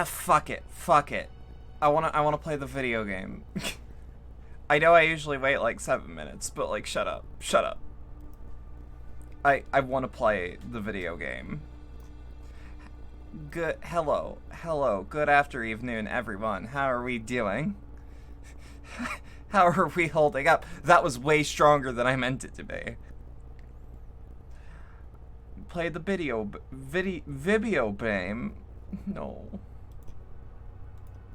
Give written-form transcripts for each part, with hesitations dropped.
Fuck it. Fuck it. I wanna play the video game. I know I usually wait like 7 minutes, but like, shut up. Shut up. I wanna play the video game. Hello, good afternoon, everyone. How are we doing? How are we holding up? That was way stronger than I meant it to be. Play the video game. No.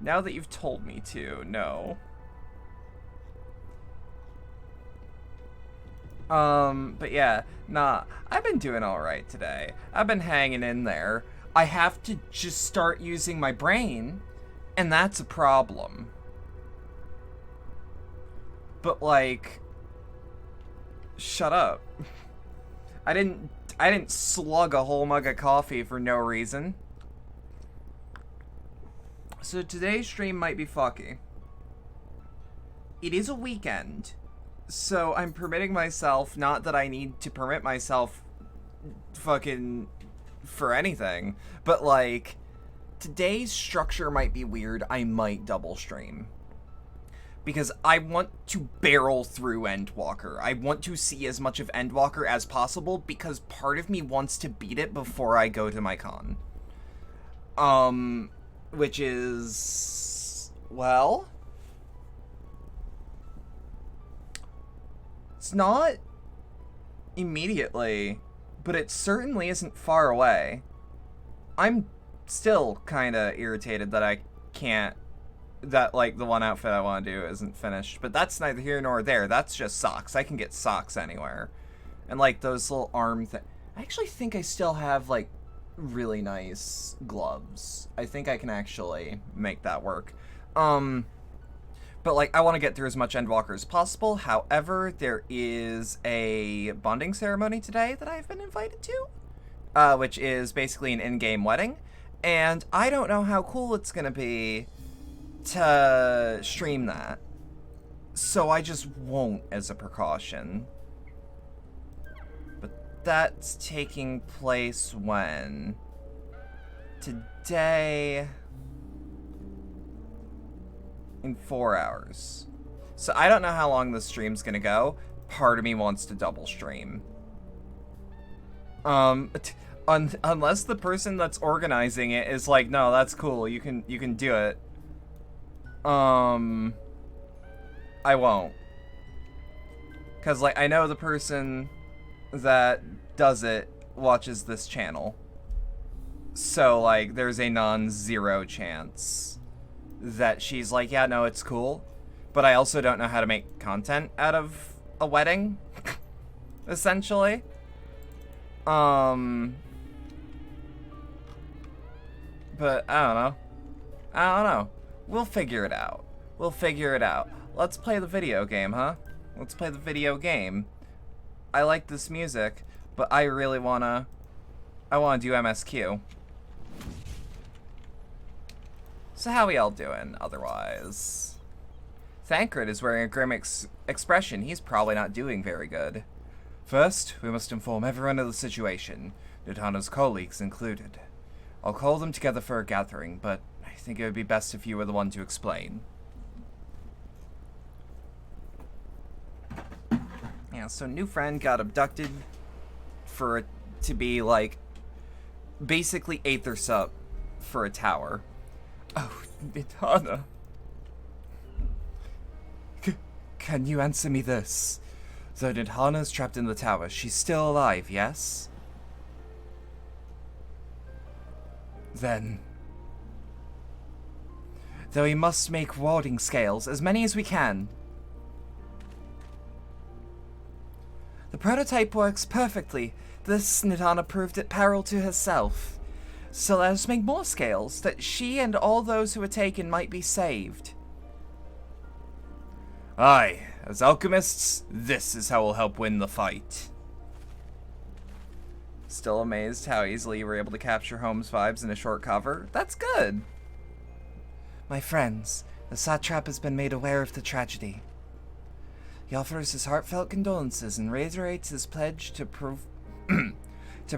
Now that you've told me to, no. But yeah, nah, I've been doing alright today. I've been hanging in there. I have to just start using my brain, and that's a problem. But like, shut up. I didn't slug a whole mug of coffee for no reason. So today's stream might be fucky. It is a weekend, so I'm permitting myself, not that I need to permit myself fucking for anything, but like, today's structure might be weird. I might double stream. Because I want to barrel through Endwalker. I want to see as much of Endwalker as possible, because part of me wants to beat it before I go to my con. Which is, well, it's not immediately, but it certainly isn't far away. I'm still kind of irritated that I can't, that, like, the one outfit I want to do isn't finished, but that's neither here nor there. That's just socks. I can get socks anywhere. And, like, those little arm things. I actually think I still have, like, really nice gloves. I think I can actually make that work. But like, I want to get through as much Endwalker as possible. However, there is a bonding ceremony today that I've been invited to, which is basically an in-game wedding, and I don't know how cool it's gonna be to stream that, so I just won't as a precaution. That's taking place when? Today, in 4 hours. So I don't know how long this stream's gonna go. Part of me wants to double stream. Unless the person that's organizing it is like, no, that's cool, you can do it. I won't. 'Cause like, I know the person that does it watches this channel, so like there's a non-zero chance that she's like, yeah, no, it's cool, but I also don't know how to make content out of a wedding. Essentially. But I don't know. We'll figure it out. Let's play the video game, huh? Let's play the video game. I like this music, but I really wanna do MSQ. So how we all doing, otherwise? Thancred is wearing a grim expression. He's probably not doing very good. First, we must inform everyone of the situation, Nutana's colleagues included. I'll call them together for a gathering, but I think it would be best if you were the one to explain. Yeah, so new friend got abducted for it to be, like, basically Aether Sup for a tower. Oh, Nitana. Can you answer me this? Though Nitana's trapped in the tower, she's still alive, yes? Then... though we must make warding scales, as many as we can. The prototype works perfectly. This Nitana proved at peril to herself. So let us make more scales, that she and all those who were taken might be saved. Aye, as alchemists, this is how we'll help win the fight. Still amazed how easily you were able to capture Holmes' vibes in a short cover. That's good. My friends, the satrap has been made aware of the tragedy. He offers his heartfelt condolences and reiterates his pledge to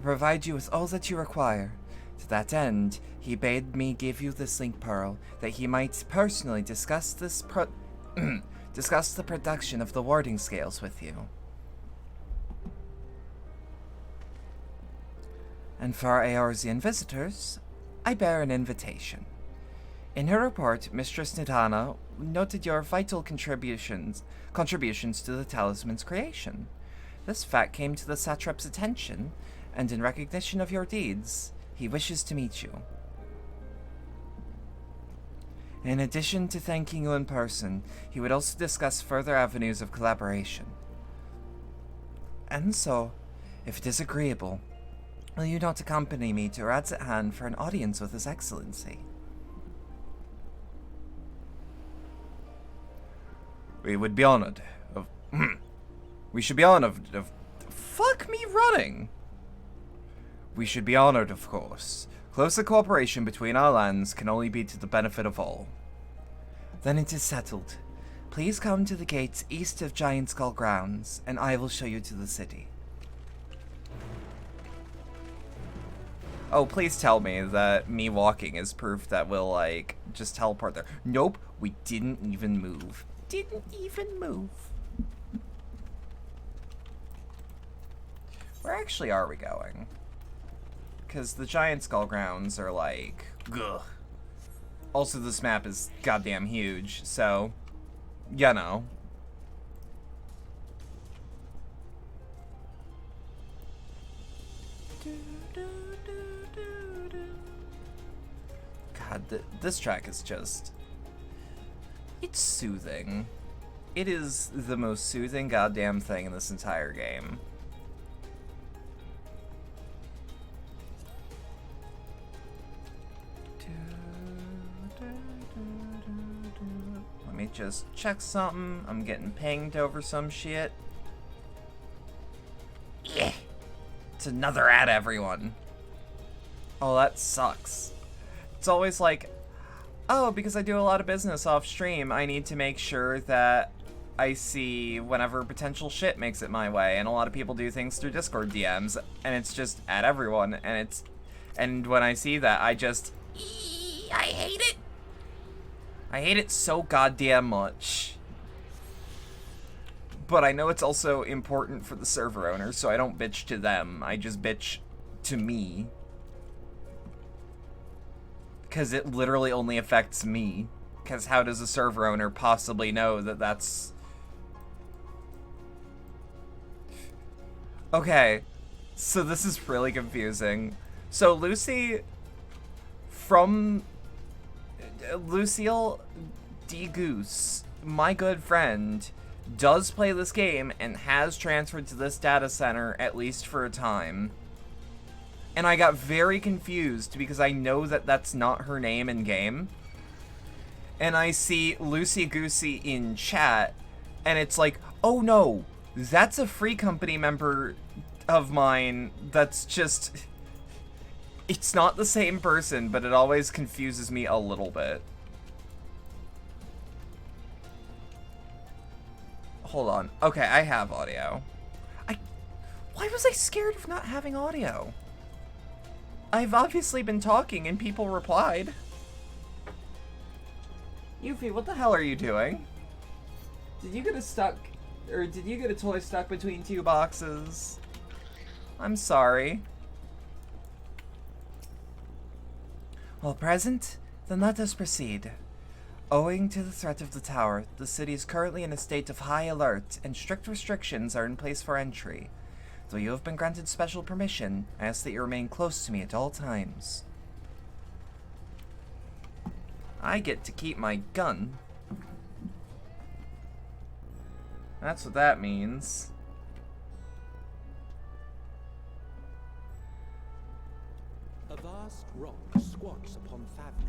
provide you with all that you require. To that end, he bade me give you this link pearl, that he might personally discuss discuss the production of the warding scales with you. And for our Eorzean visitors, I bear an invitation. In her report, Mistress Nidana noted your vital contributions to the talisman's creation. This fact came to the satrap's attention, and in recognition of your deeds, he wishes to meet you. In addition to thanking you in person, he would also discuss further avenues of collaboration. And so, if it is agreeable, will you not accompany me to Radzat for an audience with His Excellency? We would be honored of... we should be honored of... Fuck me running! We should be honored, of course. Closer cooperation between our lands can only be to the benefit of all. Then it is settled. Please come to the gates east of Giant Skull grounds, and I will show you to the city. Oh, please tell me that me walking is proof that we'll, like, just teleport there. Nope, we didn't even move. Didn't even move. Where actually are we going? Because the Giant Skull grounds are like, ugh. Also, this map is goddamn huge, so, you know. God, this track is just... It's soothing. It is the most soothing goddamn thing in this entire game. Let me just check something. I'm getting pinged over some shit. Yeah. It's another ad, everyone. Oh, that sucks. It's always like, oh, because I do a lot of business off stream, I need to make sure that I see whenever potential shit makes it my way, and a lot of people do things through Discord DMs, and it's just at everyone, and when I see that, I just, I hate it. I hate it so goddamn much. But I know it's also important for the server owners, so I don't bitch to them, I just bitch to me. Because it literally only affects me. Because how does a server owner possibly know that that's... Okay, so this is really confusing. So Lucy, from Lucille D. Goose, my good friend, does play this game and has transferred to this data center at least for a time. And I got very confused because I know that that's not her name in game. And I see Lucy Goosey in chat, and it's like, oh no, that's a Free Company member of mine that's just... It's not the same person, but it always confuses me a little bit. Hold on. Okay, I have audio. Why was I scared of not having audio? I've obviously been talking and people replied. Yuffie, what the hell are you doing? Did you get a toy stuck between two boxes? I'm sorry. All present? Then let us proceed. Owing to the threat of the tower, the city is currently in a state of high alert and strict restrictions are in place for entry. Though you have been granted special permission, I ask that you remain close to me at all times. I get to keep my gun. That's what that means. A vast rock squats upon Favnir,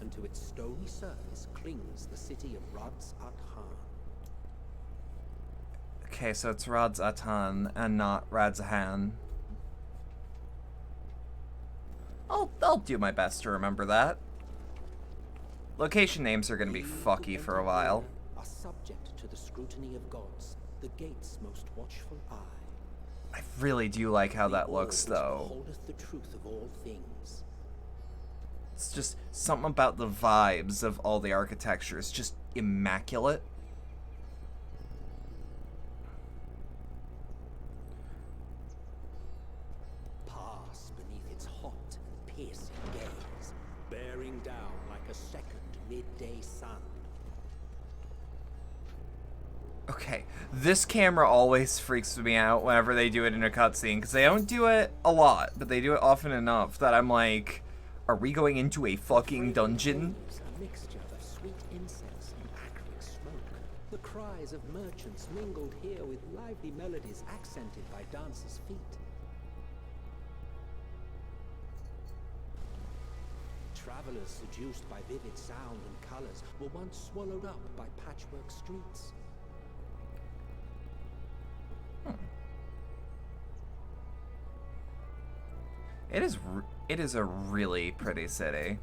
and to its stony surface clings the city of Radzat. Okay, so it's Radzatan and not Radzahan. I'll do my best to remember that. Location names are gonna be fucky for a while. Are subject to the scrutiny of gods, the gate's most watchful eye. I really do like how that looks, though. Holdeth the truth of all things, It's just something about the vibes of all the architecture. It's just immaculate. Pass beneath its hot, piercing gaze, bearing down like a second midday sun. Okay, this camera always freaks me out whenever they do it in a cutscene, because they don't do it a lot, but they do it often enough that I'm like, are we going into a fucking dungeon? A mixture of sweet incense and acrid smoke. The cries of merchants mingled here with lively melodies accented by dancers' feet. Travelers seduced by vivid sound and colors were once swallowed up by patchwork streets. It is a really pretty city.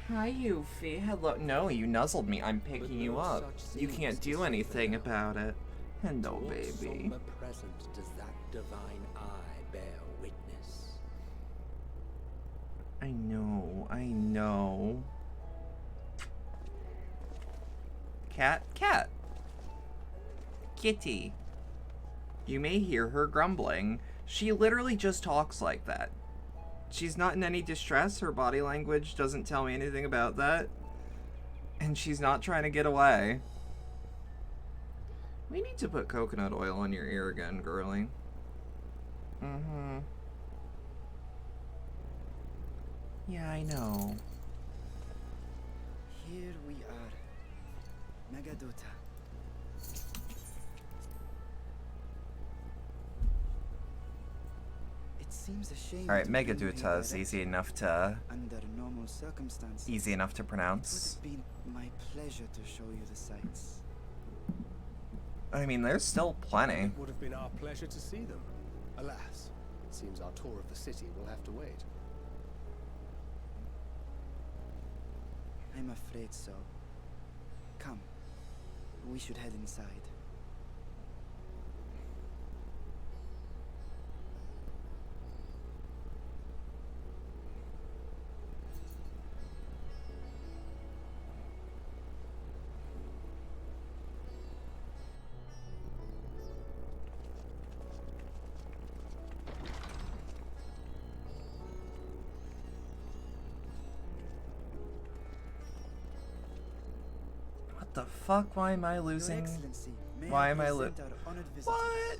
Hi, Yuffie. Hello. No, you nuzzled me. I'm picking you up. You can't do anything about it. Hello, baby. What somber present does that divine eye bear witness? I know. I know. Cat? Cat. Kitty. You may hear her grumbling. She literally just talks like that. She's not in any distress. Her body language doesn't tell me anything about that. And she's not trying to get away. We need to put coconut oil in your ear again, girly. Mm-hmm. Yeah, I know. Here we are. Megadota. It seems a shame. Alright, to bring Megaduta is me easy enough to under normal circumstances. easy enough to It pronounce. would have been my pleasure to show you the sights. I mean, there's still plenty. It would have been our pleasure to see them. Alas, it seems our tour of the city will have to wait. I'm afraid so. Come, we should head inside. What the fuck? Why am I losing? Your Excellency, may Why I am I present our honored visitor? What?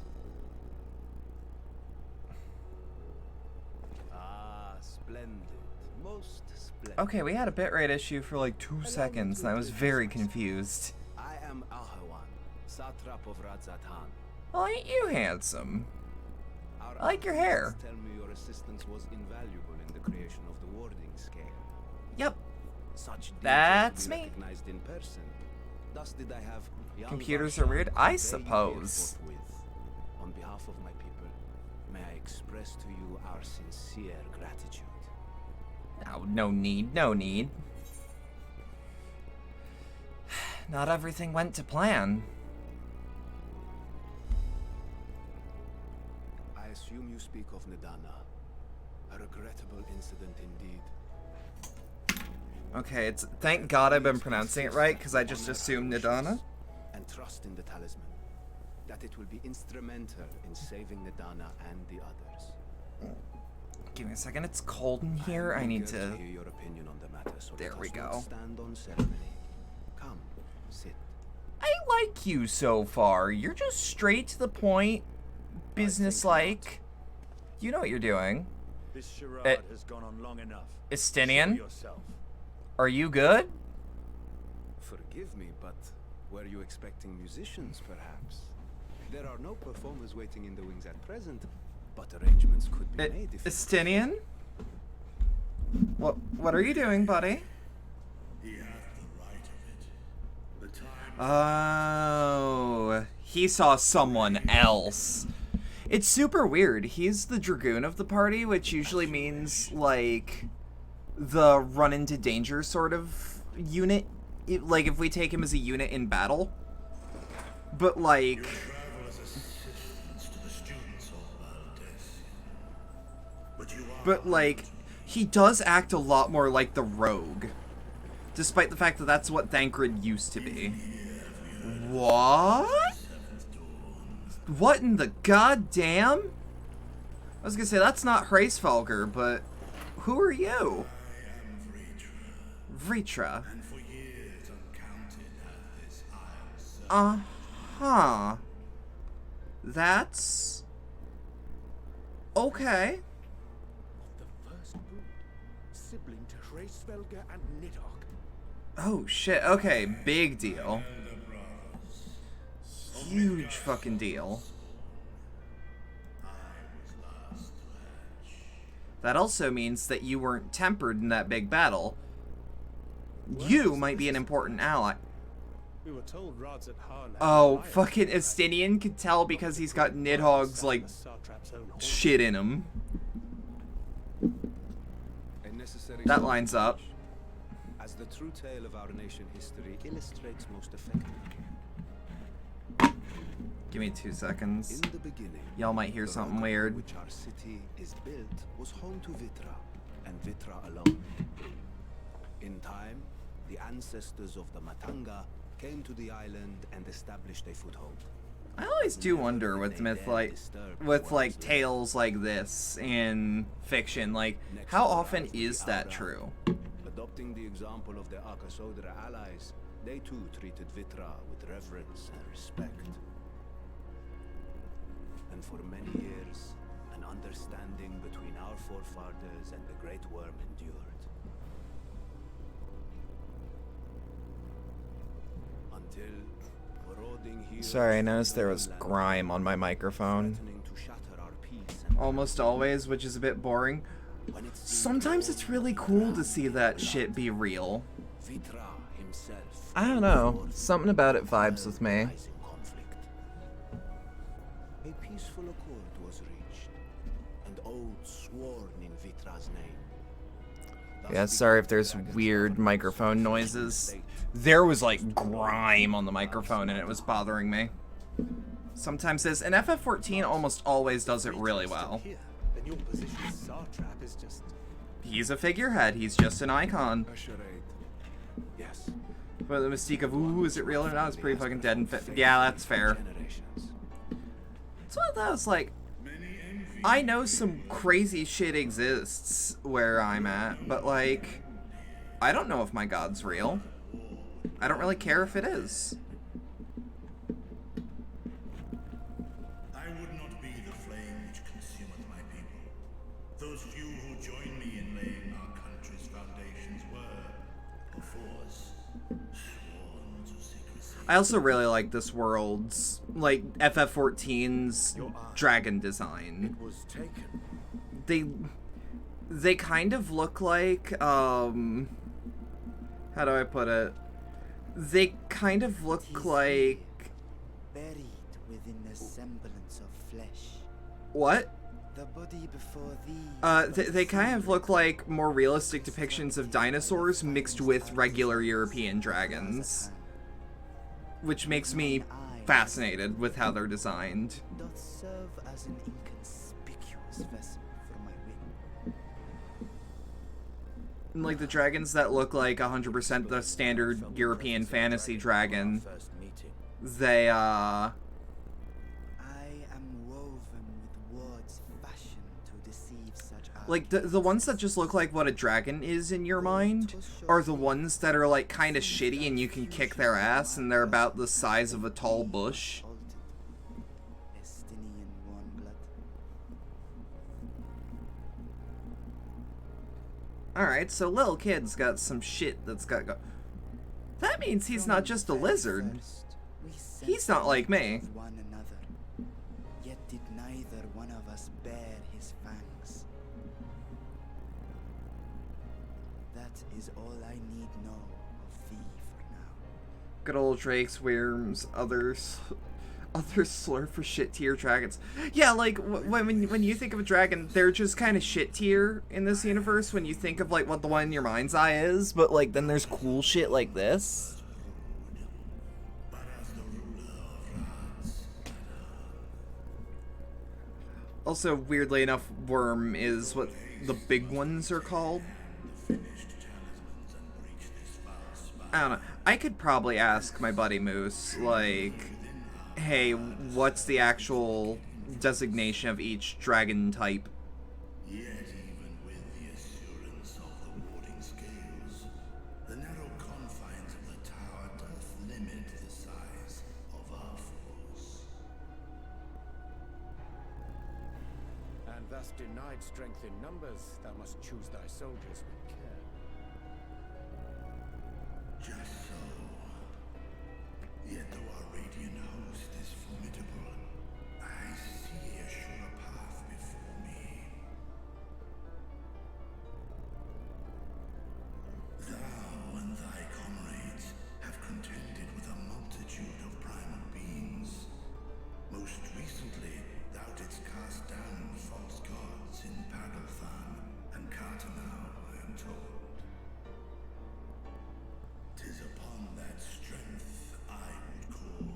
Ah, splendid. Most splendid. Okay, we had a bitrate issue for like 2 seconds, and I was very confused. I am Ahawan, satrap of Radzatan. Well, ain't you handsome? Our I like your architects hair. Tell me your assistance was invaluable in the creation of the warding scale. Yep. Such details That's to be me. recognized in person. Thus did I have young Computers are weird? Varshan I convey you suppose. here forthwith. On behalf of my people, may I express to you our sincere gratitude. No, no need, no need. Not everything went to plan. I assume you speak of Nidana. A regrettable incident indeed. Okay, it's thank God I've been pronouncing it right, because I just assumed Nidana. And trust in the talisman, that it will be instrumental in saving Nidana and the others. Give me a second, it's cold in here. I need eager to... hear your opinion on the matter, so There let we us go. not stand on ceremony. Come, sit. I like you so far. You're just straight to the point, business-like. You know what you're doing. This charade has gone on long enough. Estinian? Show yourself. Are you good? Forgive me, but were you expecting musicians, perhaps? There are no performers waiting in the wings at present, but arrangements could be made if... Estinian? What are you doing, buddy? He hath the right of it. The time Oh, he saw someone else. It's super weird. He's the dragoon of the party, which usually means, like, the run into danger sort of unit. Like, if we take him as a unit in battle. But, like... travel as assistants to the students of Valdez. But but, like, he does act a lot more like the rogue. Despite the fact that that's what Thancred used to be. What? What in the goddamn? I was gonna say, that's not Hraesvelgr, but who are you? Vritra. Uh-huh. That's... okay. The first brood, sibling to Hraesvelgr and Nidhogg. Oh shit, okay, big deal. Huge fucking deal. That also means that you weren't tempered in that big battle. You might be an important ally. We were told Rod's at Harn. Oh, fucking Estinian could tell because he's got Nidhogg's, like, shit in him. That lines up. As the true tale of our nation history illustrates most effectively. Give me 2 seconds. In the beginning, Y'all might hear the something rock on weird. which our city is built was home to Vitra, and Vitra alone. In time, the ancestors of the Matanga came to the island and established a foothold. I always do wonder with like tales like this in fiction, like, how often is that true? Adopting the example of their Akasodra allies, they too treated Vitra with reverence and respect. And for many years, an understanding between our forefathers and the Great Worm endured. Until marauding heroes Sorry, I noticed there was grime on my microphone. threatening to shatter our peace and Almost always, which is a bit boring. when it seemed Sometimes it's really cool to see that shit be real. Vitra himself I don't know, something about it vibes with me. rising conflict. A peaceful accord was reached, and oaths sworn in Vitra's name. Thus Yeah, sorry if there's weird microphone noises. There was like grime on the microphone and it was bothering me. Sometimes this, and FF14 almost always does it really well. Here, then your position as Sartrap is just... He's a figurehead, he's just an icon. a charade. Yes. But the mystique of, ooh, is it real or not, is pretty fucking dead and yeah, that's fair. Generations. It's one of those, like, I know some crazy shit exists where I'm at, but like, I don't know if my god's real. I don't really care if it is. I would not be the flame which consumeth my people. Those few who joined me in laying our country's foundations were, perforce, sworn to secrecy. I also really like this world's, like, FF14's dragon design. was taken. They kind of look like, how do I put it? They kind of look like... Buried within the semblance of flesh. What? The body before thee. They kind of look like more realistic depictions of dinosaurs mixed with regular European dragons. Which makes me fascinated with how they're designed. Doth serve as an inconspicuous vessel for my wing. And like the dragons that look like 100% the standard European fantasy dragon, First meeting. they, I am woven with words fashioned to deceive such eyes. like the ones that just look like what a dragon is in your mind are the ones that are like kind of shitty and you can kick their ass and they're about the size of a tall bush. Altered. Estinian warm blood. Alright, so little kid's got some shit that's got go. That means he's not just a lizard. First, we He's not like me. of one another. Yet did neither one of us bear his fangs. That is all I need know of thee for now. Good old drakes, worms, others slur for shit tier dragons. Yeah, like when you think of a dragon, they're just kind of shit tier in this universe when you think of like what the one in your mind's eye is, but like then there's cool shit like this. But as the ruler of Rad's Also, weirdly enough, worm is what the big ones are called. I don't know. I could probably ask my buddy Moose, like, hey, what's the actual designation of each dragon type? Yet even with the assurance of the warding scales, the narrow confines of the tower doth limit the size of our force. And thus denied strength in numbers, thou must choose thy soldiers with care. Just so. Yet though our radiant host is formidable, I see a sure path before me. Thou and thy comrades have contended with a multitude of primal beings. Most recently, thou didst cast down false gods in Pagalthan and Cartanau, I am told. 'Tis upon that strength I would call.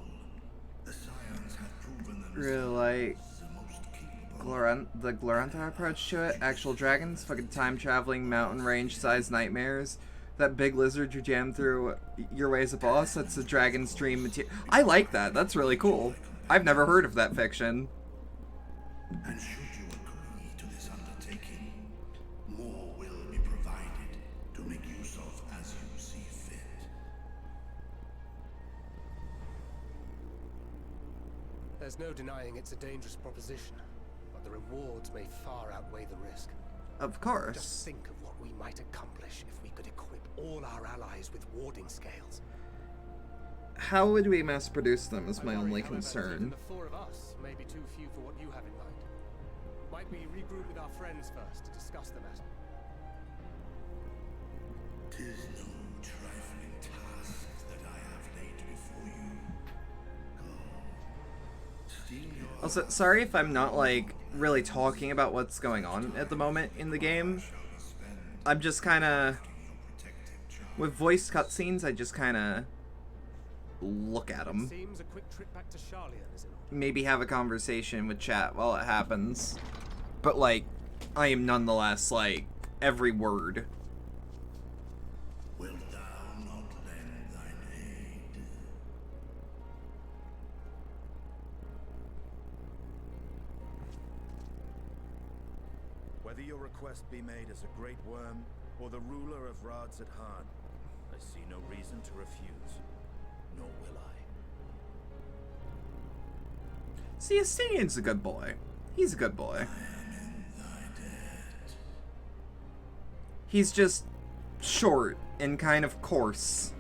The scions have proven themselves Really like the most capable. the Glorantha approach to it. Actual dragons, fucking time-traveling, mountain range-sized nightmares. That big lizard you jam through your way as a boss, that's a dragon stream material. I like that. That's really cool. I've never heard of that fiction. And should you agree to this undertaking, more will be provided to make use of as you see fit. There's no denying it's a dangerous proposition, but the rewards may far outweigh the risk. Of Just course. think of what we might accomplish if we could equip all our allies with warding scales. How would we mass produce them is my I worry, only however, that concern. even the four of us may be too few for what you have in mind. Might we regroup with our friends first to discuss the matter? 'Tis no trifling task that I have laid before you. Go. Steel your Also, sorry if I'm not, like, really talking about what's going on at the moment in the game. I'm just kinda... With voice cutscenes, I just kinda look at them. Seems a quick trip back to Charlian, is it not? Maybe have a conversation with chat while it happens. But, like, I am nonetheless, like, every word. Wilt thou not lend thine aid? Whether your request be made as a great worm or the ruler of Rads at Han, I see no reason to refuse, nor will I. See, Estinian's a good boy. He's a good boy. He's just short and kind of coarse.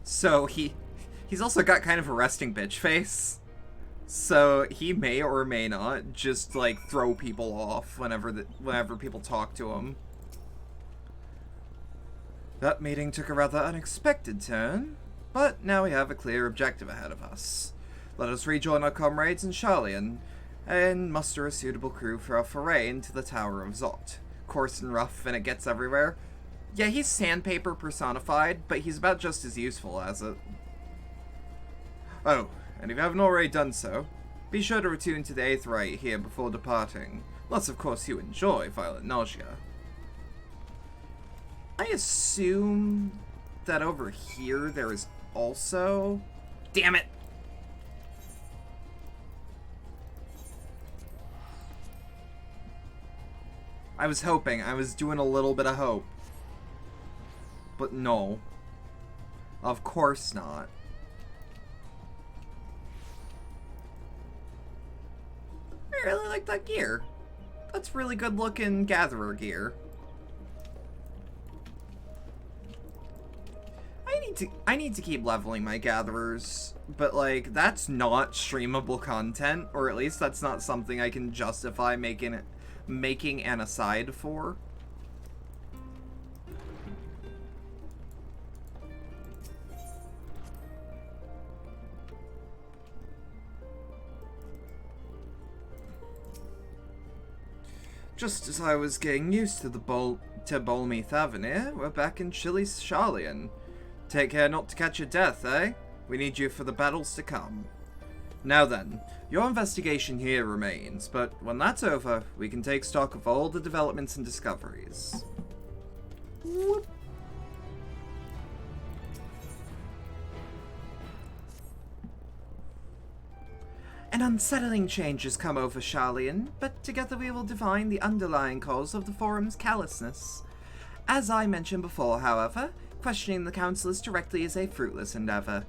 So he's also got kind of a resting bitch face. So he may or may not just like throw people off whenever people talk to him. That meeting took a rather unexpected turn, but now we have a clear objective ahead of us. Let us rejoin our comrades in Charlian and muster a suitable crew for our foray into the Tower of Zot. Coarse and rough, and it gets everywhere. Yeah, he's sandpaper personified, but he's about just as useful as it. Oh, and if you haven't already done so, be sure to return to the Aetheryte here before departing, unless of course you enjoy violent nausea. I assume that over here there is also... Damn it! I was hoping. I was doing a little bit of hope. But no. Of course not. I really like that gear. That's really good looking gatherer gear. I need to keep leveling my gatherers, but like that's not streamable content, or at least that's not something I can justify making an aside for. Just as I was getting used to balmy Thavenir, we're back in chilly Charlian. Take care not to catch your death, eh? We need you for the battles to come. Now then, your investigation here remains, but when that's over, we can take stock of all the developments and discoveries. Whoop. An unsettling change has come over Charlian, but together we will divine the underlying cause of the Forum's callousness. As I mentioned before, however, questioning the councillors directly is a fruitless endeavor.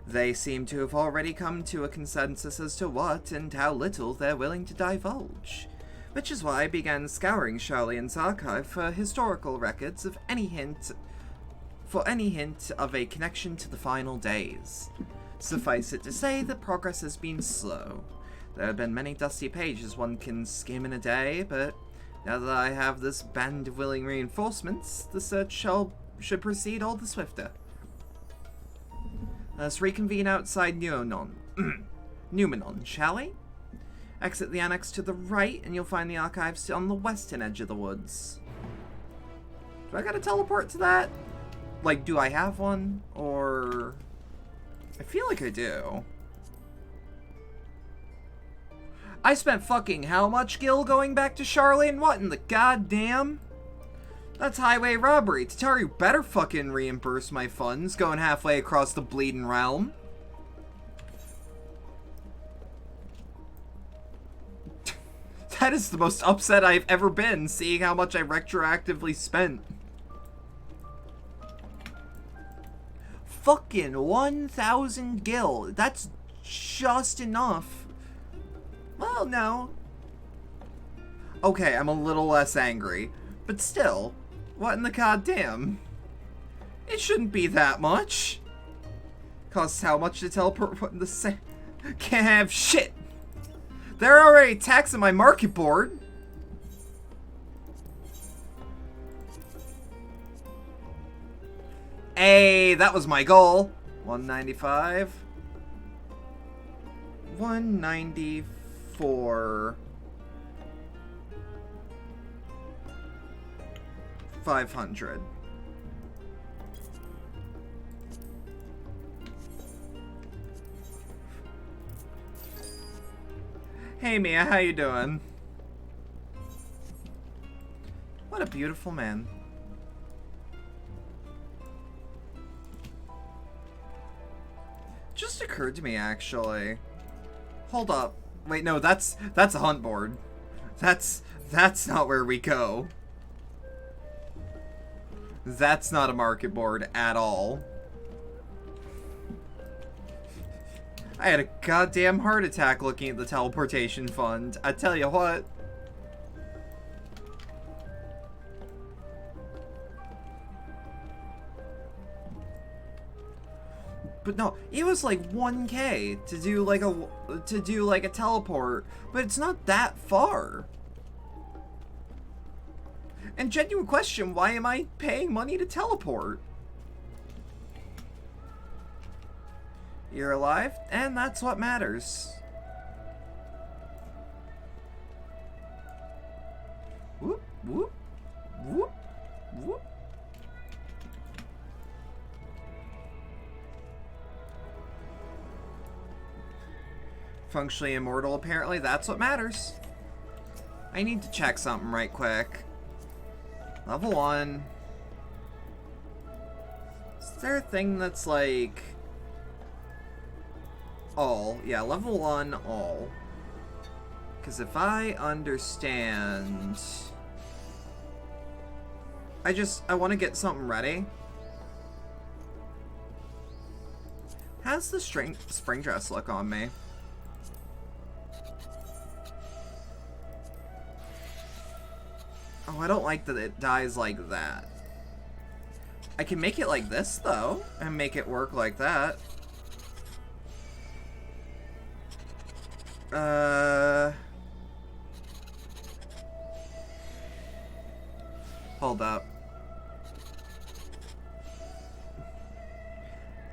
They seem to have already come to a consensus as to what and how little they're willing to divulge, which is why I began scouring Charlian's archive for historical records of any hint of a connection to the final days. Suffice it to say that progress has been slow. There have been many dusty pages one can skim in a day, but now that I have this band of willing reinforcements, the search should proceed all the swifter. Let's reconvene outside Numenon, shall we? Exit the annex to the right, and you'll find the archives on the western edge of the woods. Do I gotta teleport to that? Like, do I have one? Or... I feel like I do. I spent fucking how much gil going back to Charlene? What in the goddamn? That's highway robbery. Tataru better fucking reimburse my funds going halfway across the bleeding realm. That is the most upset I've ever been, seeing how much I retroactively spent. Fucking 1,000 gil. That's just enough. Well, no. Okay, I'm a little less angry. But still, what in the goddamn? It shouldn't be that much. Costs how much to teleport what in the same... Can't have shit. They're already taxing my market board. Hey, that was my goal. 195. 194. 500. Hey Mia, how you doing? What a beautiful man. Just occurred to me, actually. Hold up. Wait, no, that's a hunt board. That's not where we go. That's not a market board at all. I had a goddamn heart attack looking at the teleportation fund. I tell you what. But no, it was like 1K to do like a teleport, but it's not that far. And genuine question, why am I paying money to teleport? You're alive, and that's what matters. Whoop, whoop, whoop, whoop. Functionally immortal, apparently. That's what matters. I need to check something right quick. Level 1. Is there a thing that's like... all? Yeah, level 1, all. Because if I understand... I want to get something ready. How's the spring dress look on me? Oh, I don't like that it dies like that. I can make it like this, though, and make it work like that. Hold up.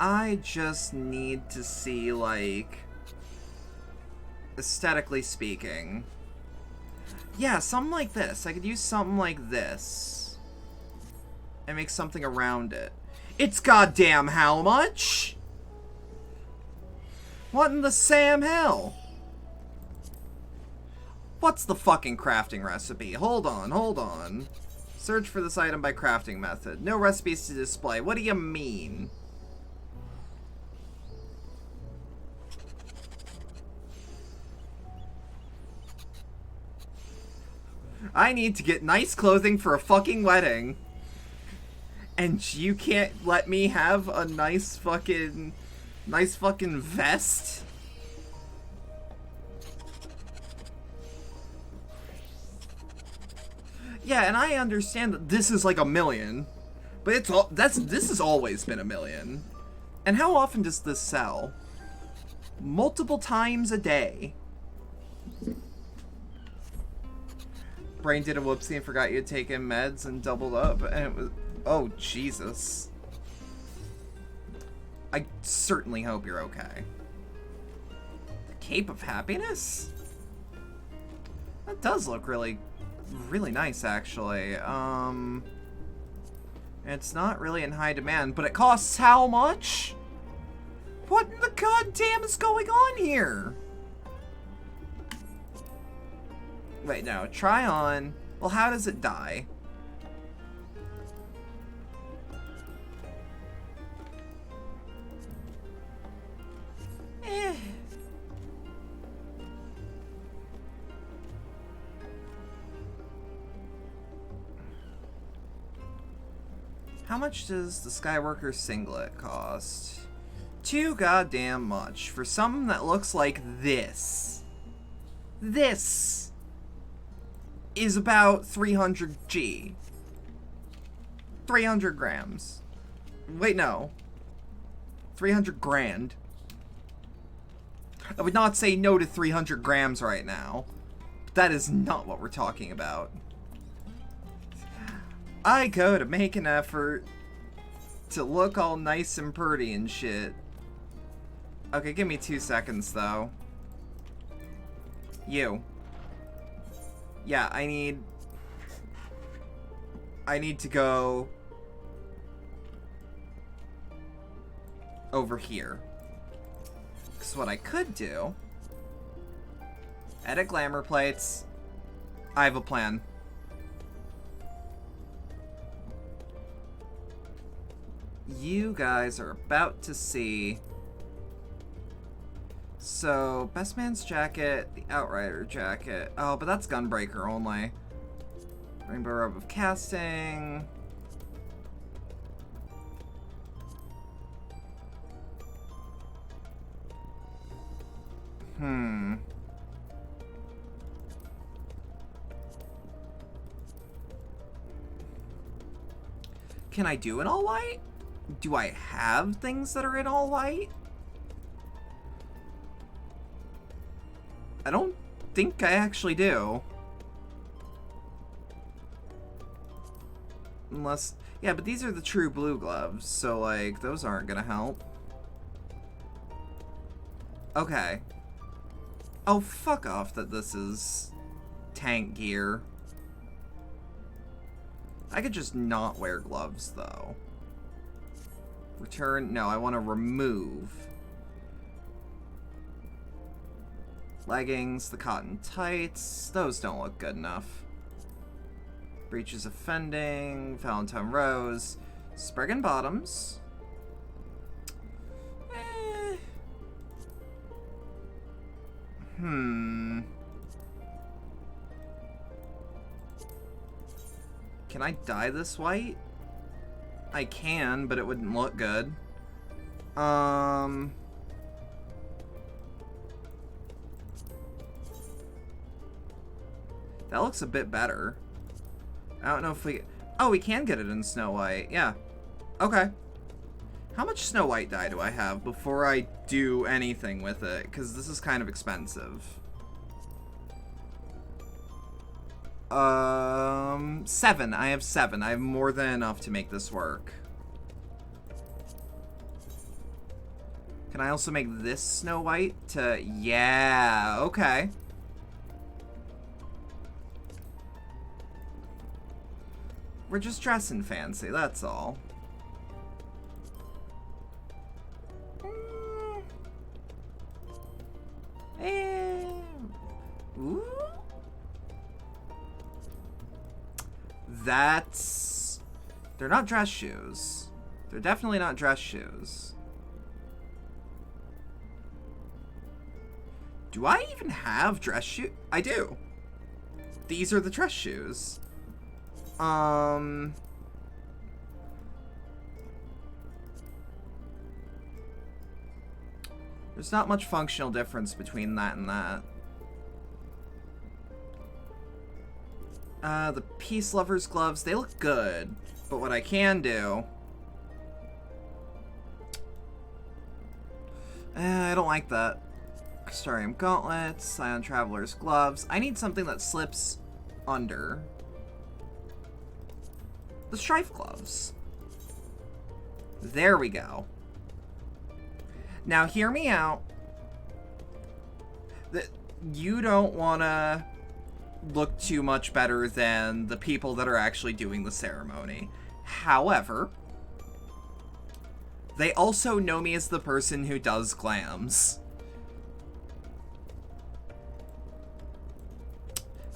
I just need to see, like, aesthetically speaking. Yeah, something like this. I could use something like this. And make something around it. It's goddamn how much? What in the Sam hell? What's the fucking crafting recipe? Hold on, hold on. Search for this item by crafting method. No recipes to display. What do you mean? I need to get nice clothing for a fucking wedding. And you can't let me have a nice fucking vest? Yeah, and I understand that this is like $1 million, but this has always been $1 million. And how often does this sell? Multiple times a day. Brain did a whoopsie and forgot you had taken meds and doubled up, and it was, oh Jesus. I certainly hope you're okay. The Cape of Happiness? That does look really nice, actually. It's not really in high demand, but it costs how much? What in the goddamn is going on here? Wait, no. Try on. Well, how does it die? Eh. How much does the Skywalker singlet cost? Too goddamn much for something that looks like this. This is about 300 G. 300 grams. Wait, no. 300 grand. I would not say no to 300 grams right now. That is not what we're talking about. I go to make an effort to look all nice and pretty and shit. Okay, give me 2 seconds, though. You. Yeah, I need to go over here. Because what I could do... Edit glamour plates. I have a plan. You guys are about to see... So, Best Man's Jacket, the Outrider Jacket. Oh, but that's Gunbreaker only. Rainbow Robe of Casting. Can I do an all white? Do I have things that are in all white? I don't think I actually do. Unless... Yeah, but these are the true blue gloves, so, like, those aren't gonna help. Okay. Oh, fuck off that this is tank gear. I could just not wear gloves, though. Return... No, I want to remove... Leggings, the cotton tights, those don't look good enough. Breeches offending, Valentine Rose, Spriggan bottoms. Can I dye this white? I can, but it wouldn't look good. That looks a bit better. I don't know if we... Oh, we can get it in Snow White. Yeah. Okay. How much Snow White dye do I have before I do anything with it? Because this is kind of expensive. 7. I have 7. I have more than enough to make this work. Can I also make this Snow White to... Yeah, okay. We're just dressing fancy, that's all. Ooh. That's... They're not dress shoes. They're definitely not dress shoes. Do I even have dress shoes? I do. These are the dress shoes. There's not much functional difference between that and that. The Peace Lover's gloves, they look good. But what I can do... I don't like that. Custarium gauntlets, Scion Traveler's gloves. I need something that slips under. The Strife gloves. There we go. Now, hear me out. You don't want to look too much better than the people that are actually doing the ceremony. However, they also know me as the person who does glams.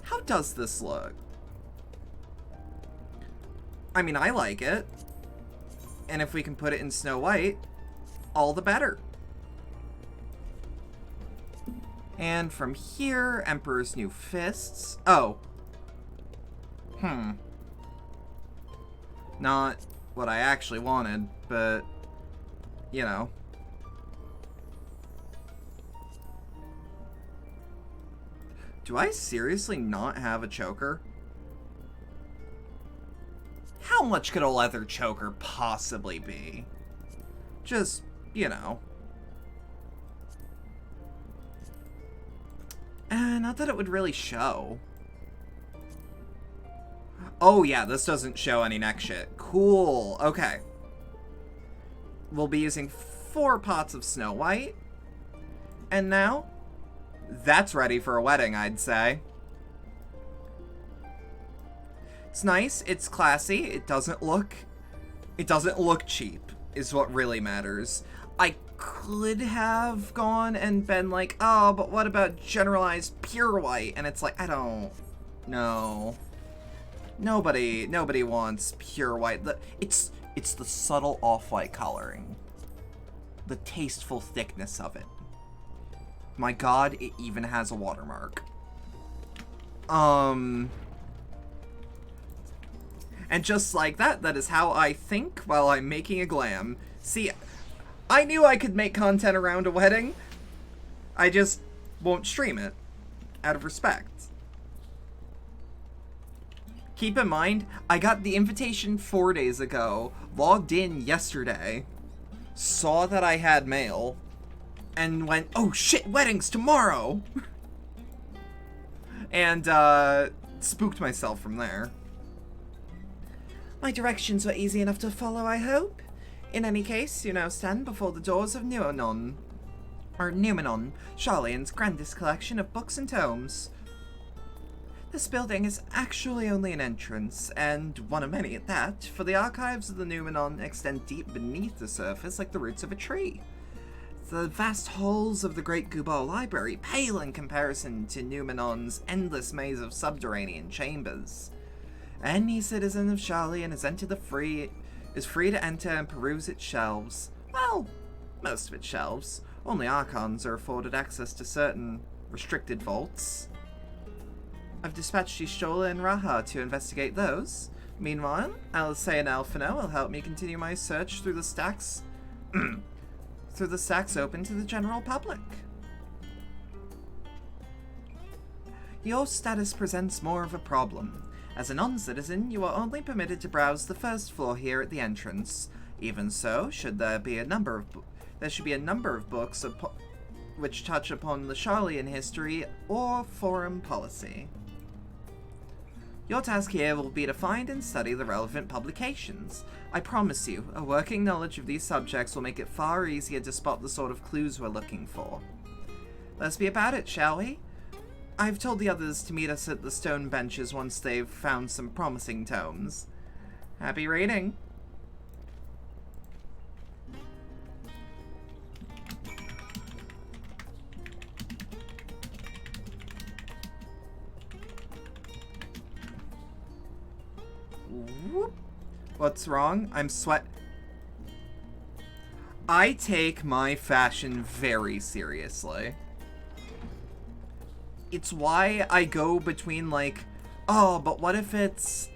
How does this look? I mean, I like it. And if we can put it in Snow White, all the better. And from here, Emperor's New Fists. Oh. Not what I actually wanted, but, you know. Do I seriously not have a choker? How much could a leather choker possibly be? Just, you know. Not that it would really show. Oh yeah, this doesn't show any neck shit. Cool, okay. We'll be using 4 pots of Snow White. And now, that's ready for a wedding, I'd say. It's nice, it's classy, it doesn't look cheap, is what really matters. I could have gone and been like, oh, but what about generalized pure white? And it's like, I don't know. Nobody wants pure white. It's the subtle off-white coloring. The tasteful thickness of it. My god, it even has a watermark. And just like that, that is how I think while I'm making a glam. See, I knew I could make content around a wedding. I just won't stream it, out of respect. Keep in mind, I got the invitation 4 days ago, logged in yesterday, saw that I had mail, and went, oh shit, wedding's tomorrow! And, spooked myself from there. My directions were easy enough to follow, I hope. In any case, you now stand before the doors of Numenon, Sharlayan's grandest collection of books and tomes. This building is actually only an entrance, and one of many at that, for the archives of the Numenon extend deep beneath the surface like the roots of a tree. The vast halls of the Great Gubal Library pale in comparison to Numenon's endless maze of subterranean chambers. Any citizen of Sharlayan is free to enter and peruse its shelves. Well, most of its shelves. Only Archons are afforded access to certain restricted vaults. I've dispatched Y'shtola and Raha to investigate those. Meanwhile, Alisei and Alphino will help me continue my search through the stacks open to the general public. Your status presents more of a problem. As a non-citizen, you are only permitted to browse the first floor here at the entrance. Even so, there should be a number of books which touch upon the Sharlayan history or forum policy. Your task here will be to find and study the relevant publications. I promise you, a working knowledge of these subjects will make it far easier to spot the sort of clues we're looking for. Let's be about it, shall we? I've told the others to meet us at the stone benches once they've found some promising tomes. Happy reading! Whoop. What's wrong? I'm sweat. I take my fashion very seriously. It's why I go between like, oh, but what if it's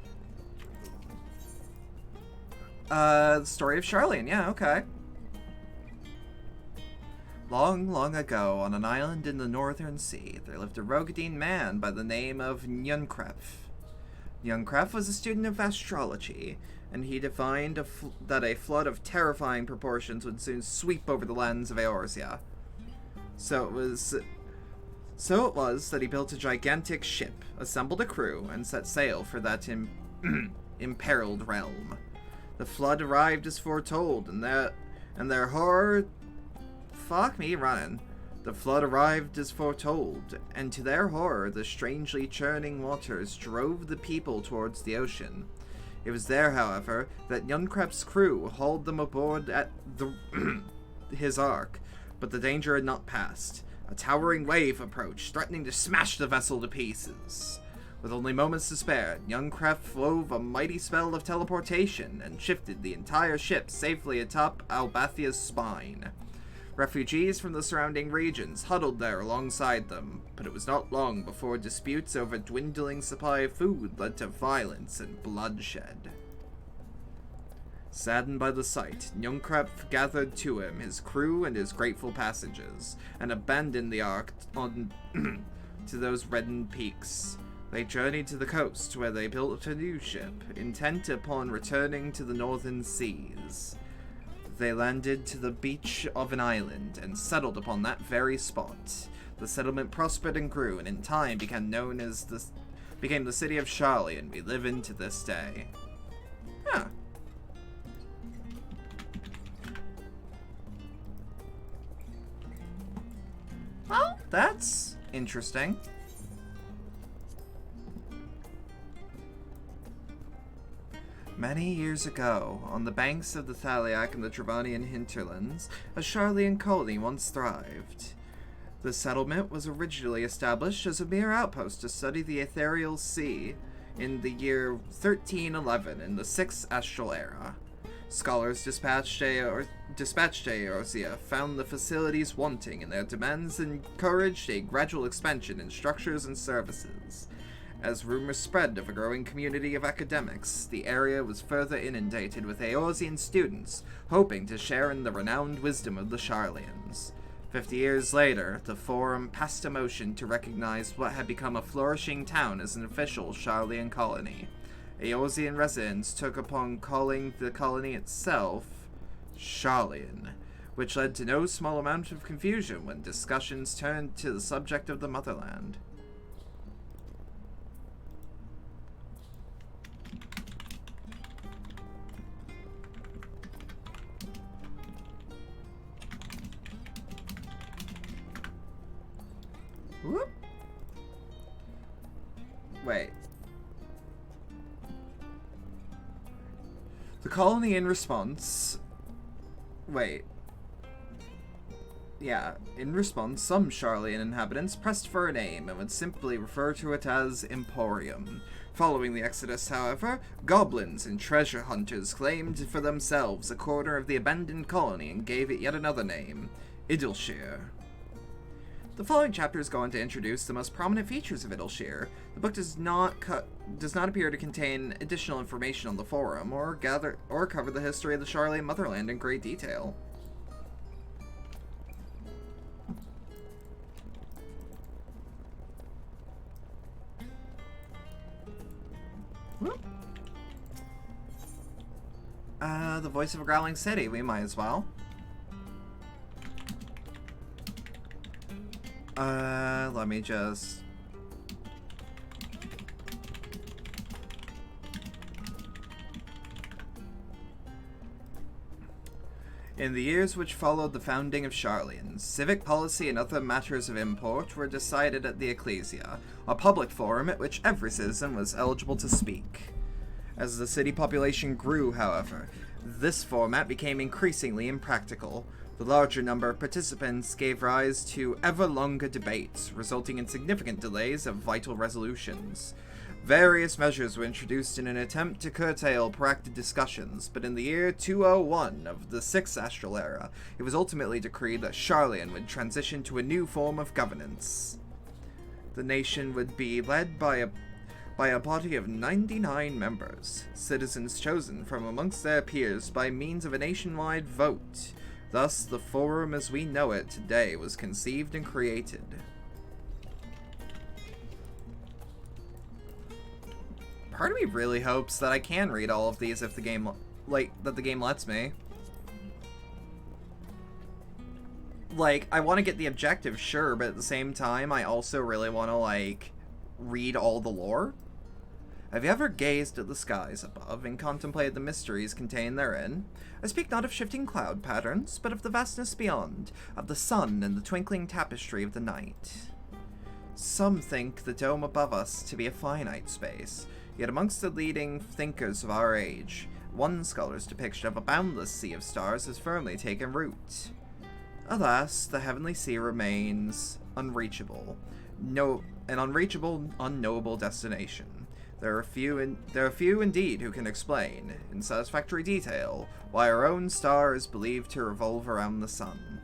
the story of Charlene? Yeah, okay. Long, long ago, on an island in the Northern Sea, there lived a Rogadine man by the name of Nunkref. Nunkref was a student of astrology, and he divined that a flood of terrifying proportions would soon sweep over the lands of Eorzea. So it was that he built a gigantic ship, assembled a crew, and set sail for that imperiled realm. The flood arrived as foretold, and their horror... Fuck me running. The flood arrived as foretold, and to their horror, the strangely churning waters drove the people towards the ocean. It was there, however, that Nunkrep's crew hauled them aboard at his ark, but the danger had not passed. A towering wave approached, threatening to smash the vessel to pieces. With only moments to spare, Nunkref wove a mighty spell of teleportation and shifted the entire ship safely atop Albathia's spine. Refugees from the surrounding regions huddled there alongside them, but it was not long before disputes over dwindling supply of food led to violence and bloodshed. Saddened by the sight, Nunkrep gathered to him his crew and his grateful passengers, and abandoned the ark on to those reddened peaks. They journeyed to the coast, where they built a new ship, intent upon returning to the northern seas. They landed to the beach of an island and settled upon that very spot. The settlement prospered and grew, and in time became the city of Charlie, and we live in to this day. Huh. Well, that's interesting. Many years ago, on the banks of the Thaliak and the Dravanian hinterlands, a Charlian colony once thrived. The settlement was originally established as a mere outpost to study the ethereal sea in the year 1311 in the 6th Astral Era. Scholars dispatched to Eorzea found the facilities wanting, and their demands encouraged a gradual expansion in structures and services. As rumors spread of a growing community of academics, the area was further inundated with Eorzean students, hoping to share in the renowned wisdom of the Charlians. 50 years later, the Forum passed a motion to recognize what had become a flourishing town as an official Charlian colony. Eorzean residents took upon calling the colony itself Charlian, which led to no small amount of confusion when discussions turned to the subject of the motherland. Whoop. Wait. The colony in response... Wait. Yeah, in response, some Charlian inhabitants pressed for a name and would simply refer to it as Emporium. Following the Exodus, however, goblins and treasure hunters claimed for themselves a corner of the abandoned colony and gave it yet another name, Idleshire. The following chapters go on to introduce the most prominent features of Idleshire. The book does not appear to contain additional information on the Forum, or cover the history of the Charlian motherland in great detail. The voice of a growling city, we might as well. Let me just... In the years which followed the founding of Charlians, civic policy and other matters of import were decided at the Ecclesia, a public forum at which every citizen was eligible to speak. As the city population grew, however, this format became increasingly impractical. The larger number of participants gave rise to ever longer debates, resulting in significant delays of vital resolutions. Various measures were introduced in an attempt to curtail proactive discussions, but in the year 201 of the 6th Astral Era, it was ultimately decreed that Sharlayan would transition to a new form of governance. The nation would be led by a body of 99 members, citizens chosen from amongst their peers by means of a nationwide vote. Thus, the Forum as we know it today was conceived and created. Part of me really hopes that I can read all of these if the game, that the game lets me. Like, I want to get the objective, sure, but at the same time, I also really want to, read all the lore. Have you ever gazed at the skies above and contemplated the mysteries contained therein? I speak not of shifting cloud patterns, but of the vastness beyond, of the sun and the twinkling tapestry of the night. Some think the dome above us to be a finite space, yet amongst the leading thinkers of our age, one scholar's depiction of a boundless sea of stars has firmly taken root. Alas, the heavenly sea remains unreachable, an unreachable, unknowable destination. There are few indeed who can explain, in satisfactory detail, why our own star is believed to revolve around the sun.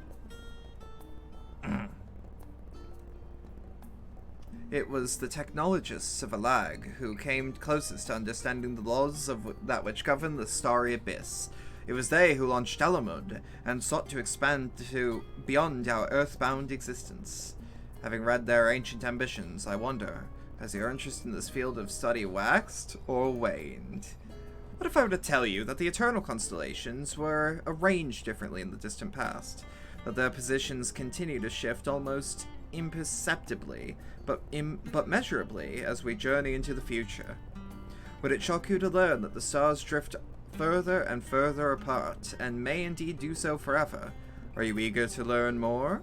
It was the technologists of Alag who came closest to understanding the laws of that which govern the starry abyss. It was they who launched Alamud, and sought to expand to beyond our earthbound existence. Having read their ancient ambitions, I wonder, has your interest in this field of study waxed or waned? What if I were to tell you that the eternal constellations were arranged differently in the distant past, that their positions continue to shift almost imperceptibly, but measurably as we journey into the future? Would it shock you to learn that the stars drift further and further apart, and may indeed do so forever? Are you eager to learn more?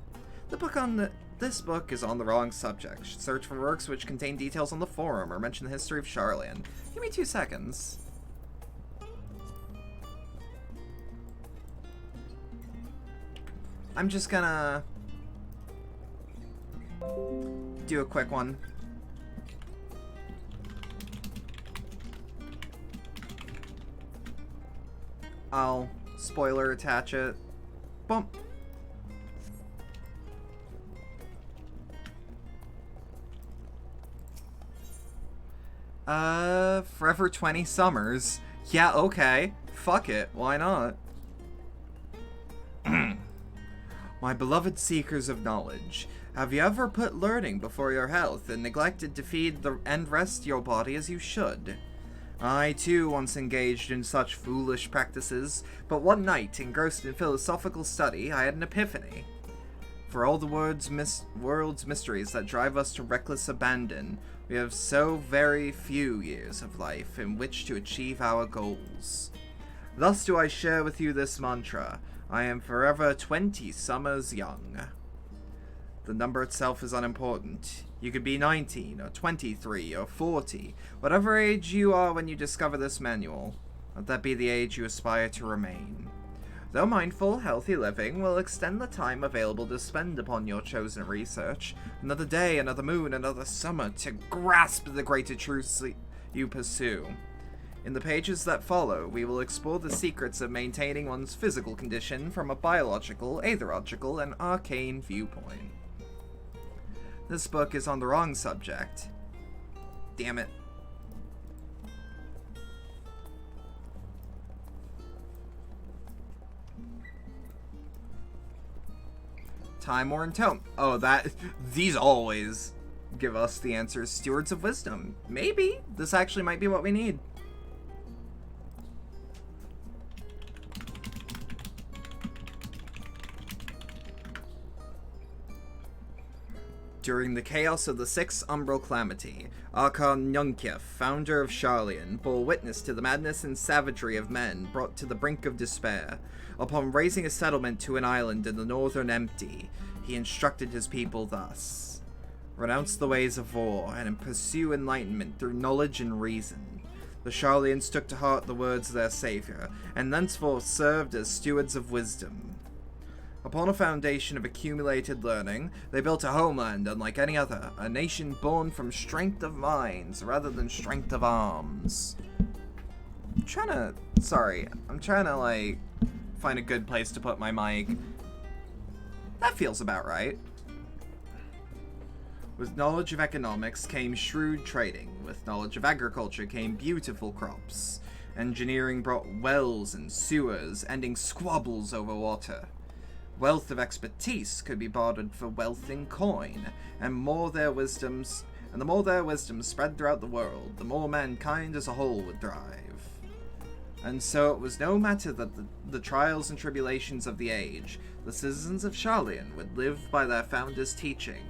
This book is on the wrong subject. Search for works which contain details on the Forum or mention the history of Sharlayan. Give me 2 seconds. I'm just gonna do a quick one. I'll spoiler attach it. Bump. Forever 20 Summers. Yeah, okay. Fuck it. Why not? My beloved seekers of knowledge, have you ever put learning before your health and neglected to feed and rest your body as you should? I, too, once engaged in such foolish practices, but one night, engrossed in philosophical study, I had an epiphany. For all the world's mysteries that drive us to reckless abandon, we have so very few years of life in which to achieve our goals. Thus do I share with you this mantra: I am forever 20 summers young. The number itself is unimportant. You could be 19, or 23, or 40, whatever age you are when you discover this manual. Let that be the age you aspire to remain. Though mindful, healthy living will extend the time available to spend upon your chosen research, another day, another moon, another summer, to grasp the greater truths you pursue. In the pages that follow, we will explore the secrets of maintaining one's physical condition from a biological, aetherical, and arcane viewpoint. This book is on the wrong subject. Damn it. Time Worn Tome. Oh, these always give us the answers. Stewards of Wisdom. Maybe. This actually might be what we need. During the chaos of the Sixth Umbral Calamity, Archon Nyunkyef, founder of Sharlayan, bore witness to the madness and savagery of men brought to the brink of despair. Upon raising a settlement to an island in the northern Empty, he instructed his people thus: renounce the ways of war and pursue enlightenment through knowledge and reason. The Sharlayans took to heart the words of their savior, and thenceforth served as stewards of wisdom. Upon a foundation of accumulated learning, they built a homeland unlike any other, a nation born from strength of minds rather than strength of arms. I'm trying to, like, find a good place to put my mic. That feels about right. With knowledge of economics came shrewd trading. With knowledge of agriculture came beautiful crops. Engineering brought wells and sewers, ending squabbles over water. Wealth of expertise could be bartered for wealth in coin, and the more their wisdoms spread throughout the world, the more mankind as a whole would thrive. And so it was no matter that the trials and tribulations of the age, the citizens of Sharlayan would live by their founders' teaching.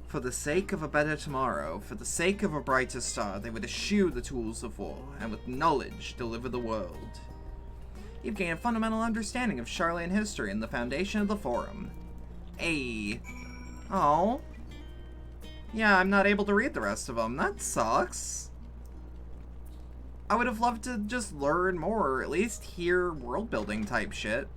For the sake of a better tomorrow, for the sake of a brighter star, they would eschew the tools of war, and with knowledge deliver the world. You've gained a fundamental understanding of Sharlayan history and the foundation of the Forum. Hey. Oh. Yeah, I'm not able to read the rest of them. That sucks. I would have loved to just learn more, or at least hear world-building type shit.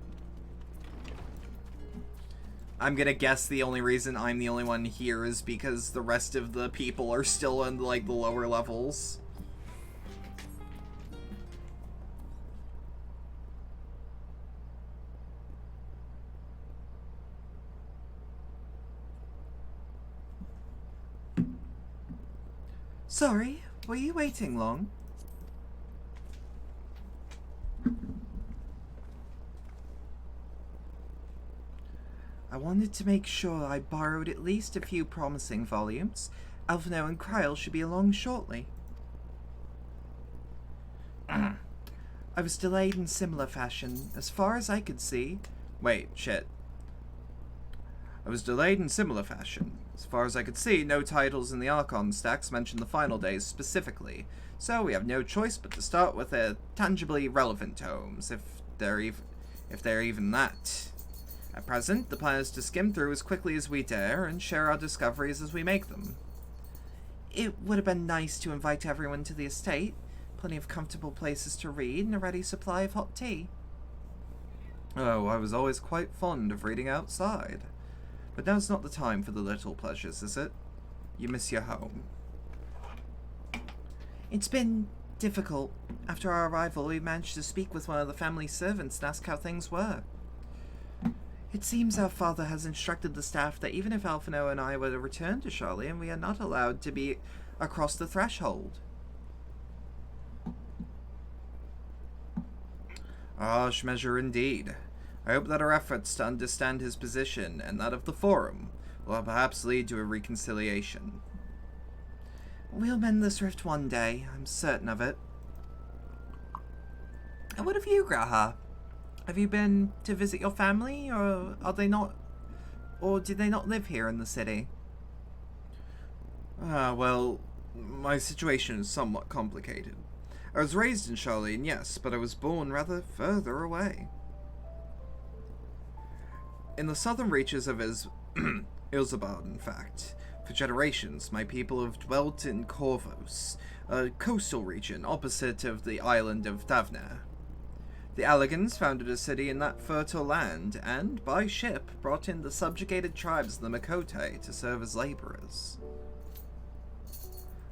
I'm gonna guess the only reason I'm the only one here is because the rest of the people are still in, like, the lower levels. Sorry, were you waiting long? I wanted to make sure I borrowed at least a few promising volumes. Alphino and Kryl should be along shortly. I was delayed in similar fashion, as far as I could see. Wait, shit. I was delayed in similar fashion. As far as I could see, no titles in the Archon stacks mention the final days specifically, so we have no choice but to start with the tangibly relevant tomes, if they're even that. At present, the plan is to skim through as quickly as we dare and share our discoveries as we make them. It would have been nice to invite everyone to the estate. Plenty of comfortable places to read and a ready supply of hot tea. Oh, I was always quite fond of reading outside. But now's not the time for the little pleasures, is it? You miss your home. It's been difficult. After our arrival, we managed to speak with one of the family servants and ask how things were. It seems our father has instructed the staff that even if Alphino and I were to return to Sharlayan, we are not allowed to be across the threshold. A harsh measure indeed. I hope that our efforts to understand his position and that of the Forum will perhaps lead to a reconciliation. We'll mend this rift one day, I'm certain of it. And what of you, Graha? Have you been to visit your family, or did they not live here in the city? Well, my situation is somewhat complicated. I was raised in Sharlayan, yes, but I was born rather further away. In the southern reaches of Ilzabad, in fact. For generations, my people have dwelt in Corvos, a coastal region opposite of the island of Thavner. The Alligans founded a city in that fertile land, and, by ship, brought in the subjugated tribes of the Makote to serve as laborers.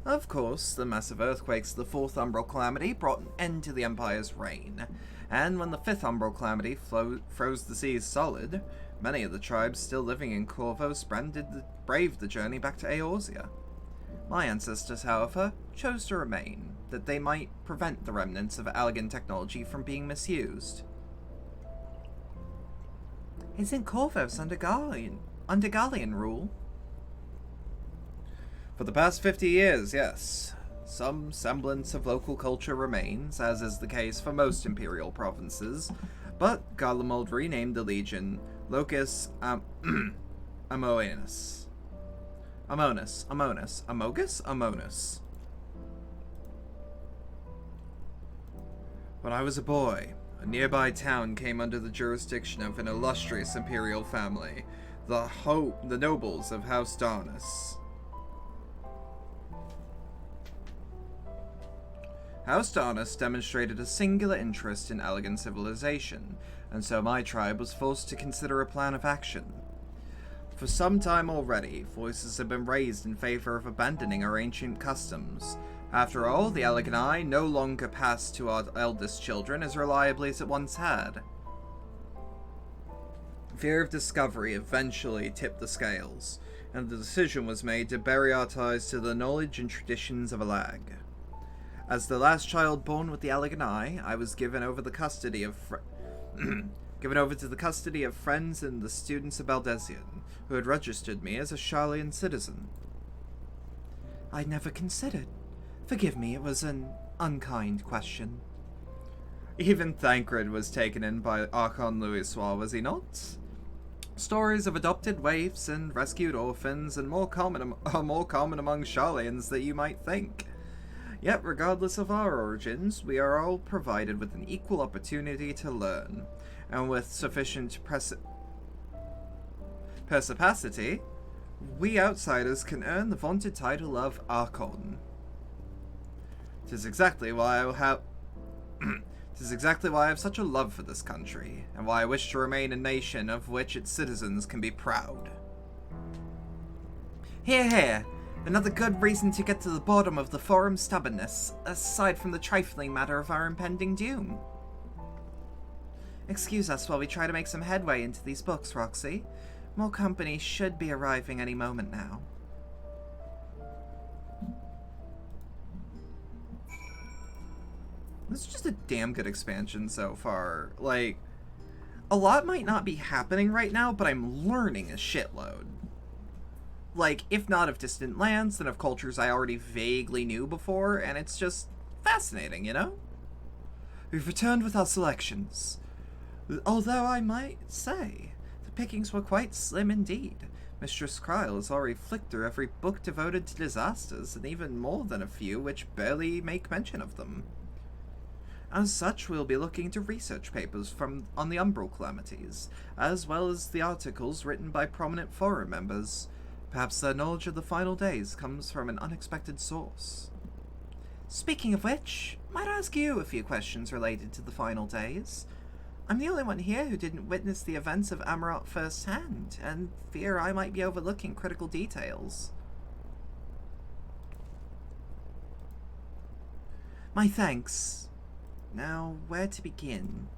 Of course, the massive earthquakes of the Fourth Umbral Calamity brought an end to the Empire's reign, and when the Fifth Umbral Calamity froze the seas solid, many of the tribes still living in Corvos braved the journey back to Eorzea. My ancestors, however, chose to remain, that they might prevent the remnants of Allagan technology from being misused. Isn't Corvos under Gallian rule? For the past 50 years, yes. Some semblance of local culture remains, as is the case for most imperial provinces, but Garlemald renamed the legion Locus Amoenus. Amogus? When I was a boy, a nearby town came under the jurisdiction of an illustrious imperial family, the nobles of House Darnus. House Darnus demonstrated a singular interest in Allagan civilization, and so my tribe was forced to consider a plan of action. For some time already, voices have been raised in favor of abandoning our ancient customs. After all, the Allegheny no longer pass to our eldest children as reliably as it once had. Fear of discovery eventually tipped the scales, and the decision was made to bury our ties to the knowledge and traditions of Alag. As the last child born with the Allegheny, I was given over the custody of given over to the custody of friends and the students of Baldesian, who had registered me as a Charlian citizen. I'd never considered. Forgive me, it was an unkind question. Even Thancred was taken in by Archon Louisois, was he not? Stories of adopted waifs and rescued orphans are more common among Charlians than you might think. Yet, regardless of our origins, we are all provided with an equal opportunity to learn, and with sufficient perspicacity, we outsiders can earn the vaunted title of Archon. It is exactly why I have such a love for this country, and why I wish to remain a nation of which its citizens can be proud. Hear, hear! Another good reason to get to the bottom of the Forum's stubbornness, aside from the trifling matter of our impending doom. Excuse us while we try to make some headway into these books, Roxy. More company should be arriving any moment now. This is just a damn good expansion so far. Like, a lot might not be happening right now, but I'm learning a shitload. Like, if not of distant lands, then of cultures I already vaguely knew before, and it's just fascinating, you know? We've returned with our selections. Although I might say, the pickings were quite slim indeed. Mistress Kryle has already flicked through every book devoted to disasters, and even more than a few which barely make mention of them. As such, we'll be looking to research papers on the Umbral calamities, as well as the articles written by prominent forum members. Perhaps their knowledge of the final days comes from an unexpected source. Speaking of which, might I ask you a few questions related to the final days? I'm the only one here who didn't witness the events of Amarot firsthand, and fear I might be overlooking critical details. My thanks. Now, where to begin?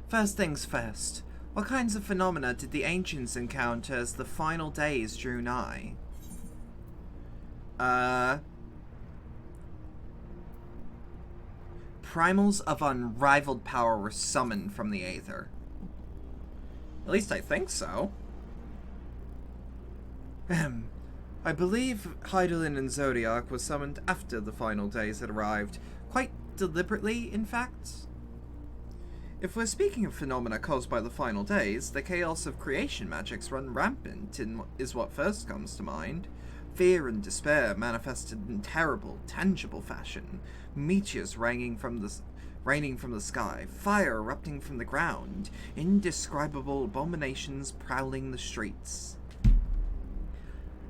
First things first, what kinds of phenomena did the ancients encounter as the final days drew nigh? Primals of unrivaled power were summoned from the Aether. At least I think so. I believe Hydaelyn and Zodiac was summoned after the final days had arrived. Quite deliberately, in fact. If we're speaking of phenomena caused by the final days, the chaos of creation magics run rampant is what first comes to mind. Fear and despair manifested in terrible, tangible fashion. Meteors raining from the sky, fire erupting from the ground, indescribable abominations prowling the streets.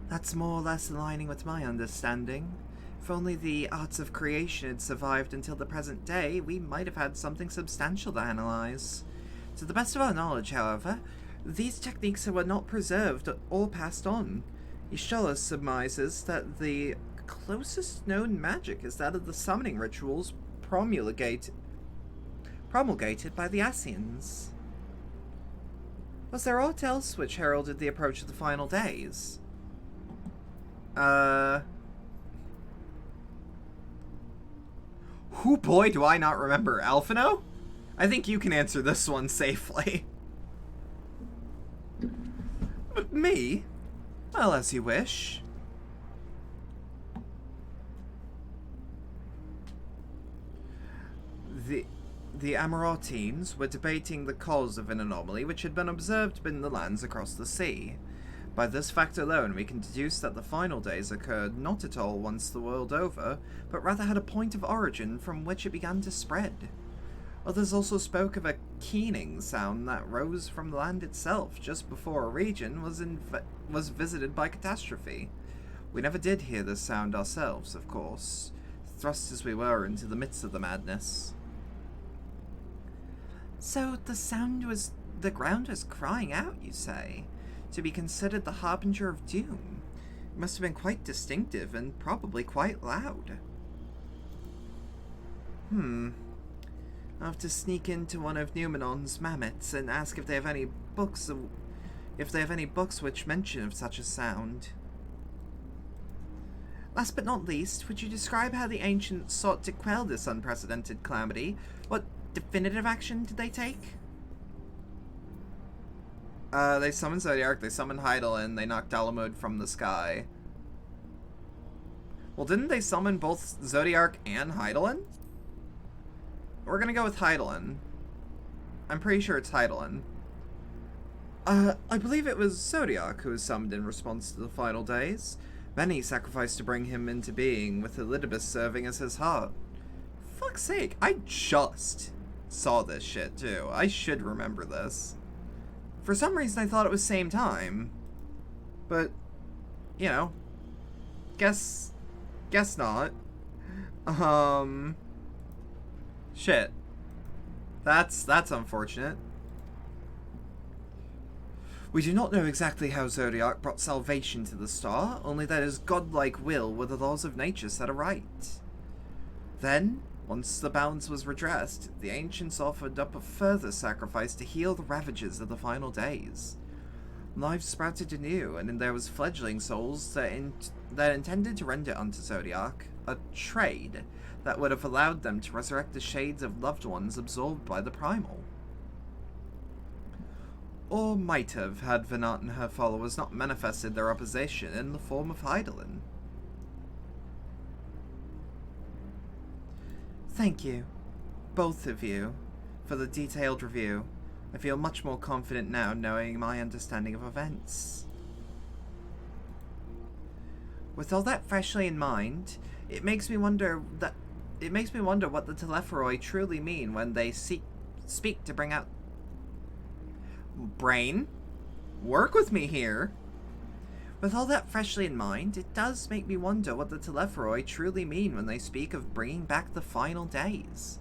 That's more or less aligning with my understanding. If only the arts of creation had survived until the present day, we might have had something substantial to analyze. To the best of our knowledge, however, these techniques were not preserved or passed on. Y'shtola surmises that the closest known magic is that of the summoning rituals promulgated by the Ascians. Was there aught else which heralded the approach of the final days? Who boy do I not remember? Alphino? I think you can answer this one safely. But me? Well, as you wish. The Amarotines were debating the cause of an anomaly which had been observed in the lands across the sea. By this fact alone, we can deduce that the final days occurred not at all once the world over, but rather had a point of origin from which it began to spread. Others also spoke of a keening sound that rose from the land itself just before a region was visited by catastrophe. We never did hear this sound ourselves, of course. thrust as we were into the midst of the madness. So the ground was crying out, you say, to be considered the harbinger of doom. It must have been quite distinctive and probably quite loud. I'll have to sneak into one of Numenon's mammoths and ask if they have any books which mention of such a sound. Last but not least, would you describe how the ancients sought to quell this unprecedented calamity? What definitive action did they take? They summoned Zodiac, they summoned Hydaelyn, they knocked Dalamud from the sky. Well, didn't they summon both Zodiac and Hydaelyn? We're gonna go with Hydaelyn. I'm pretty sure it's Hydaelyn. I believe it was Zodiac who was summoned in response to the final days. Many sacrificed to bring him into being, with Elidibus serving as his heart. Fuck's sake, I just saw this shit too. I should remember this. For some reason I thought it was same time. But, you know, guess not. Shit. That's unfortunate. We do not know exactly how Zodiac brought salvation to the star, only that his godlike will were the laws of nature set aright. Then, once the balance was redressed, the ancients offered up a further sacrifice to heal the ravages of the final days. Life sprouted anew, and there was fledgling souls that intended to render unto Zodiac a trade that would have allowed them to resurrect the shades of loved ones absorbed by the primal. Or might have, had Venat and her followers not manifested their opposition in the form of Hydaelyn. Thank you, both of you, for the detailed review. I feel much more confident now knowing my understanding of events. With all that freshly in mind, it makes me wonder what the Telepharoi truly mean when they speak to bring out... Brain, work with me here. With all that freshly in mind, it does make me wonder what the Telepharoi truly mean when they speak of bringing back the final days.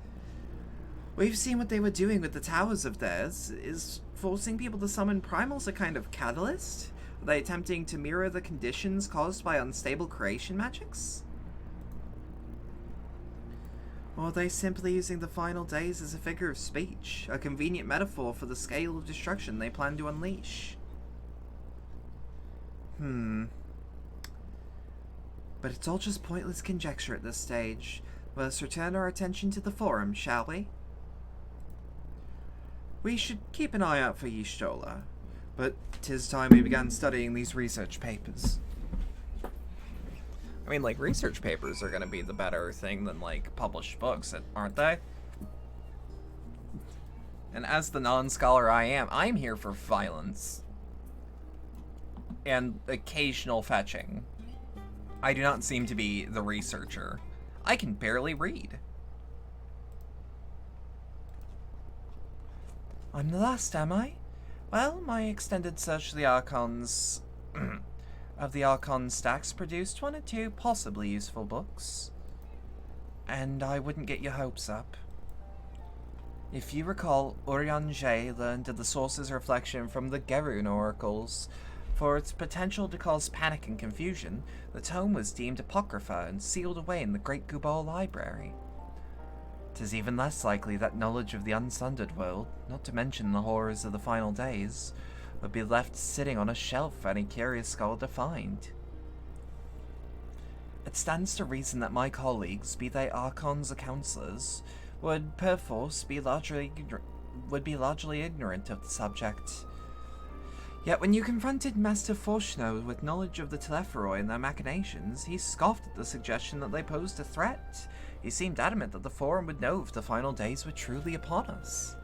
We've seen what they were doing with the towers of theirs. Is forcing people to summon primals a kind of catalyst? Are they attempting to mirror the conditions caused by unstable creation magics? Or are they simply using the final days as a figure of speech, a convenient metaphor for the scale of destruction they plan to unleash? But it's all just pointless conjecture at this stage. Let's return our attention to the forum, shall we? We should keep an eye out for Y'shtola, but 'tis time we began studying these research papers. I mean, like, research papers are gonna be the better thing than, like, published books, aren't they? And as the non-scholar I am, I'm here for violence. And occasional fetching. I do not seem to be the researcher. I can barely read. I'm the last, am I? Well, my extended search of the Archons... of the Archon stacks produced one or two possibly useful books. And I wouldn't get your hopes up. If you recall, Urianger learned of the source's reflection from the Gerun oracles. For its potential to cause panic and confusion, the tome was deemed apocrypha and sealed away in the Great Gubal Library. 'Tis even less likely that knowledge of the unsundered world, not to mention the horrors of the final days, would be left sitting on a shelf for any curious scholar to find. It stands to reason that my colleagues, be they Archons or Councillors, would perforce be largely ignorant of the subject. Yet when you confronted Master Forshno with knowledge of the Telepharoi and their machinations, he scoffed at the suggestion that they posed a threat. He seemed adamant that the Forum would know if the final days were truly upon us.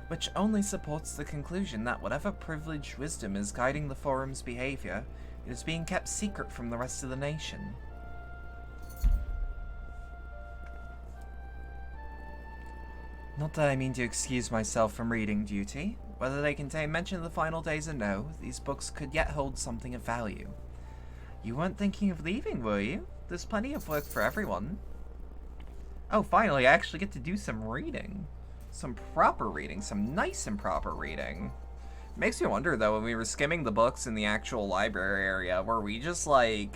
Which only supports the conclusion that whatever privileged wisdom is guiding the Forum's behavior, it is being kept secret from the rest of the nation. Not that I mean to excuse myself from reading duty. Whether they contain mention of the final days or no, these books could yet hold something of value. You weren't thinking of leaving, were you? There's plenty of work for everyone. Oh, finally, I actually get to do some reading. Some proper reading. Some nice and proper reading. Makes me wonder, though, when we were skimming the books in the actual library area, were we just, like,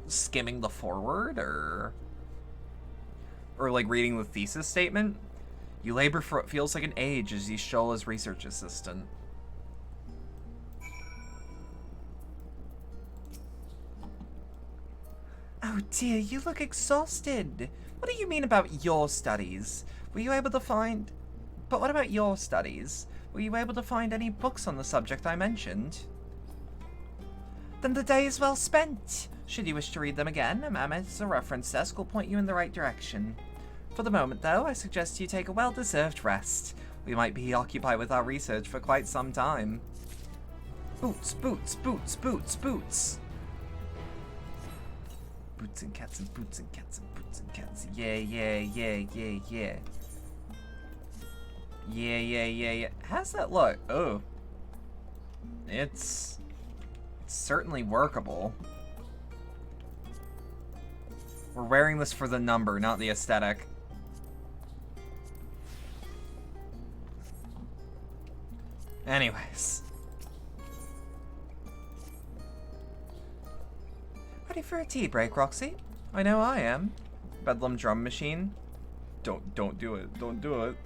skimming the foreword, or like, reading the thesis statement? You labor for what feels like an age as you show as research assistant. Oh dear, you look exhausted. What do you mean about your studies? Were you able to find... But what about your studies? Were you able to find any books on the subject I mentioned? Then the day is well spent. Should you wish to read them again, a mammoth's a reference desk will point you in the right direction. For the moment, though, I suggest you take a well-deserved rest. We might be occupied with our research for quite some time. Boots, boots, boots, boots, boots. Boots and cats and boots and cats and boots and cats. Yeah, yeah, yeah, yeah, yeah. Yeah, yeah, yeah, yeah. How's that look? Oh. It's certainly workable. We're wearing this for the number, not the aesthetic. Anyways. Ready for a tea break, Roxy? I know I am. Bedlam drum machine. Don't do it. Don't do it.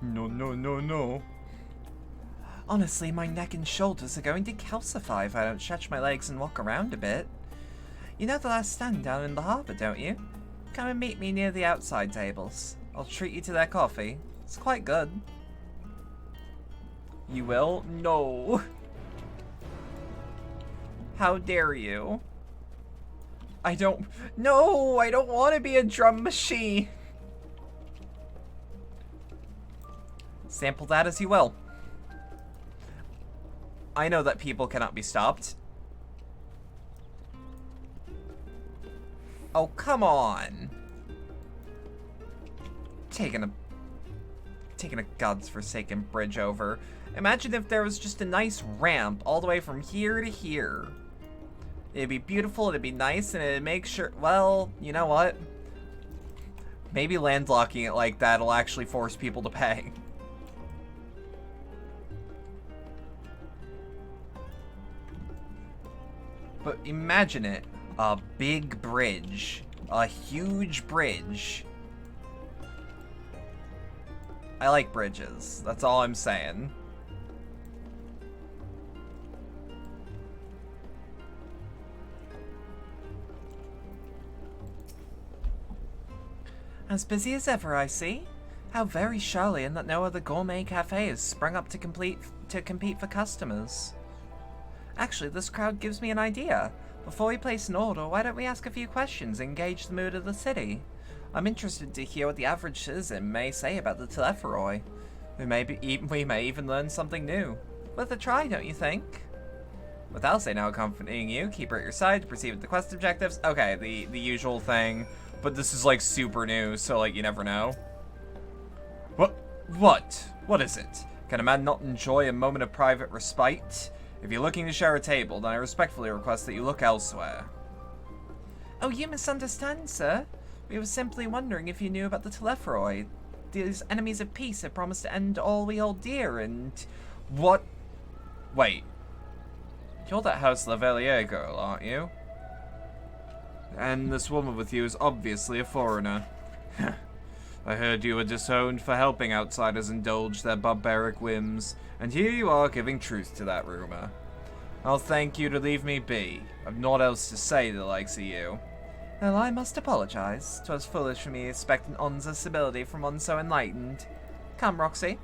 No, no, no, no. Honestly, my neck and shoulders are going to calcify if I don't stretch my legs and walk around a bit. You know the last stand down in the harbour, don't you? Come and meet me near the outside tables. I'll treat you to their coffee. It's quite good. You will? No. How dare you? No, I don't want to be a drum machine. Sample that as you will. I know that people cannot be stopped. Oh, come on. Taking a godforsaken bridge over. Imagine if there was just a nice ramp all the way from here to here. It'd be beautiful, it'd be nice, and it'd make sure... Well, you know what? Maybe landlocking it like that will actually force people to pay. But imagine it. A big bridge. A huge bridge. I like bridges. That's all I'm saying. As busy as ever, I see. How very Charlian that no other gourmet cafe has sprung up to compete for customers. Actually, this crowd gives me an idea. Before we place an order, why don't we ask a few questions and gauge the mood of the city? I'm interested to hear what the average citizen may say about the Telepharoi. We may even learn something new. Worth a try, don't you think? Without say now accompanying you, keep her at your side to proceed with the quest objectives. Okay, the usual thing. But this is like super new, so like you never know. What is it? Can a man not enjoy a moment of private respite? If you're looking to share a table, then I respectfully request that you look elsewhere. Oh, you misunderstand, sir. We were simply wondering if you knew about the Telepharoi. These enemies of peace have promised to end all we hold dear, and... What? Wait. You're that House Lavalier girl, aren't you? And this woman with you is obviously a foreigner. I heard you were disowned for helping outsiders indulge their barbaric whims, and here you are giving truth to that rumor. I'll thank you to leave me be. I've naught else to say to the likes of you. Well, I must apologize. 'Twas foolish for me to expect an ounce civility from one so enlightened. Come, Roxy.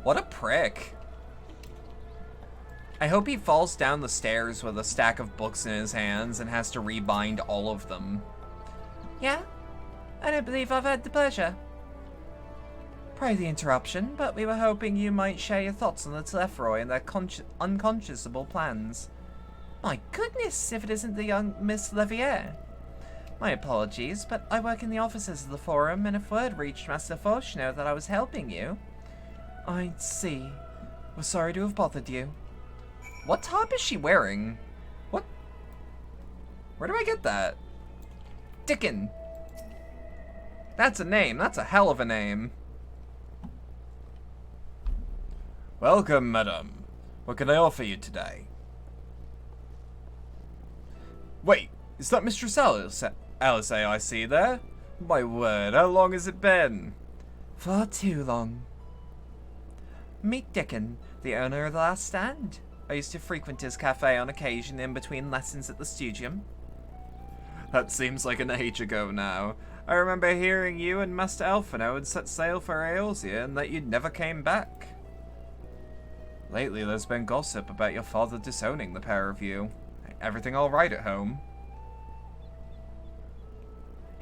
What a prick. I hope he falls down the stairs with a stack of books in his hands and has to rebind all of them. Yeah? I don't believe I've had the pleasure. Pray the interruption, but we were hoping you might share your thoughts on the Telepharoi and their unconscionable plans. My goodness, if it isn't the young Miss Levier. My apologies, but I work in the offices of the Forum, and if word reached Master Fauchneau that I was helping you... I see. We're sorry to have bothered you. What top is she wearing? What? Where do I get that? Dickon! That's a name. That's a hell of a name. Welcome, madam. What can I offer you today? Wait, is that Mistress Alice I see there? My word, how long has it been? Far too long. Meet Dickon, the owner of the Last Stand. I used to frequent his cafe on occasion in between lessons at the studium. That seems like an age ago now. I remember hearing you and Master Elfino had set sail for Eorzea and that you never came back. Lately there's been gossip about your father disowning the pair of you. Everything alright at home?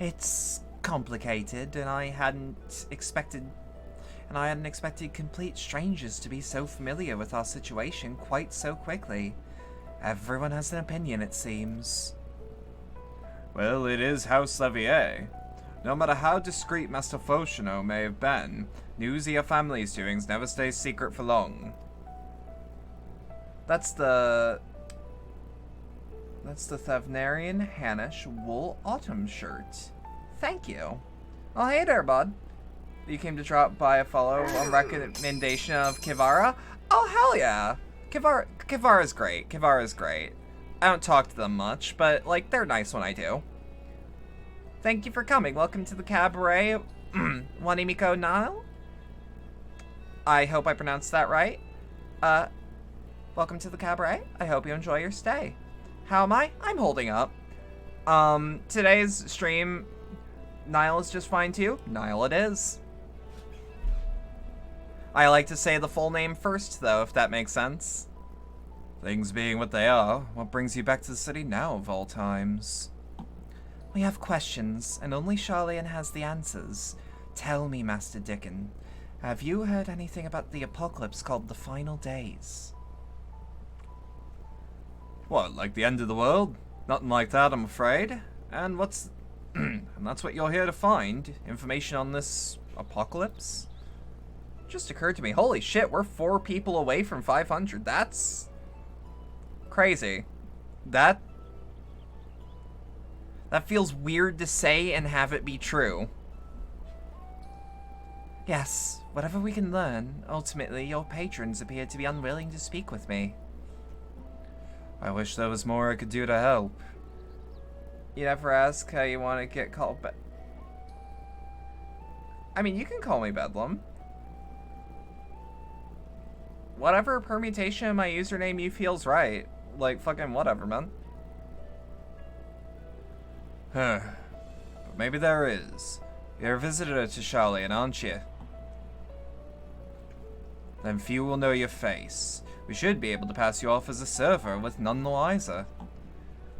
It's complicated, and I hadn't expected complete strangers to be so familiar with our situation quite so quickly. Everyone has an opinion, it seems. Well, it is House Levier. No matter how discreet Master Fochino may have been, news of your family's doings never stays secret for long. That's the Thavnarian Hanish wool autumn shirt. Thank you. Oh, hey there, bud. You came to drop by a follow on recommendation of Kivara? Oh, hell yeah. Kivara's great. Kivara's great. I don't talk to them much, but, like, they're nice when I do. Thank you for coming. Welcome to the cabaret, Wanimiko Nile? I hope I pronounced that right. Welcome to the cabaret. I hope you enjoy your stay. How am I? I'm holding up. Today's stream, Nile is just fine too. Nile it is. I like to say the full name first, though, if that makes sense. Things being what they are, what brings you back to the city now, of all times? We have questions, and only Charlian has the answers. Tell me, Master Dickon, have you heard anything about the apocalypse called the Final Days? What, like the end of the world? Nothing like that, I'm afraid. And what's... and that's what you're here to find? Information on this apocalypse? Just occurred to me, holy shit, we're 4 people away from 500. That's... crazy. That feels weird to say and have it be true. Yes, whatever we can learn, ultimately your patrons appear to be unwilling to speak with me. I wish there was more I could do to help. You never ask how you want to get called I mean, you can call me Bedlam. Whatever permutation of my username you feels right. Like, fucking whatever, man. Huh. But maybe there is. You're a visitor to Charlian, aren't you? Then few will know your face. We should be able to pass you off as a server with none the wiser.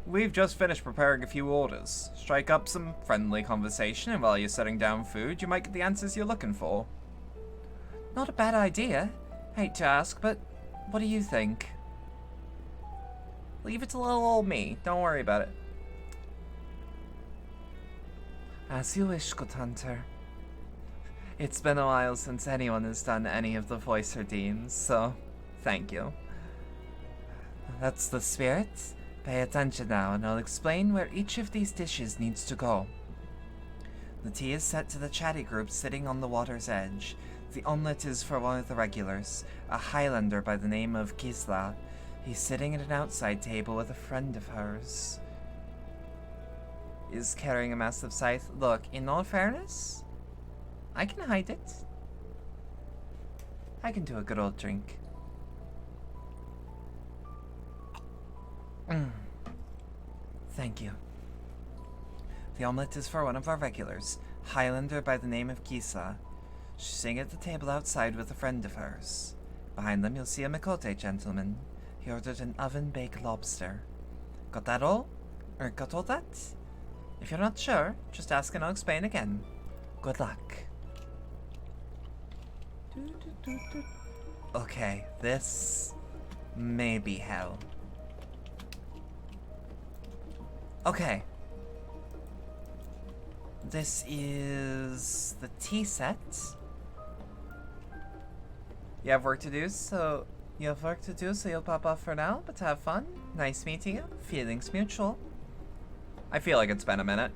We've just finished preparing a few orders. Strike up some friendly conversation, and while you're setting down food, you might get the answers you're looking for. Not a bad idea. Hate to ask, but what do you think? Leave it to little old me. Don't worry about it. As you wish, good hunter. It's been a while since anyone has done any of the voice redeems, so thank you. That's the spirit. Pay attention now, and I'll explain where each of these dishes needs to go. The tea is set to the chatty group sitting on the water's edge. The omelette is for one of the regulars, a Highlander by the name of Gisla. He's sitting at an outside table with a friend of hers. Is carrying a massive scythe. Look, in all fairness, I can hide it. I can do a good old drink. Thank you. The omelette is for one of our regulars, Highlander by the name of Gisla. She's sitting at the table outside with a friend of hers. Behind them you'll see a Mikote gentleman. He ordered an oven-baked lobster. Got that all? Or got all that? If you're not sure, just ask and I'll explain again. Good luck. Okay, this may be hell. Okay. This is the tea set. You have work to do, so you'll pop off for now, but have fun. Nice meeting you. Feelings mutual. I feel like it's been a minute.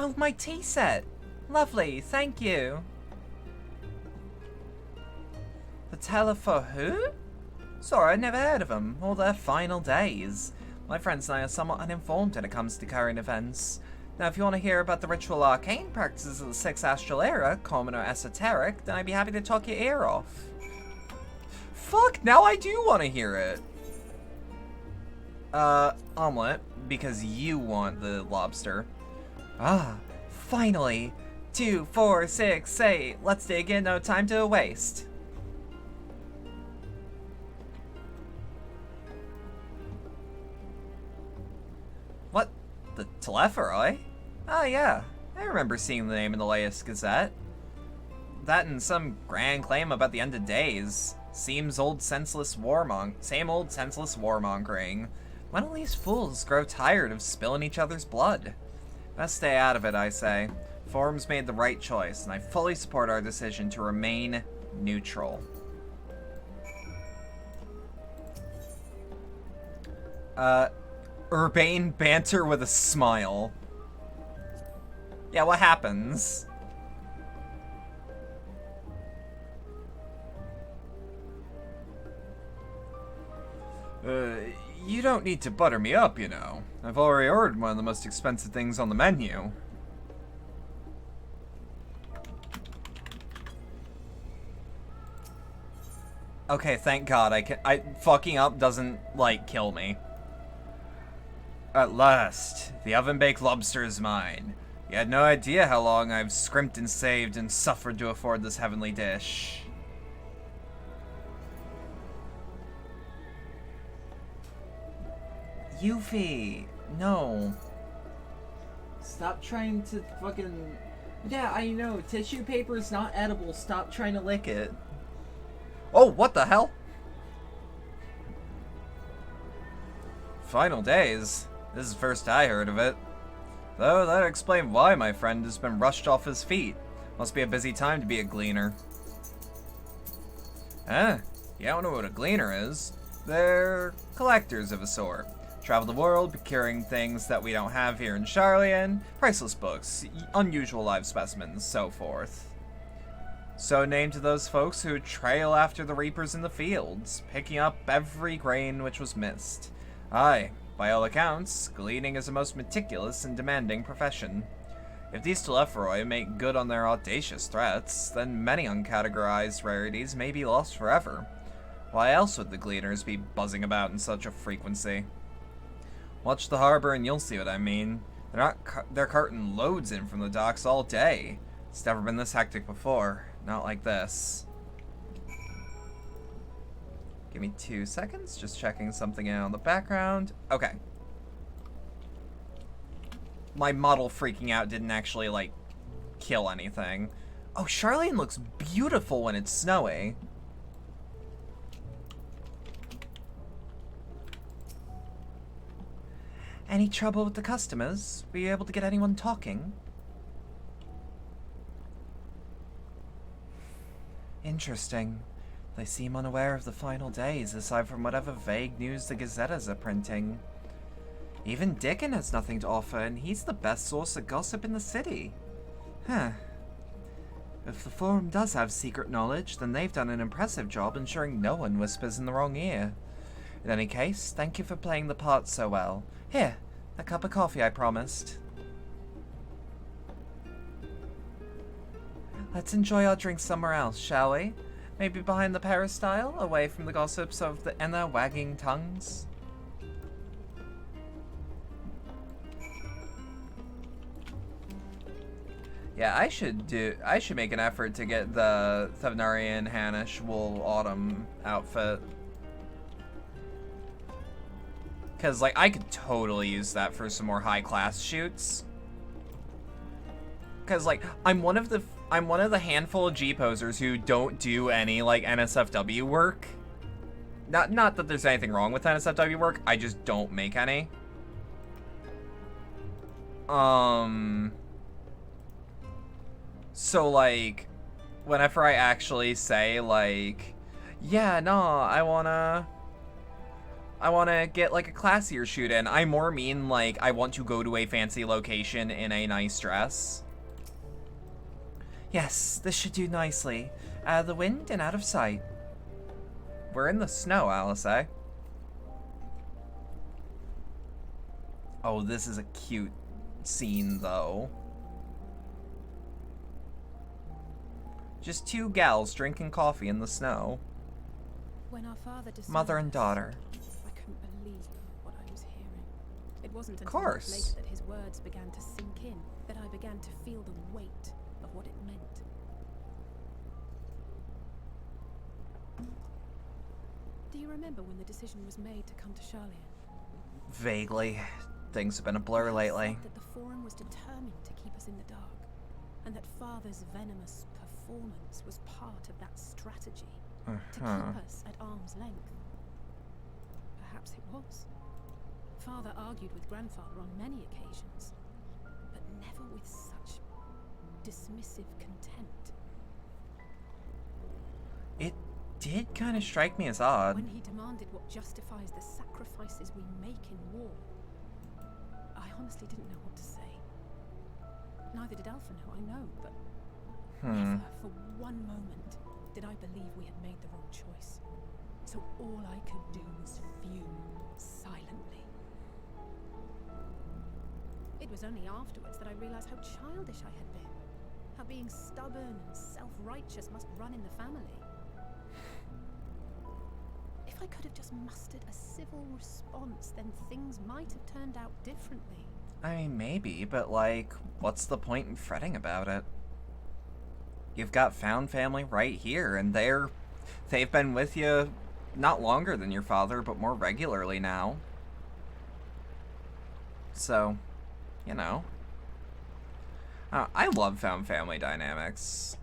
Oh, my tea set. Lovely, thank you. The teller for who? Sorry, I'd never heard of them, or their final days. My friends and I are somewhat uninformed when it comes to current events. Now, if you want to hear about the ritual arcane practices of the 6th Astral Era, common or esoteric, then I'd be happy to talk your ear off. Fuck, now I do want to hear it. Omelet, because you want the lobster. Ah, finally. 2, 4, 6, 8. Let's dig in, no time to waste. What? The Telepharoi? Oh yeah, I remember seeing the name in the latest Gazette. That and some grand claim about the end of days. Seems same old senseless warmongering. When will these fools grow tired of spilling each other's blood? Best stay out of it, I say. Forum's made the right choice, and I fully support our decision to remain neutral. Urbane banter with a smile. Yeah, what happens? You don't need to butter me up, you know. I've already ordered one of the most expensive things on the menu. Okay, thank God fucking up doesn't, like, kill me. At last, the oven-baked lobster is mine. You had no idea how long I've scrimped and saved and suffered to afford this heavenly dish. Yuffie, no. Stop trying to fucking... Yeah, I know, tissue paper is not edible, stop trying to lick it. Oh, what the hell? Final days? This is the first I heard of it. Though, that'd explain why my friend has been rushed off his feet. Must be a busy time to be a gleaner. You don't know what a gleaner is? They're collectors of a sort. Travel the world, procuring things that we don't have here in Charlian, priceless books, unusual live specimens, so forth. So named to those folks who trail after the reapers in the fields, picking up every grain which was missed. Aye, by all accounts, gleaning is a most meticulous and demanding profession. If these Telepharoi make good on their audacious threats, then many uncategorized rarities may be lost forever. Why else would the gleaners be buzzing about in such a frequency? Watch the harbor and you'll see what I mean. They're carting loads in from the docks all day. It's never been this hectic before. Not like this. Give me 2 seconds, just checking something out in the background. Okay. My model freaking out didn't actually, like, kill anything. Oh, Charlene looks beautiful when it's snowy. Any trouble with the customers? Were you able to get anyone talking? Interesting. They seem unaware of the final days, aside from whatever vague news the Gazettas are printing. Even Dickon has nothing to offer, and he's the best source of gossip in the city. Huh. If the Forum does have secret knowledge, then they've done an impressive job ensuring no one whispers in the wrong ear. In any case, thank you for playing the part so well. Here, a cup of coffee I promised. Let's enjoy our drinks somewhere else, shall we? Maybe behind the peristyle, away from the gossips of the and their wagging tongues. Yeah, I should make an effort to get the Thavnarian Hanish Wool Autumn outfit. Cause like I could totally use that for some more high class shoots. Cause like I'm one of the handful of G posers who don't do any like NSFW work. Not that there's anything wrong with NSFW work, I just don't make any. So like whenever I actually say like, yeah, no, I I want to get like a classier shoot in. I more mean like I want to go to a fancy location in a nice dress. Yes, this should do nicely. Out of the wind and out of sight. We're in the snow, Alice, eh? Oh, this is a cute scene, though. Just two gals drinking coffee in the snow. When our father decided Mother and daughter. I couldn't believe what I was hearing. It wasn't Of until course. later that his words began to sink in, that I began to feel the weight of what it meant. Do you remember when the decision was made to come to Charlian? Vaguely. Things have been a blur lately. That the Forum was determined to keep us in the dark, and that Father's venomous performance was part of that strategy to keep us at arm's length. Perhaps it was. Father argued with Grandfather on many occasions, but never with such dismissive contempt. It did kind of strike me as odd. When he demanded what justifies the sacrifices we make in war, I honestly didn't know what to say. Neither did Alpha know, I know, but never for one moment did I believe we had made the wrong choice. So all I could do was fume silently. It was only afterwards that I realized how childish I had been. How being stubborn and self-righteous must run in the family. If I could have just mustered a civil response, then things might have turned out differently. I mean, maybe, but like, what's the point in fretting about it? You've got found family right here, and they've been with you not longer than your father, but more regularly now. So, you know. I love found family dynamics.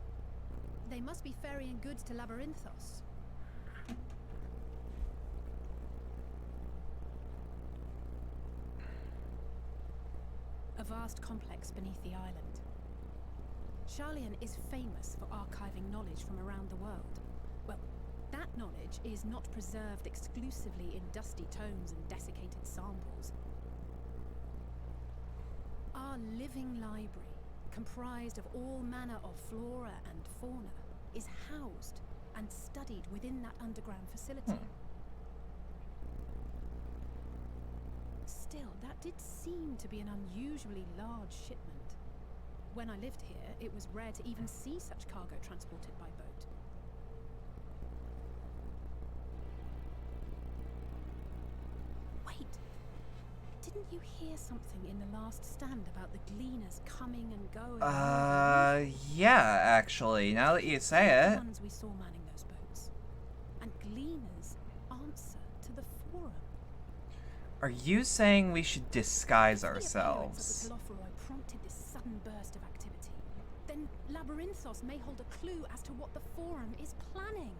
They must be ferrying goods to Labyrinthos. A vast complex beneath the island. Charlian is famous for archiving knowledge from around the world. Well, that knowledge is not preserved exclusively in dusty tomes and desiccated samples. Our living library, comprised of all manner of flora and fauna, is housed and studied within that underground facility. Still, that did seem to be an unusually large shipment. When I lived here, it was rare to even see such cargo transported by boat. Wait, didn't you hear something in the last stand about the gleaners coming and going? Yeah, actually, now that you say The it. ones we saw manning those boats. And gleaners answer to the Forum. Are you saying we should disguise The appearance ourselves? of the Telophoroi prompted this sudden burst of activity. Then Labyrinthos may hold a clue as to what the Forum is planning.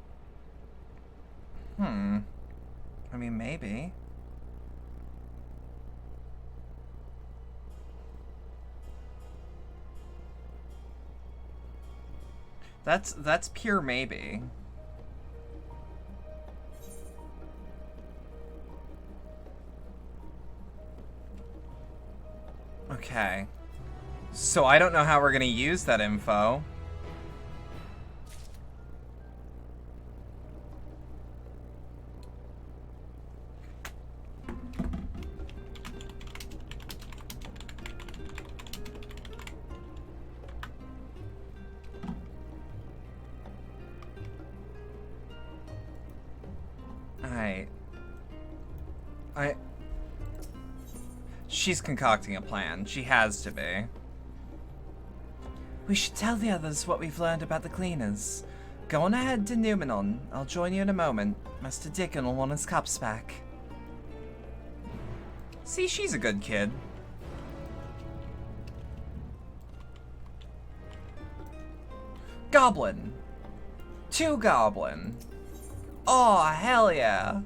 I mean, maybe. That's pure maybe. Okay. So I don't know how we're gonna use that info. She's concocting a plan. She has to be. We should tell the others what we've learned about the cleaners. Go on ahead to Numenon. I'll join you in a moment. Master Dickon will want his cups back. See, she's a good kid. Goblin. 2 goblin. Oh, hell yeah.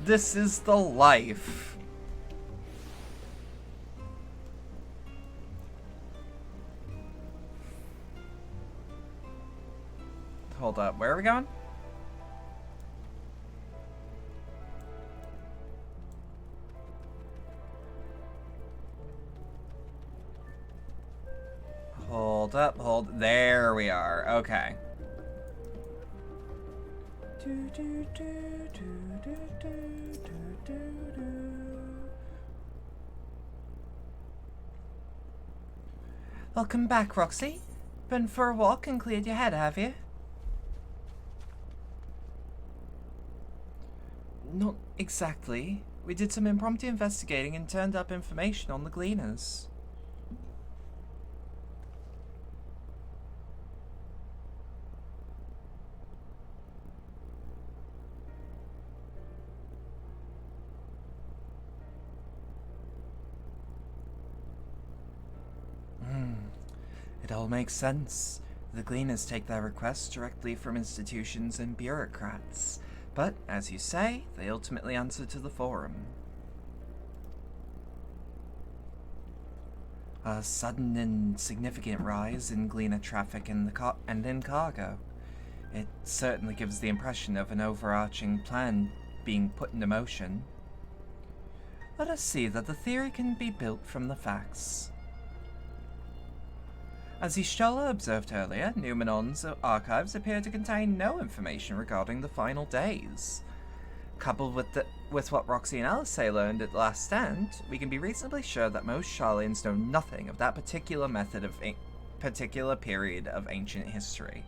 This is the life. Hold up, where are we going? hold up, hold. There we are. Okay. Welcome back, Roxy. Been for a walk and cleared your head, have you? Not exactly. We did some impromptu investigating and turned up information on the Gleaners. It all makes sense. The Gleaners take their requests directly from institutions and bureaucrats. But, as you say, they ultimately answer to the Forum. A sudden and significant rise in Gleaner traffic and in cargo. It certainly gives the impression of an overarching plan being put into motion. Let us see that the theory can be built from the facts. As Ishtola observed earlier, Numenon's archives appear to contain no information regarding the final days. Coupled with what Roxy and Alice learned at the last stand, we can be reasonably sure that most Sharlayans know nothing of that particular period of ancient history.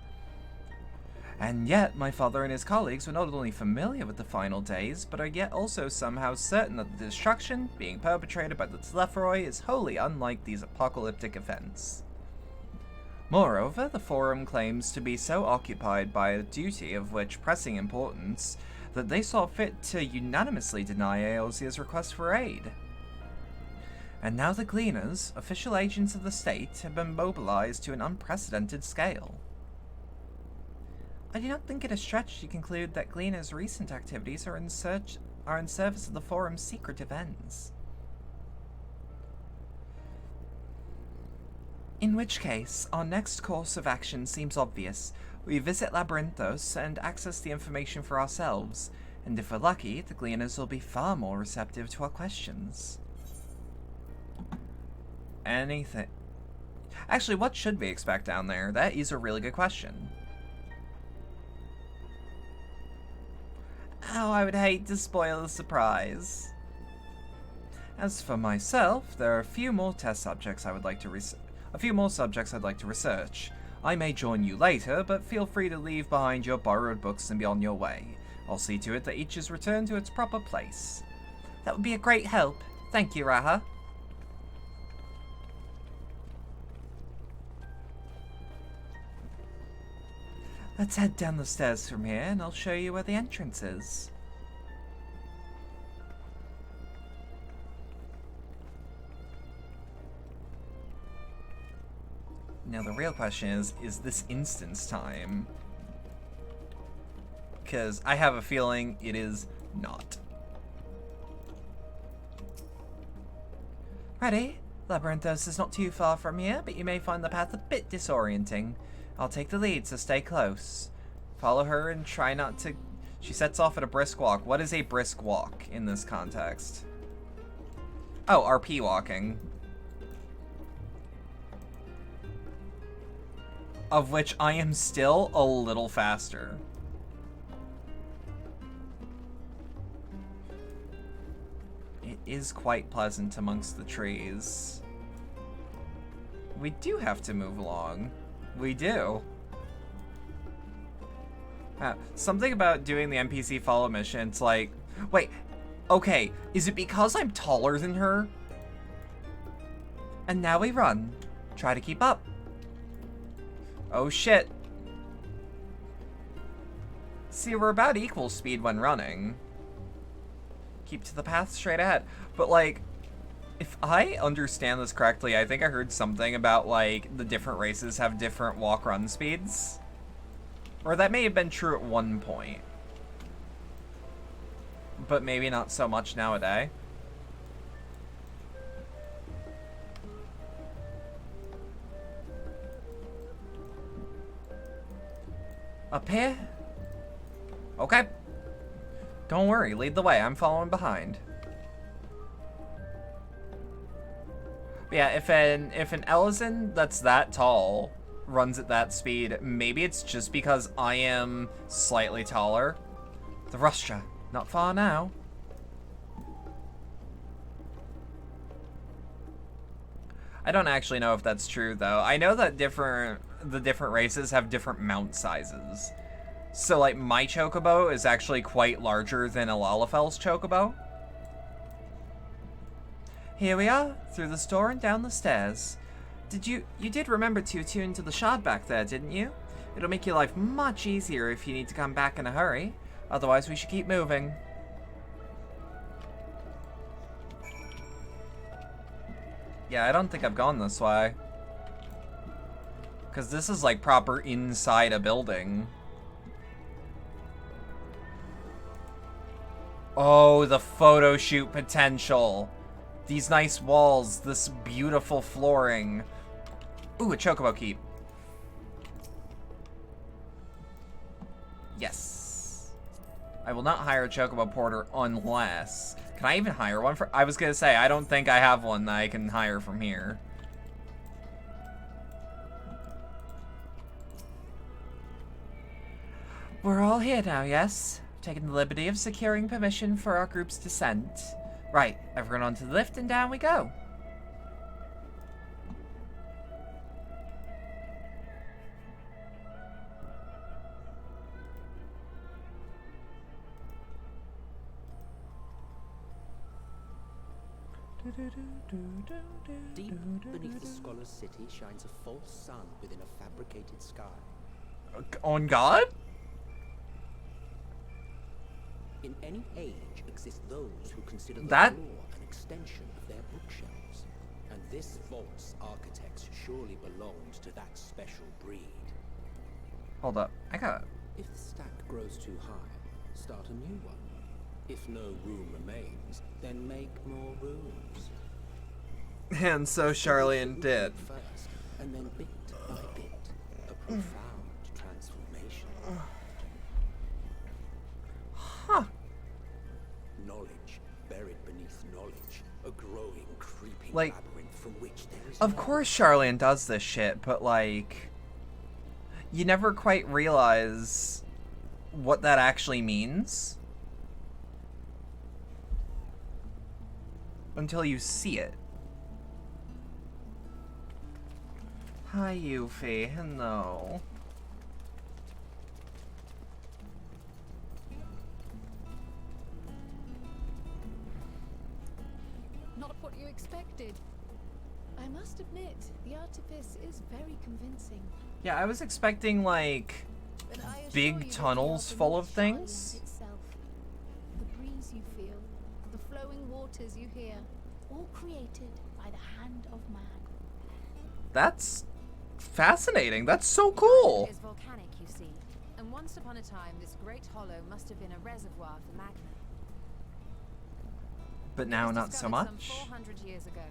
And yet, my father and his colleagues were not only familiar with the final days, but are yet also somehow certain that the destruction being perpetrated by the Telephroi is wholly unlike these apocalyptic events. Moreover, the Forum claims to be so occupied by a duty of which pressing importance that they saw fit to unanimously deny Eosia's request for aid. And now the Gleaners, official agents of the state, have been mobilized to an unprecedented scale. I do not think it a stretch to conclude that Gleaners' recent activities are in service of the Forum's secretive ends. In which case, our next course of action seems obvious. We visit Labyrinthos and access the information for ourselves, and if we're lucky, the Gleaners will be far more receptive to our questions. Anything... Actually, what should we expect down there? That is a really good question. Oh, I would hate to spoil the surprise. As for myself, there are a few more test subjects I would like to subjects I'd like to research. I may join you later, but feel free to leave behind your borrowed books and be on your way. I'll see to it that each is returned to its proper place. That would be a great help. Thank you, Raha. Let's head down the stairs from here, and I'll show you where the entrance is. Now the real question is this instance time? Because I have a feeling it is not. Ready? Labyrinthos is not too far from here, but you may find the path a bit disorienting. I'll take the lead, so stay close. Follow her and try not to... She sets off at a brisk walk. What is a brisk walk in this context? Oh, RP walking. Of which I am still a little faster. It is quite pleasant amongst the trees. We do have to move along. We do. Something about doing the NPC follow mission, it's like, wait, okay, is it because I'm taller than her? And now we run. Try to keep up. Oh shit. See, we're about equal speed when running. Keep to the path straight ahead. But like, if I understand this correctly, I think I heard something about like the different races have different walk-run speeds. Or that may have been true at one point. But maybe not so much nowadays. Up here? Okay. Don't worry, lead the way. I'm following behind. But yeah, if an Ellison that's that tall runs at that speed, maybe it's just because I am slightly taller. The Russia, not far now. I don't actually know if that's true though. I know that the different races have different mount sizes. So like my chocobo is actually quite larger than a Lalafel's chocobo. Here we are, through the store and down the stairs. You did remember to tune to the shard back there, didn't you? It'll make your life much easier if you need to come back in a hurry. Otherwise, we should keep moving. Yeah, I don't think I've gone this way. Because this is like proper inside a building. Oh, the photo shoot potential. These nice walls, this beautiful flooring. Ooh, a chocobo keep. Yes. I will not hire a chocobo porter unless... Can I even hire one for... I was gonna say, I don't think I have one that I can hire from here. We're all here now, yes? Taking the liberty of securing permission for our group's descent. Right, everyone onto the lift and down we go. Deep beneath the scholar's city shines a false sun within a fabricated sky. On God? In any age exist those who consider the That- floor an extension of their bookshelves. And this vault's architects surely belonged to that special breed. Hold up, I got it. If the stack grows too high, start a new one. If no room remains, then make more rooms. And so Charlian did. First, and then bit by bit, a profound transformation. Huh. Knowledge buried beneath knowledge, a growing, creeping Like, labyrinth from which there is of no course Charlian does this shit, but like... You never quite realize what that actually means. Until you see it. Hi, Yuffie. Hello. Not what you expected. I must admit, the artifice is very convincing. Yeah, I was expecting, like, But I assure big you that you tunnels are full beneath of things. Charlian itself. The breeze you feel, the flowing waters you hear, all created by the hand of man. That's fascinating. That's so cool. It is volcanic, you see, and once upon a time this great hollow must have been a reservoir for magma. But It now was not so discovered much. Some 400 years ago,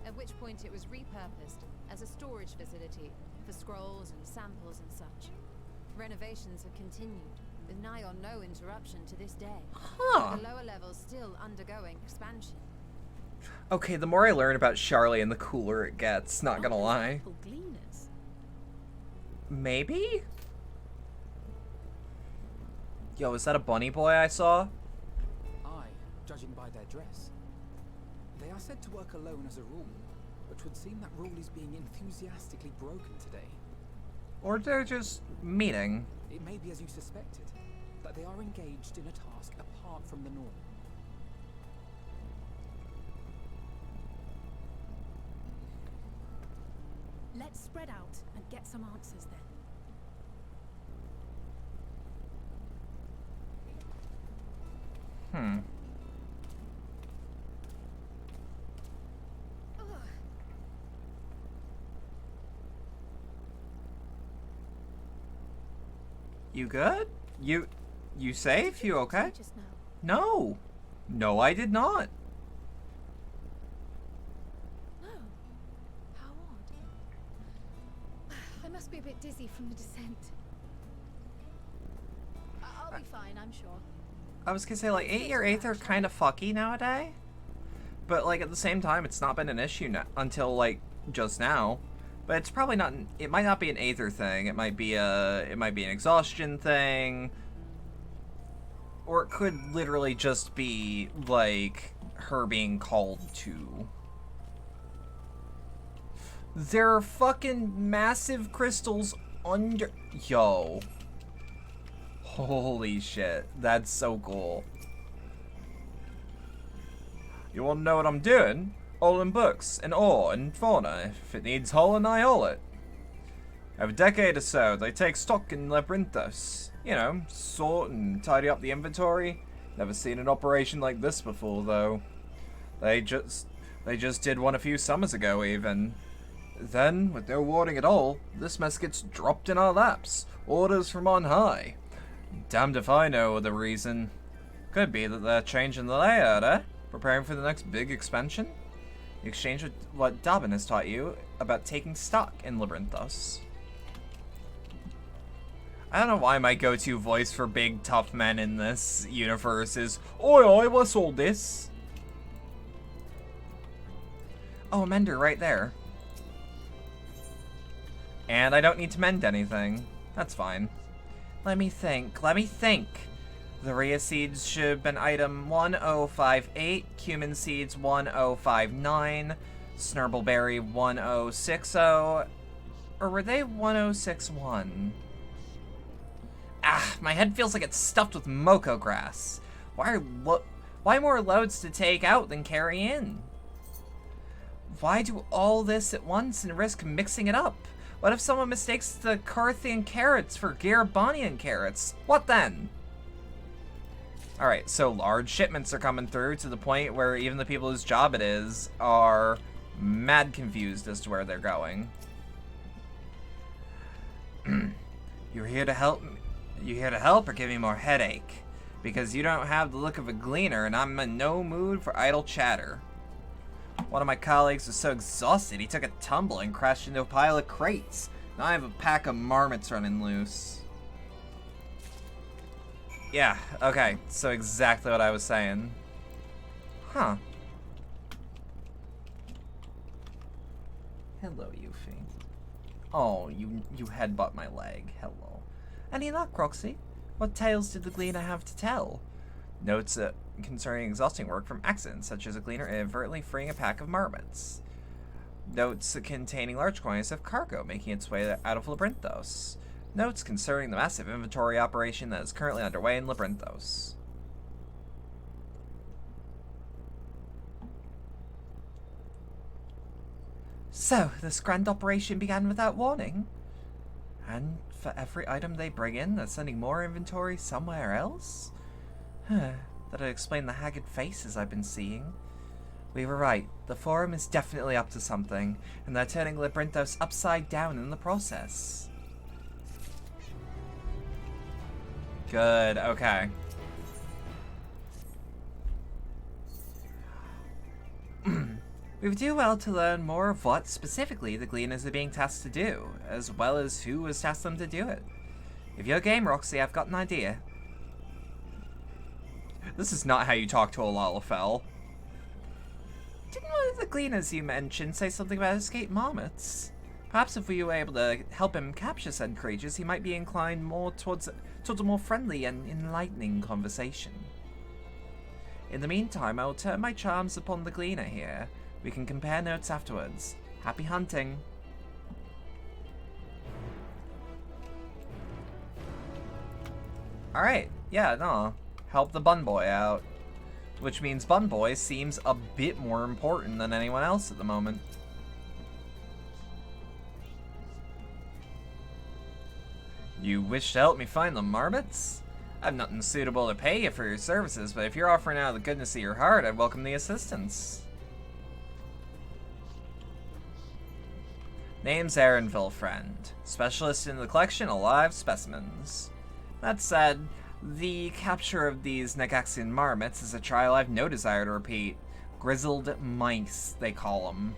at which point it was repurposed as a storage facility for scrolls and samples and such. Renovations have continued, with nigh on no interruption to this day. Huh. The lower levels still undergoing expansion. Okay, the more I learn about Charlian, the cooler it gets. Not gonna lie. Apple gleaners. Maybe? Yo, is that a bunny boy I saw? Aye, judging by their dress. They are said to work alone as a rule, but would seem that rule is being enthusiastically broken today. Or they're just meeting. It may be as you suspected, that they are engaged in a task apart from the norm. Let's spread out and get some answers then. Hmm. You good? You safe? You okay? Just now. No. No, I did not. No. How odd. I must be a bit dizzy from the descent. I'll be fine, I'm sure. I was gonna say, like, 8 year 8th are kind of fucky nowadays. But, like, at the same time, it's not been an issue until, like, just now. But it's probably not, it might not be an Aether thing. It might be an exhaustion thing. Or it could literally just be, like, her being called to. There are fucking massive crystals under... Yo. Holy shit. That's so cool. You wanna know what I'm doing? Hauling books, and ore, and fauna. If it needs hauling, I haul it. Over a decade or so, they take stock in Labyrinthos. You know, sort and tidy up the inventory. Never seen an operation like this before, though. They just did one a few summers ago, even. Then, with no warning at all, this mess gets dropped in our laps. Orders from on high. Damned if I know the reason. Could be that they're changing the layout, eh? Preparing for the next big expansion? You exchange with what Dobbin has taught you about taking stock in Labyrinthos. I don't know why my go-to voice for big, tough men in this universe is, "Oi, oi, what's all this?" Oh, a mender right there. And I don't need to mend anything. That's fine. Let me think. The Rhea seeds should have been item 1058, cumin seeds 1059, snurbbleberry 1060, or were they 1061? Ah, my head feels like it's stuffed with Moko grass. Why more loads to take out than carry in? Why do all this at once and risk mixing it up? What if someone mistakes the Carthian carrots for Garabonian carrots? What then? Alright, so large shipments are coming through to the point where even the people whose job it is are mad confused as to where they're going. You're here to help me? You here to help or give me more headache? Because you don't have the look of a gleaner and I'm in no mood for idle chatter. One of my colleagues was so exhausted he took a tumble and crashed into a pile of crates. Now I have a pack of marmots running loose. Yeah, okay, so exactly what I was saying. Huh. Hello, Yuffie. Oh, you headbutt my leg. Hello. Any luck, Roxy? What tales did the Gleaner have to tell? Notes concerning exhausting work from accidents, such as a Gleaner inadvertently freeing a pack of marmots. Notes containing large quantities of cargo making its way out of Labyrinthos. Notes concerning the massive inventory operation that is currently underway in Labyrinthos. So, this grand operation began without warning? And for every item they bring in, they're sending more inventory somewhere else? That'd explain the haggard faces I've been seeing. We were right. The Forum is definitely up to something, and they're turning Labyrinthos upside down in the process. Good, okay. We would do well to learn more of what, specifically, the Gleaners are being tasked to do, as well as who has tasked them to do it. If you're game, Roxy, I've got an idea. This is not how you talk to a Lalafell. Didn't one of the Gleaners you mentioned say something about escaped marmots? Perhaps if we were able to help him capture said creatures, he might be inclined more towards a more friendly and enlightening conversation. In the meantime, I will turn my charms upon the Gleaner here. We can compare notes afterwards. Happy hunting. Alright, yeah, no. Help the Bun Boy out. Which means Bun Boy seems a bit more important than anyone else at the moment. You wish to help me find the marmots? I've nothing suitable to pay you for your services, but if you're offering out of the goodness of your heart, I'd welcome the assistance. Name's Aaronville Friend, specialist in the collection of live specimens. That said, the capture of these Negaxian marmots is a trial I've no desire to repeat. Grizzled mice, they call them.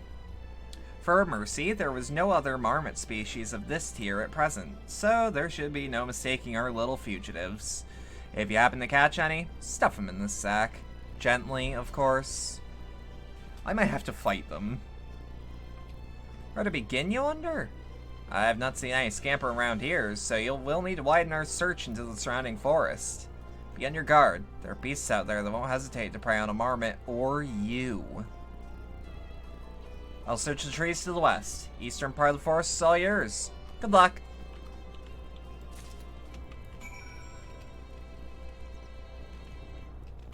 For mercy, there was no other marmot species of this tier at present, so there should be no mistaking our little fugitives. If you happen to catch any, stuff them in the sack. Gently, of course. I might have to fight them. Where to begin, you wonder? I have not seen any scamper around here, so we'll need to widen our search into the surrounding forest. Be on your guard. There are beasts out there that won't hesitate to prey on a marmot or you. I'll search the trees to the west. Eastern part of the forest is all yours. Good luck.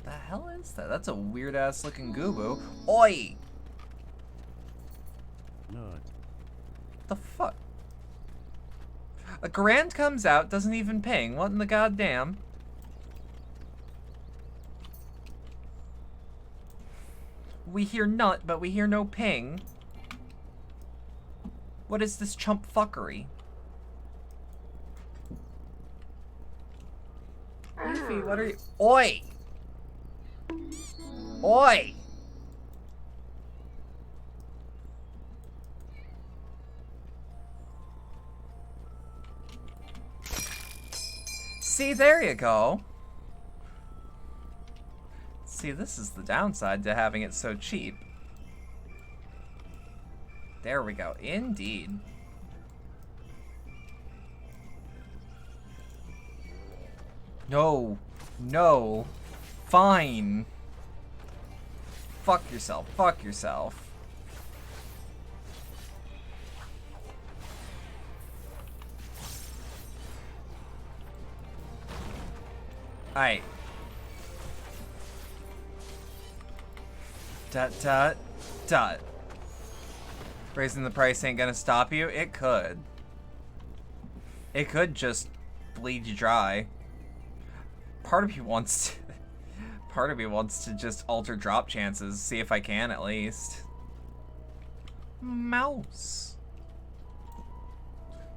The hell is that? That's a weird ass looking Goobo. Oi! Good. The fuck? A Garand comes out, doesn't even ping. What in the goddamn? We hear nut, but we hear no ping. What is this chump fuckery? Leafy, what are you? Oi! Oi! See, there you go. See, this is the downside to having it so cheap. There we go. Indeed. No. No. Fine. Fuck yourself. Fuck yourself. Alright. Dot, dot, dot. Raising the price ain't gonna stop you? It could. It could just bleed you dry. Part of me wants to... Part of me wants to just alter drop chances. See if I can, at least. Mouse.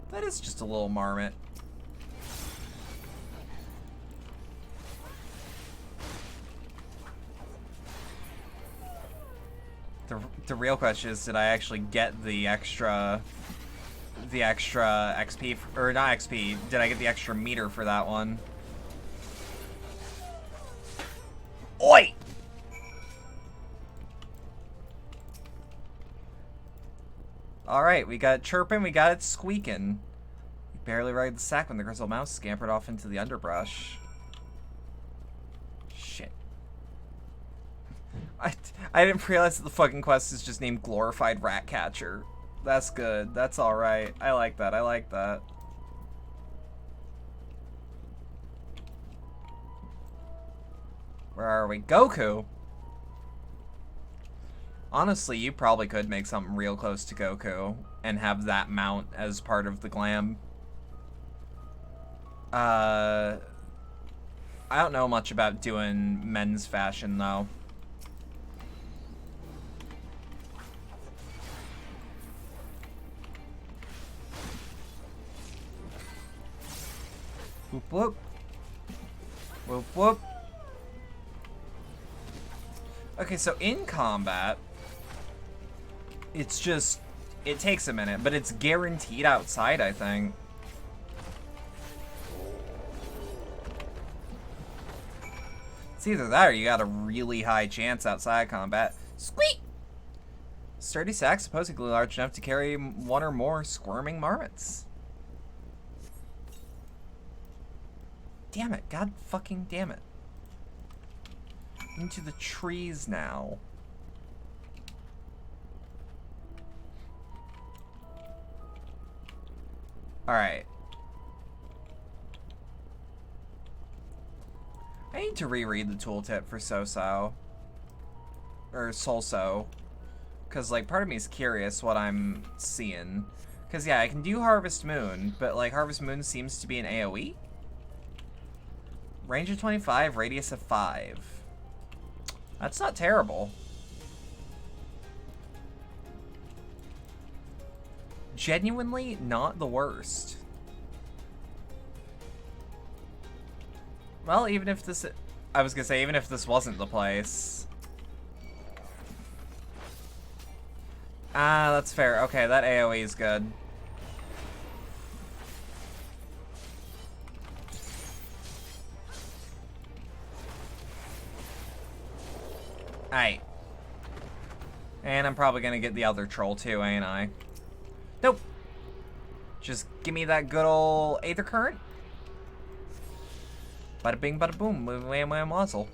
That is just a little marmot. The real question is, did I actually get the extra XP, or not XP, did I get the extra meter for that one? Oi! Alright, we got it chirping, we got it squeaking. We barely righted the sack when the grizzled mouse scampered off into the underbrush. Shit. I didn't realize that the fucking quest is just named Glorified Rat Catcher. That's good. That's alright. I like that. I like that. Where are we? Goku! Honestly, you probably could make something real close to Goku and have that mount as part of the glam. I don't know much about doing men's fashion, though. Whoop whoop. Whoop whoop. Okay, so in combat, it's just, it takes a minute, but it's guaranteed outside, I think. It's either that or you got a really high chance outside combat. Squeak! Sturdy sack supposedly large enough to carry one or more squirming marmots. Damn it, god fucking damn it. Into the trees now. Alright. I need to reread the tooltip for So-So. Or Sol-So. Because, like, part of me is curious what I'm seeing. Because, yeah, I can do Harvest Moon, but, like, Harvest Moon seems to be an AoE. Range of 25, radius of 5. That's not terrible. Genuinely not the worst. Well, even if this... I was gonna say, even if this wasn't the place. Ah, that's fair. Okay, that AoE is good. Alright. And I'm probably gonna get the other troll too, ain't I? Nope. Just give me that good old Aether Current. Bada bing, bada boom, wham wham wazzle.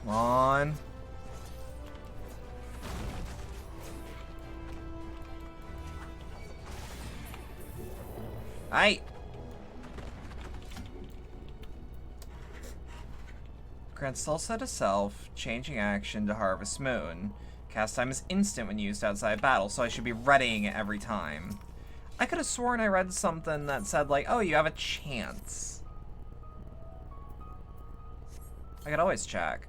Come on. Aight. Grants Salsa to self, changing action to Harvest Moon. Cast time is instant when used outside battle, so I should be readying it every time. I could have sworn I read something that said, like, oh, you have a chance. I could always check.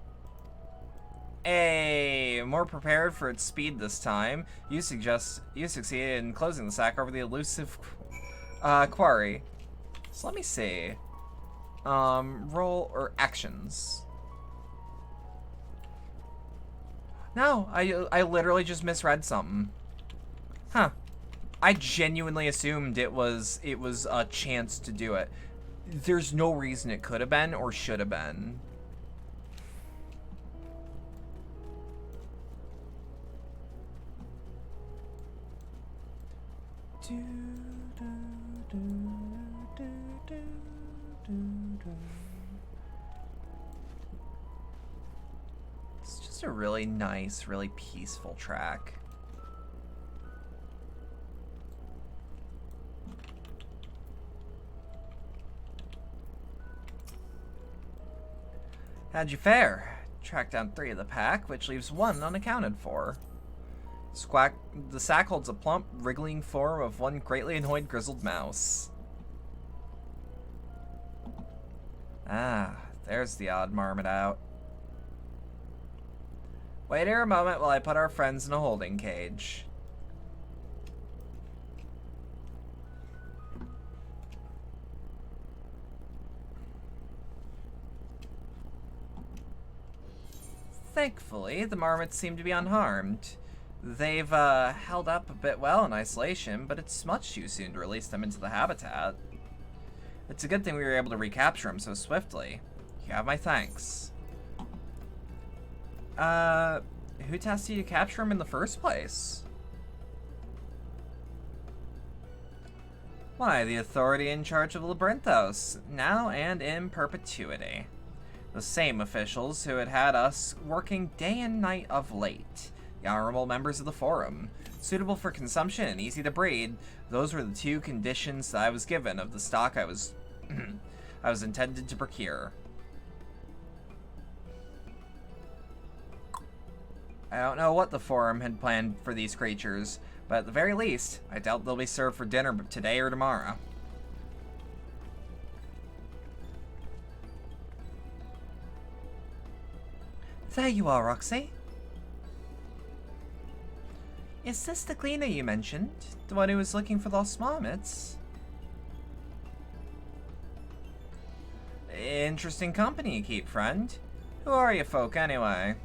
Hey, more prepared for its speed this time. You succeeded in closing the sack over the elusive quarry. So let me see. Roll or actions. No, I literally just misread something. Huh. I genuinely assumed it was a chance to do it. There's no reason it could have been or should have been. It's just a really nice, really peaceful track. How'd you fare? Tracked down 3 of the pack, which leaves 1 unaccounted for. The sack holds a plump, wriggling form of one greatly annoyed grizzled mouse. Ah, there's the odd marmot out. Wait here a moment while I put our friends in a holding cage. Thankfully, the marmots seem to be unharmed. They've held up a bit well in isolation, but it's much too soon to release them into the habitat. It's a good thing we were able to recapture them so swiftly. You have my thanks. Who tasked you to capture him in the first place? Why, the authority in charge of Labyrinthos, now and in perpetuity. The same officials who had us working day and night of late. The honorable members of the Forum. Suitable for consumption and easy to breed, those were the 2 conditions that I was given of the stock I was intended to procure. I don't know what the Forum had planned for these creatures, but at the very least, I doubt they'll be served for dinner today or tomorrow. There you are, Roxy. Is this the cleaner you mentioned? The one who was looking for lost marmots? Interesting company you keep, friend. Who are you folk, anyway?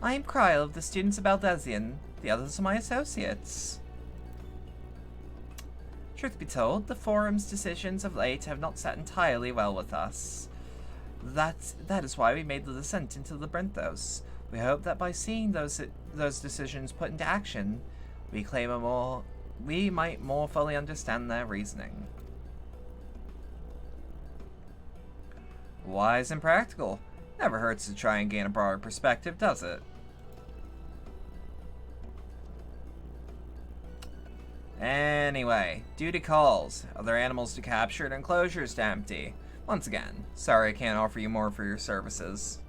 I am Kryl of the students of Baldesion. The others are my associates. Truth be told, the Forum's decisions of late have not sat entirely well with us. That is why we made the descent into the Labyrinthos. We hope that by seeing those decisions put into action, we might more fully understand their reasoning. Wise and practical. Never hurts to try and gain a broader perspective, does it? Anyway, duty calls. Other animals to capture and enclosures to empty. Once again, sorry I can't offer you more for your services.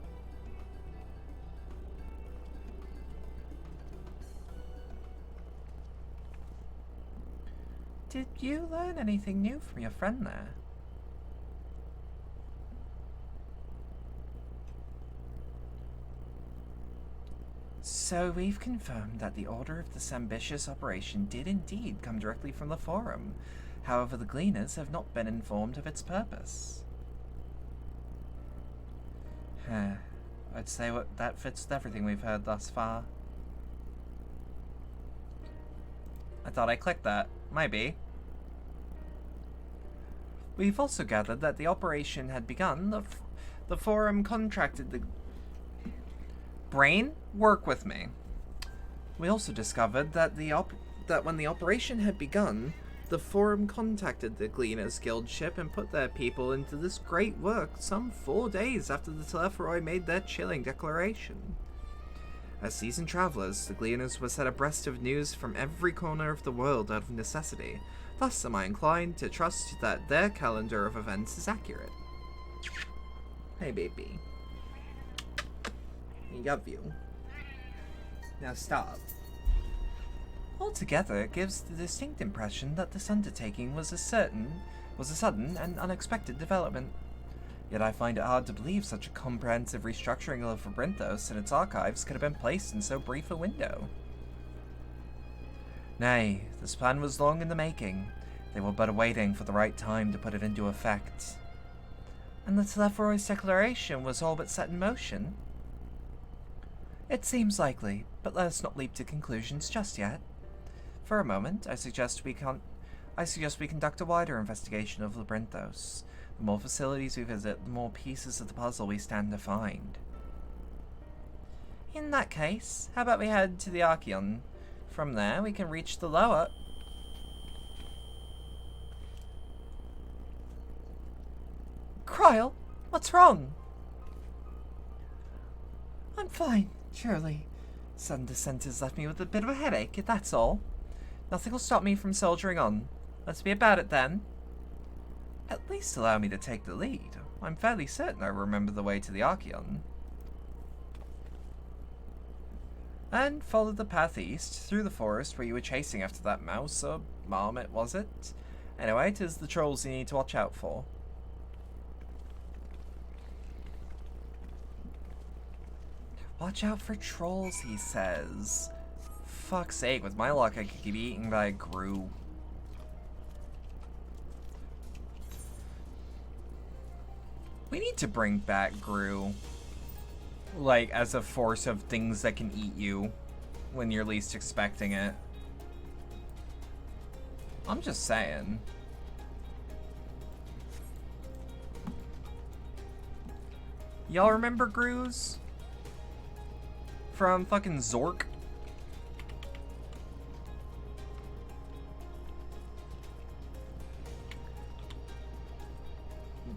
Did you learn anything new from your friend there? So we've confirmed that the order of this ambitious operation did indeed come directly from the Forum. However, the Gleaners have not been informed of its purpose. I'd say that fits with everything we've heard thus far. I thought I clicked that. Might be. We've also gathered that the operation had begun. The Forum contracted the... Brain? Work with me. We also discovered that when the operation had begun, the Forum contacted the Gleaners Guild ship and put their people into this great work some 4 days after the Telepharoi made their chilling declaration. As seasoned travelers, the Gleaners were set abreast of news from every corner of the world out of necessity. Thus am I inclined to trust that their calendar of events is accurate. Hey, baby. I love you. Now stop. Altogether, it gives the distinct impression that this undertaking was a sudden and unexpected development. Yet I find it hard to believe such a comprehensive restructuring of Labyrinthos and its archives could have been placed in so brief a window. Nay, this plan was long in the making. They were but awaiting for the right time to put it into effect. And the Telepharoi's declaration was all but set in motion? It seems likely, but let us not leap to conclusions just yet. For a moment, I suggest we conduct a wider investigation of Labyrinthos. The more facilities we visit, the more pieces of the puzzle we stand to find. In that case, how about we head to the Archeon? From there, we can reach the lower... Cryle, what's wrong? I'm fine, surely. Sudden descent has left me with a bit of a headache, that's all. Nothing will stop me from soldiering on. Let's be about it then. At least allow me to take the lead. I'm fairly certain I remember the way to the Archeon. And followed the path east, through the forest where you were chasing after that mouse, or marmot, was it? Anyway, 'tis the trolls you need to watch out for. Watch out for trolls, he says. Fuck's sake, with my luck I could be eaten by a Gru. We need to bring back Gru. Like, as a force of things that can eat you when you're least expecting it. I'm just saying. Y'all remember Grus? From fucking Zork?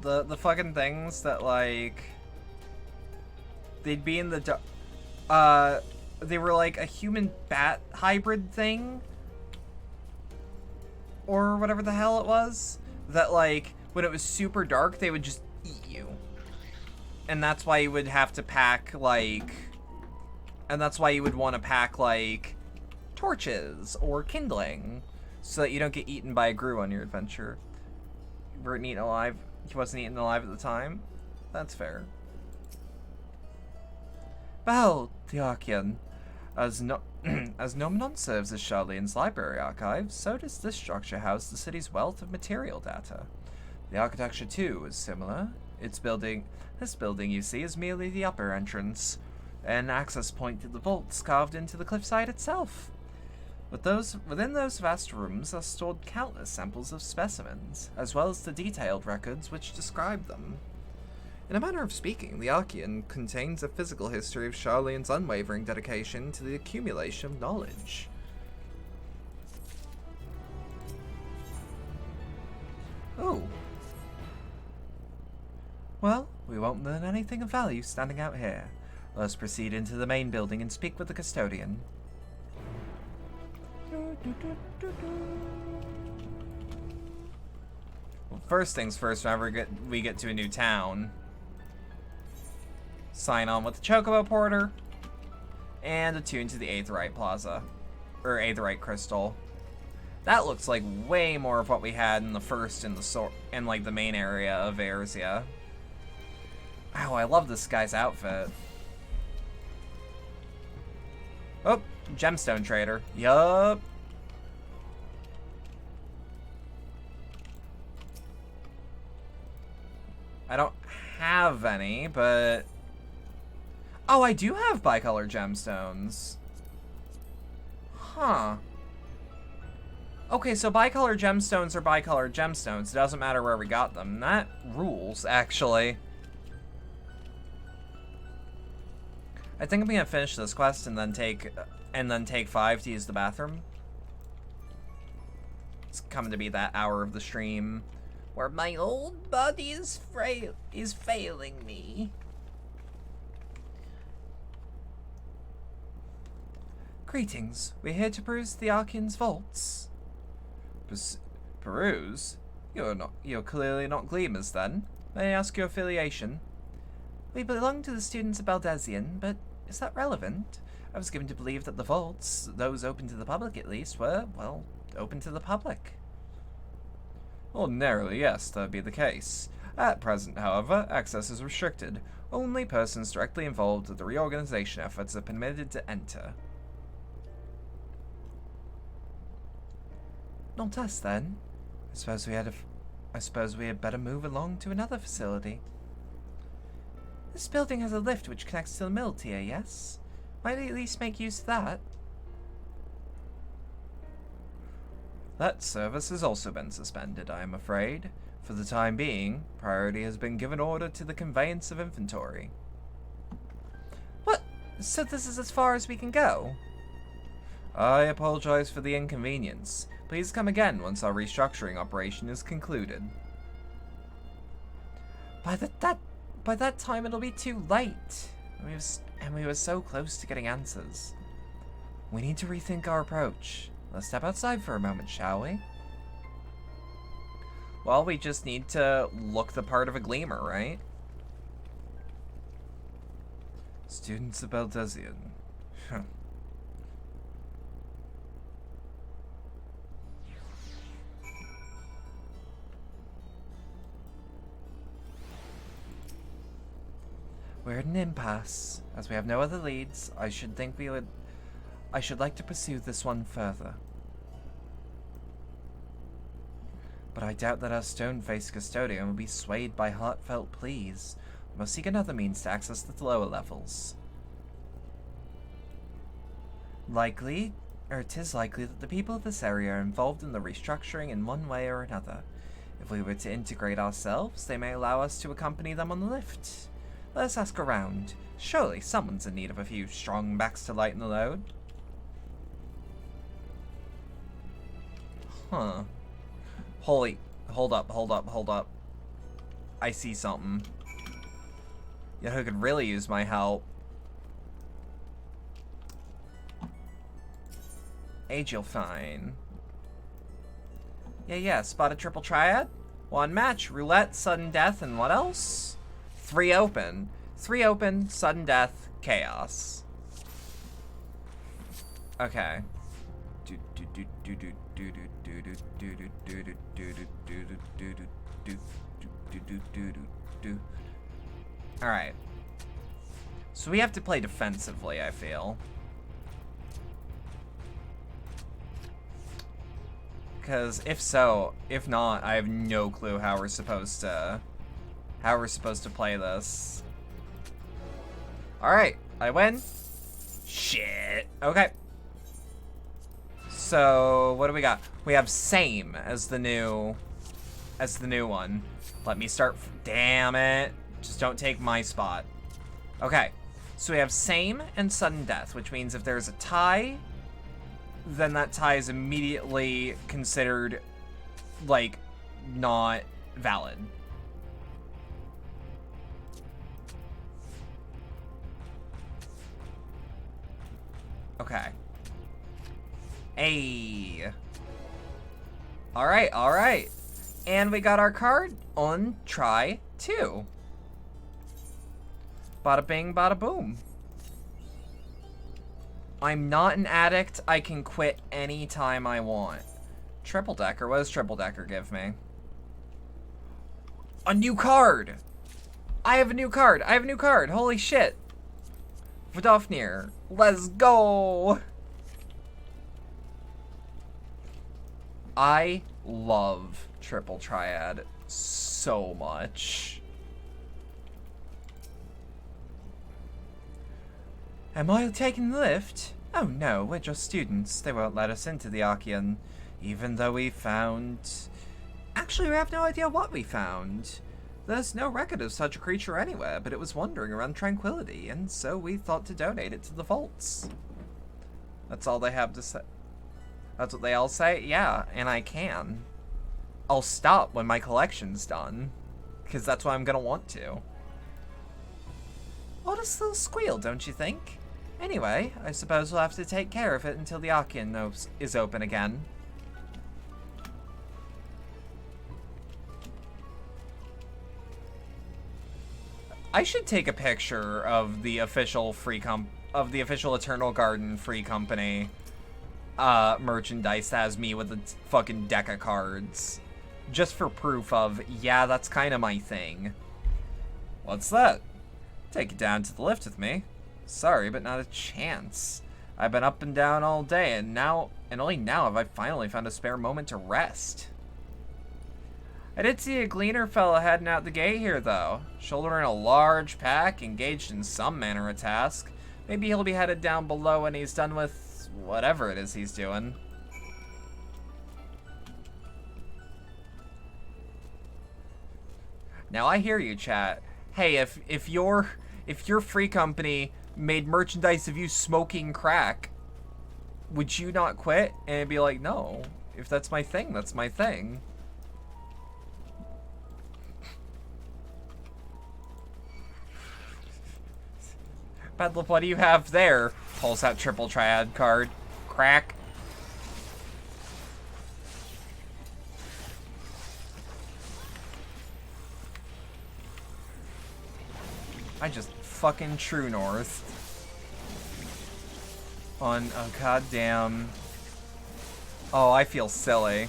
The fucking things that, like, they'd be in the they were like a human bat hybrid thing, or whatever the hell it was, that, like, when it was super dark they would just eat you, and that's why you would have to pack, like, and that's why you would want to pack, like, torches or kindling so that you don't get eaten by a Gru on your adventure. You weren't eaten alive. He wasn't eaten alive at the time. That's fair. Well, the Archeon. As Nomenon serves as Charlene's library archive, so does this structure house the city's wealth of material data. The architecture, too, is similar. This building, you see, is merely the upper entrance, an access point to the vaults carved into the cliffside itself. Within those vast rooms are stored countless samples of specimens, as well as the detailed records which describe them. In a manner of speaking, the Archeon contains a physical history of Charlene's unwavering dedication to the accumulation of knowledge. Oh. Well, we won't learn anything of value standing out here. Let's proceed into the main building and speak with the custodian. Well, first things first, whenever we get to a new town, sign on with the Chocobo Porter, and attune to the Aetheryte Plaza, or Aetheryte Crystal. That looks like way more of what we had in the first in like the main area of Erzia. Wow, I love this guy's outfit. Oh, gemstone trader. Yup. I don't have any, but... Oh, I do have bicolor gemstones. Huh. Okay, so bicolor gemstones are bicolor gemstones. It doesn't matter where we got them. That rules, actually. I think I'm gonna finish this quest and then take 5 to use the bathroom. It's coming to be that hour of the stream where my old body is failing me. Greetings. We're here to peruse the Archean's vaults. Peruse? You're clearly not Gleamers, then. May I ask your affiliation? We belong to the students of Baldesion, but is that relevant? I was given to believe that the vaults, those open to the public at least, were, well, open to the public. Ordinarily, yes, that'd be the case. At present, however, access is restricted. Only persons directly involved with the reorganization efforts are permitted to enter. Not us, then. I suppose we had better move along to another facility. This building has a lift which connects to the mill tier, yes? Might at least make use of that. That service has also been suspended, I am afraid. For the time being, priority has been given order to the conveyance of inventory. What? So this is as far as we can go? I apologize for the inconvenience. Please come again once our restructuring operation is concluded. By that time it'll be too late. We were so close to getting answers. We need to rethink our approach. Let's step outside for a moment, shall we? Well, we just need to look the part of a Gleamer, right? Students of Baldesion. We're at an impasse. As we have no other leads, I should like to pursue this one further. But I doubt that our stone-faced custodian will be swayed by heartfelt pleas. We must seek another means to access the lower levels. It is likely that the people of this area are involved in the restructuring in one way or another. If we were to integrate ourselves, they may allow us to accompany them on the lift. Let us ask around. Surely someone's in need of a few strong backs to lighten the load. Huh. Hold up. I see something. Yeah, who could really use my help? Age, you'll fine. Yeah, spot a triple triad. 1 match, roulette, sudden death, and what else? 3 open. 3 open, sudden death, chaos. Okay. Alright. So we have to play defensively, I feel. Because if not, I have no clue how we're supposed to play this. Alright, I win. Shit. Okay. So, what do we got? We have same as the new one. Let me start. Damn it. Just don't take my spot. Okay. So we have same and sudden death, which means if there's a tie, then that tie is immediately considered, like, not valid. Okay. Ayy. Alright. And we got our card on try 2. Bada bing, bada boom. I'm not an addict. I can quit anytime I want. Triple decker. What does triple decker give me? A new card! I have a new card. Holy shit. Vidofnir. Let's go! I love triple triad so much. Am I taking the lift? Oh no, we're just students. They won't let us into the Archean. Even though we found... Actually, we have no idea what we found. There's no record of such a creature anywhere, but it was wandering around Tranquility, and so we thought to donate it to the vaults. That's all they have to say. That's what they all say? Yeah, and I can. I'll stop when my collection's done, because that's what I'm gonna want to. Oddest little squeal, don't you think? Anyway, I suppose we'll have to take care of it until the Archean is open again. I should take a picture of the official Eternal Garden Free Company merchandise that has me with a fucking deck of cards. Just for proof of, yeah, that's kind of my thing. What's that? Take it down to the lift with me. Sorry, but not a chance. I've been up and down all day, and only now have I finally found a spare moment to rest. I did see a gleaner fella heading out the gate here, though. Shouldering a large pack, engaged in some manner of task. Maybe he'll be headed down below when he's done with whatever it is he's doing. Now I hear you, chat. Hey, if your free company made merchandise of you smoking crack, would you not quit? And it'd be like, no. If that's my thing, that's my thing. Bedlam, what do you have there? Pulls out triple triad card. Crack. I just fucking true north. On oh goddamn. Oh, I feel silly.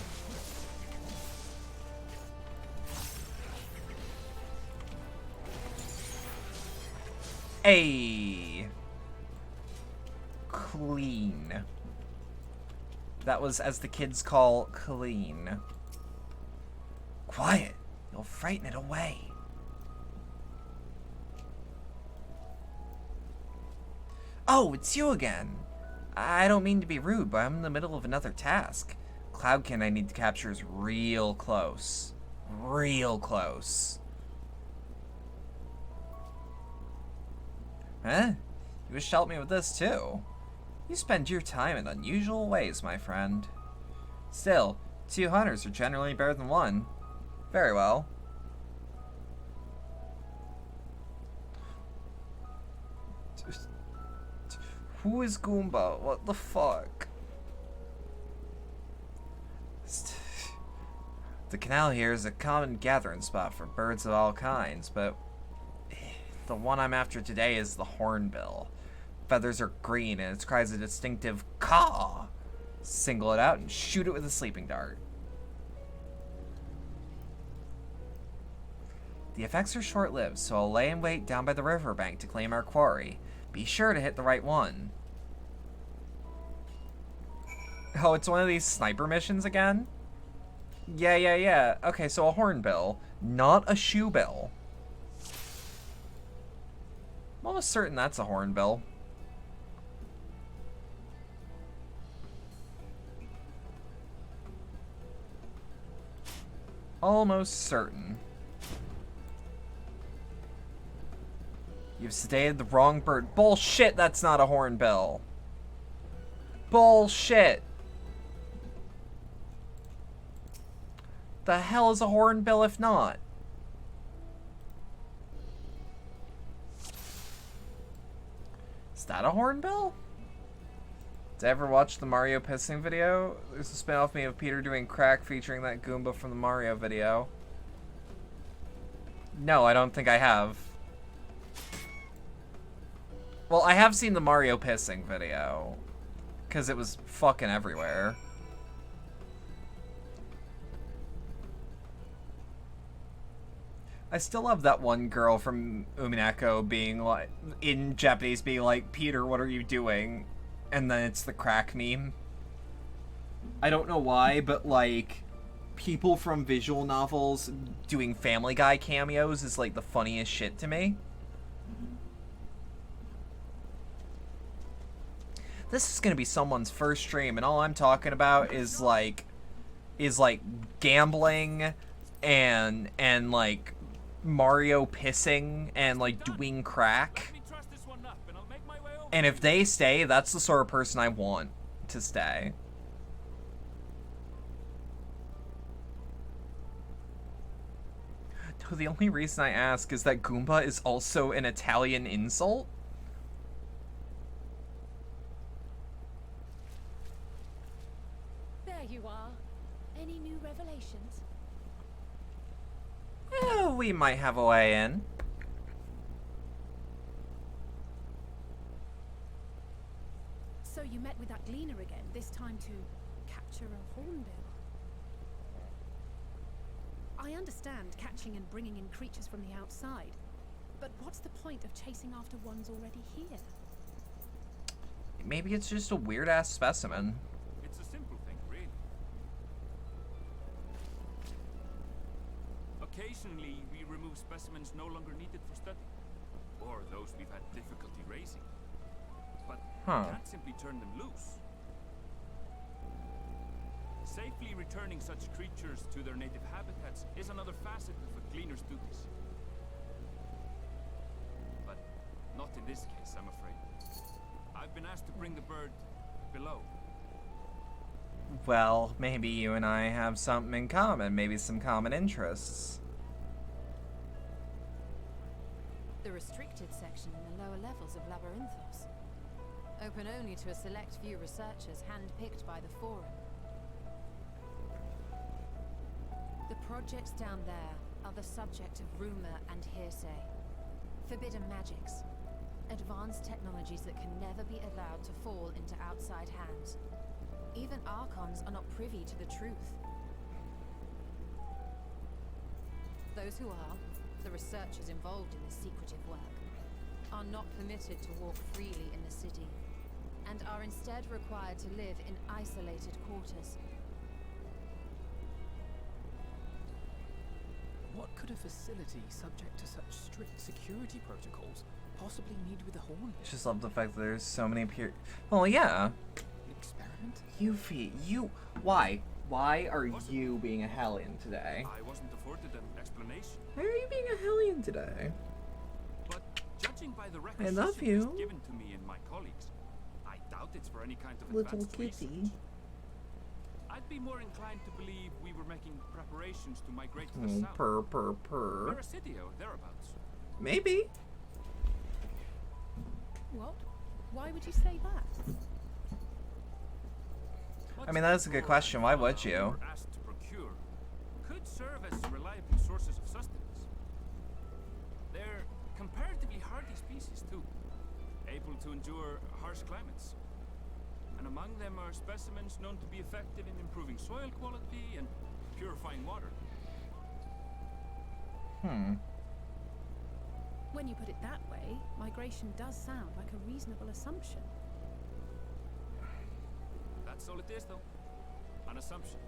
Hey. Clean. That was, as the kids call, clean. Quiet. You'll frighten it away. Oh, it's you again. I don't mean to be rude, but I'm in the middle of another task. Cloudkin I need to capture is real close. Real close. Huh? You wish to help me with this, too. You spend your time in unusual ways, my friend. Still, 2 hunters are generally better than 1. Very well. Who is Goomba? What the fuck? The canal here is a common gathering spot for birds of all kinds, but the one I'm after today is the hornbill. Feathers are green and it cries a distinctive caw. Single it out and shoot it with a sleeping dart. The effects are short-lived, so I'll lay in wait down by the riverbank to claim our quarry. Be sure to hit the right one. Oh, it's one of these sniper missions again? Yeah. Okay, so a hornbill, not a shoebill. I'm almost certain that's a hornbill. Almost certain. You've sedated the wrong bird. Bullshit, that's not a hornbill. Bullshit. The hell is a hornbill if not? Is that a hornbill? Did I ever watch the Mario pissing video? There's a spin-off me of Peter doing crack featuring that Goomba from the Mario video. No, I don't think I have. Well, I have seen the Mario pissing video, because it was fucking everywhere. I still love that one girl from Umineko being like, in Japanese, being like, Peter, what are you doing? And then it's the crack meme. I don't know why, but like, people from visual novels doing Family Guy cameos is like the funniest shit to me. This is gonna be someone's first stream, and all I'm talking about is like is like gambling and like Mario pissing and like doing crack. And if they stay, that's the sort of person I want to stay. No, the only reason I ask is that Goomba is also an Italian insult. There you are. Any new revelations? We might have a way in. So you met with that gleaner again, this time to capture a hornbill. I understand catching and bringing in creatures from the outside, but what's the point of chasing after ones already here? Maybe it's just a weird-ass specimen. It's a simple thing, really. Occasionally, we remove specimens no longer needed for study, or those we've had difficulty raising. But we can't simply turn them loose. Safely returning such creatures to their native habitats is another facet of a cleaner's duties. But not in this case, I'm afraid. I've been asked to bring the bird below. Well, maybe you and I have something in common, maybe some common interests. The restricted section in the lower levels of Labyrinthos. Open only to a select few researchers hand-picked by the Forum. The projects down there are the subject of rumor and hearsay. Forbidden magics. Advanced technologies that can never be allowed to fall into outside hands. Even Archons are not privy to the truth. Those who are, the researchers involved in this secretive work, are not permitted to walk freely in the city, and are instead required to live in isolated quarters. What could a facility subject to such strict security protocols possibly need with a horn? Just love the fact that there's so many Well, yeah. An experiment? You. Why? Why are you being a Hellion today? I wasn't afforded an explanation. Why are you being a Hellion today? But judging by the I love you. given to me and my colleagues, I doubt it's for any kind of Little advanced kitty. research. I'd be more inclined to believe we were making preparations to migrate to the south. Purr. Parasidia or thereabouts. Maybe. What? Why would you say that? I mean, that's a good question. Why would you? Were asked to procure could serve as reliable sources of sustenance. They're comparatively hardy species too, able to endure harsh climates. And among them are specimens known to be effective in improving soil quality and purifying water. When you put it that way, migration does sound like a reasonable assumption. That's all it is, though. An assumption.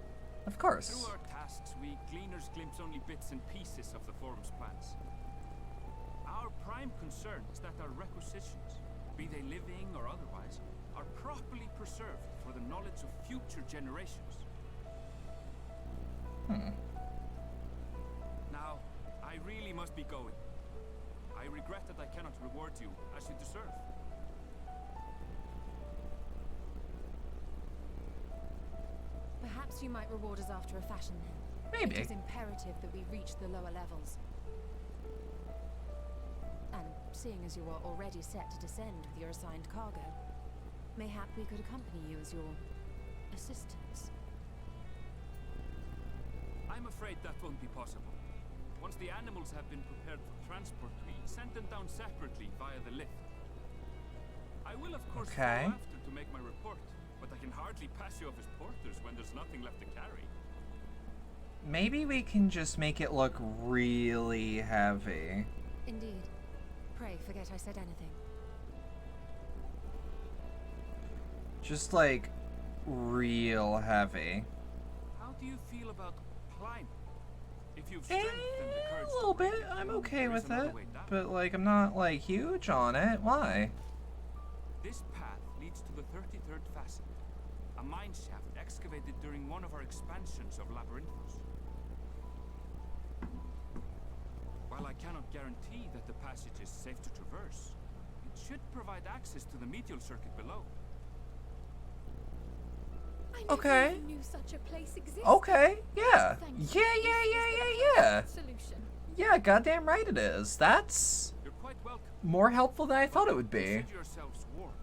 Of course. Through our tasks, we gleaners glimpse only bits and pieces of the Forum's plans. Our prime concern is that our requisitions, be they living or otherwise, are properly preserved for the knowledge of future generations. Now, I really must be going. I regret that I cannot reward you as you deserve. Perhaps you might reward us after a fashion then. Maybe. It is imperative that we reach the lower levels. And seeing as you are already set to descend with your assigned cargo, mayhap we could accompany you as your assistants. I'm afraid that won't be possible. Once the animals have been prepared for transport, we send them down separately via the lift. I will, of course, follow after to make my report, but I can hardly pass you off as porters when there's nothing left to carry. Maybe we can just make it look really heavy. Indeed. Pray forget I said anything. Just like real heavy. How do you feel about climbing? If you've strength and the courage A little bit. I'm okay with it. But like I'm not like huge on it. Why? This path leads to the 33rd facet, A mine shaft excavated during one of our expansions of Labyrinthos. While I cannot guarantee that the passage is safe to traverse, it should provide access to the medial circuit below. I Okay. never even knew such a place existed. Okay, yeah. Thank Yeah, you. yeah, This yeah, is the yeah, yeah. perfect solution. Yeah, goddamn right it is. That's You're quite welcome. more helpful than I thought it would be. Consider yourselves warned.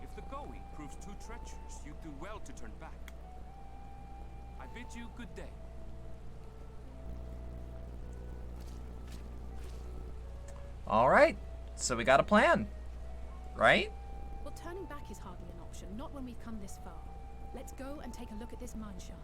If the going proves too treacherous, you'd do well to turn back. I bid you good day. Alright, so we got a plan. Right? Well, turning back is hardly an option, not when we've come this far. Let's go and take a look at this mine shaft.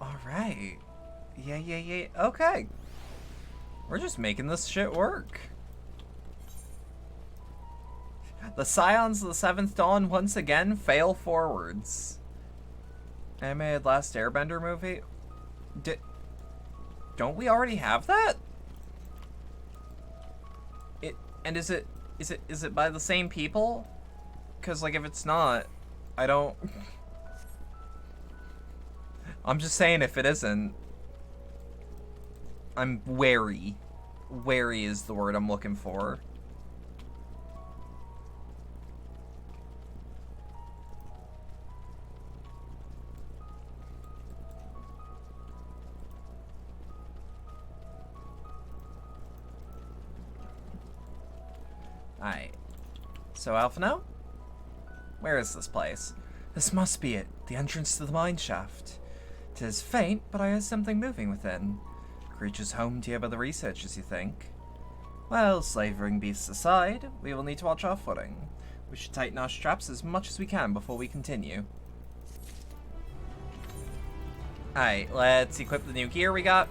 Alright. Yeah. Okay. We're just making this shit work. The Scions of the Seventh Dawn once again fail forwards. Animated Last Airbender movie? Don't we already have that? And is it by the same people? Cause like if it's not, I don't I'm just saying if it isn't, I'm wary. Wary is the word I'm looking for. Alright. So, Alphino? Where is this place? This must be it. The entrance to the mine shaft. 'Tis faint, but I hear something moving within. Creatures homed here by the researchers, you think? Well, slavering beasts aside, we will need to watch our footing. We should tighten our straps as much as we can before we continue. Alright, let's equip the new gear we got.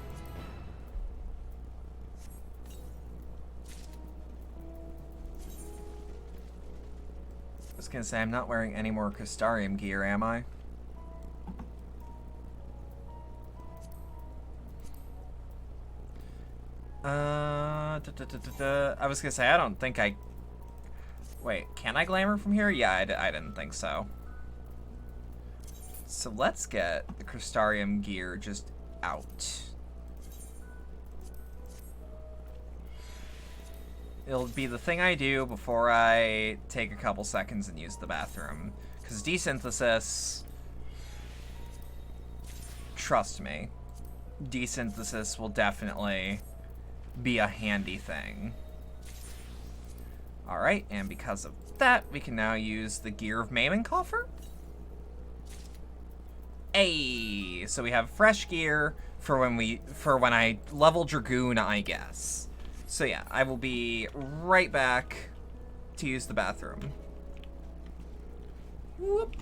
I was gonna say, I'm not wearing any more Crystarium gear, am I? I was gonna say, I don't think I... Wait, can I glamour from here? Yeah, I didn't think so. So let's get the Crystarium gear just out. It'll be the thing I do before I take a couple seconds and use the bathroom. Because desynthesis... Trust me. Desynthesis will definitely be a handy thing. Alright, and because of that, we can now use the Gear of Maiming-Coffer. Hey, so we have fresh gear for when I level Dragoon, I guess. So yeah, I will be right back to use the bathroom. Whoop.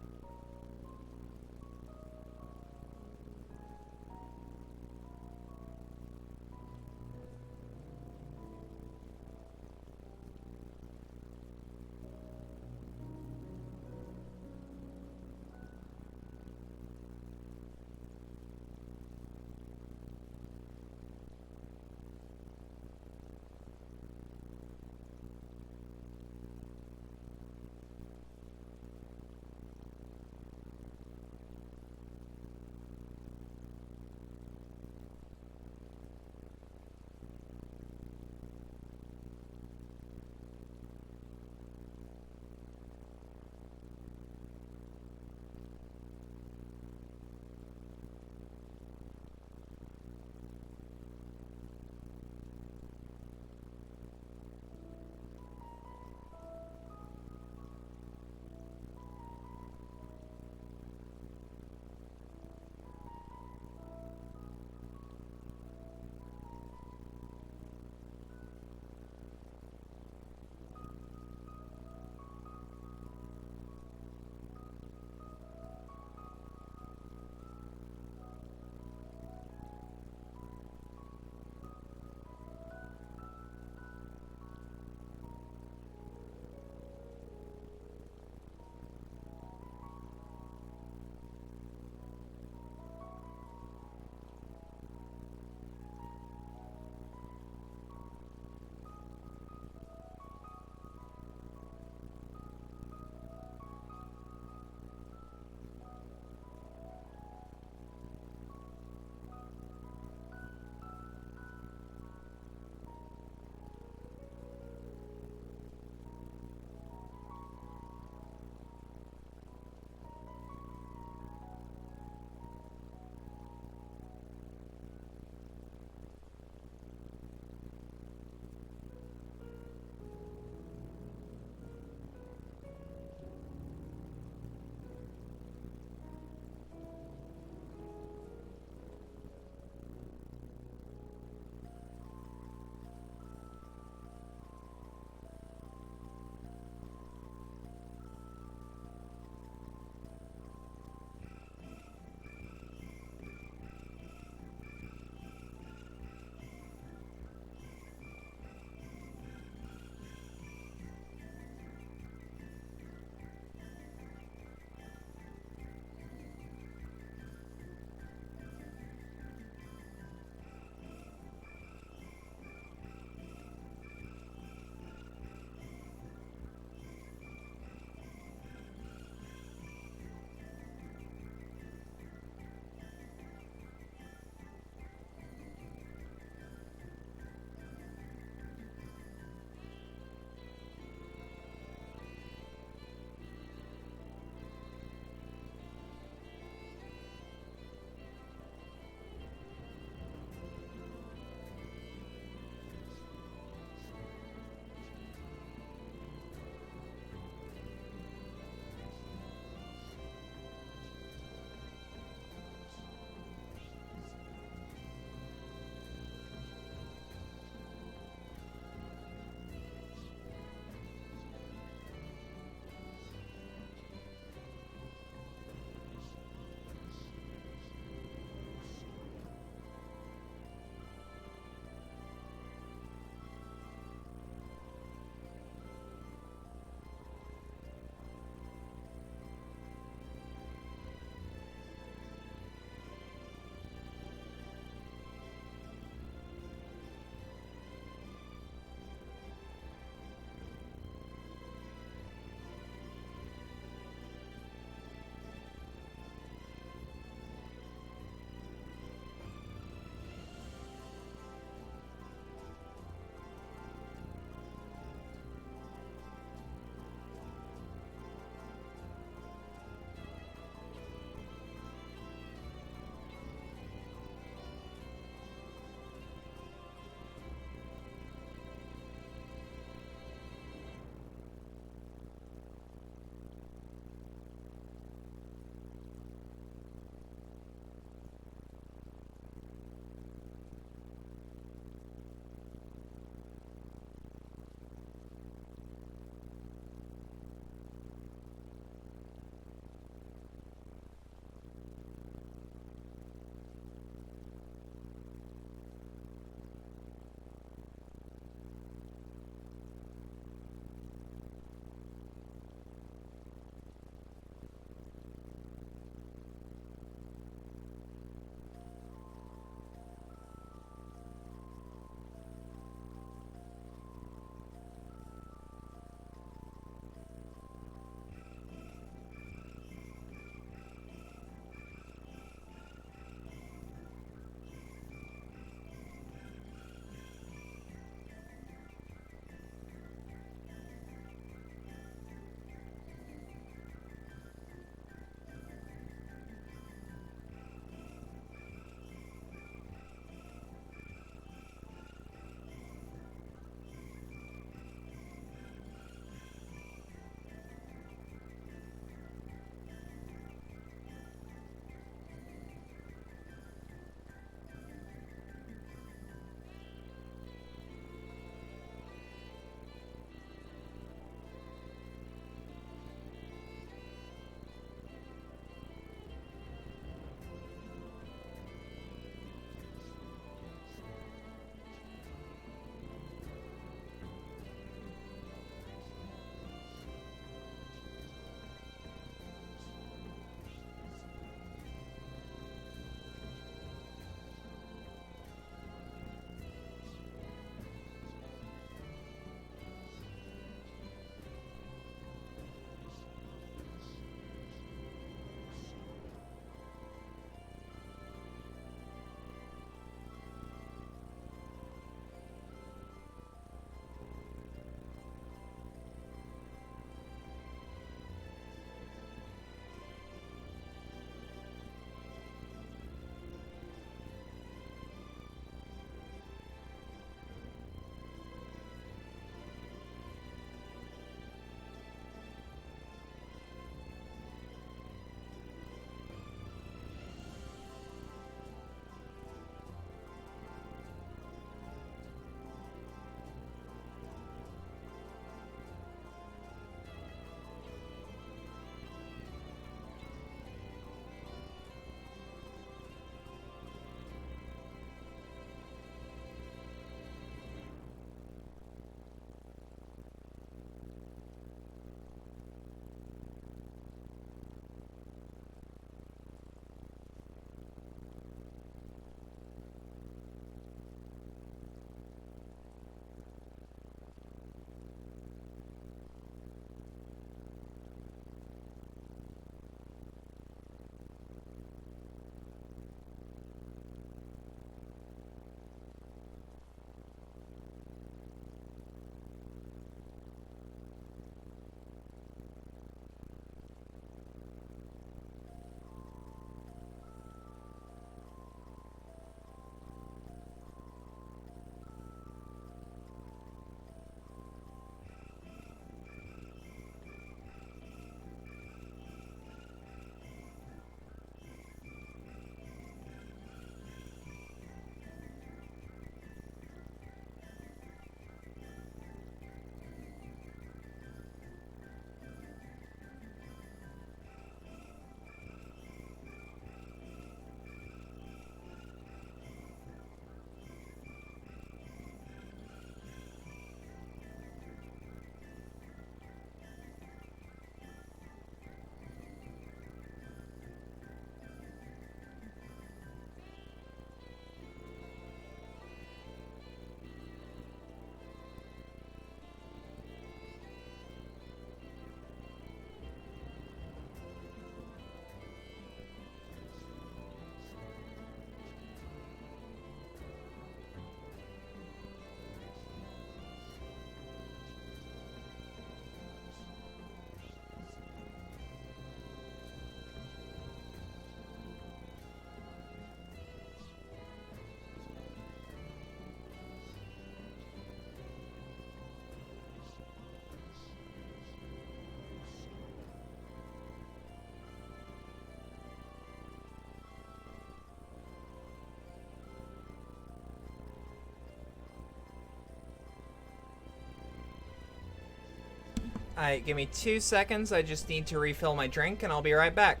Alright, give me 2 seconds. I just need to refill my drink, and I'll be right back.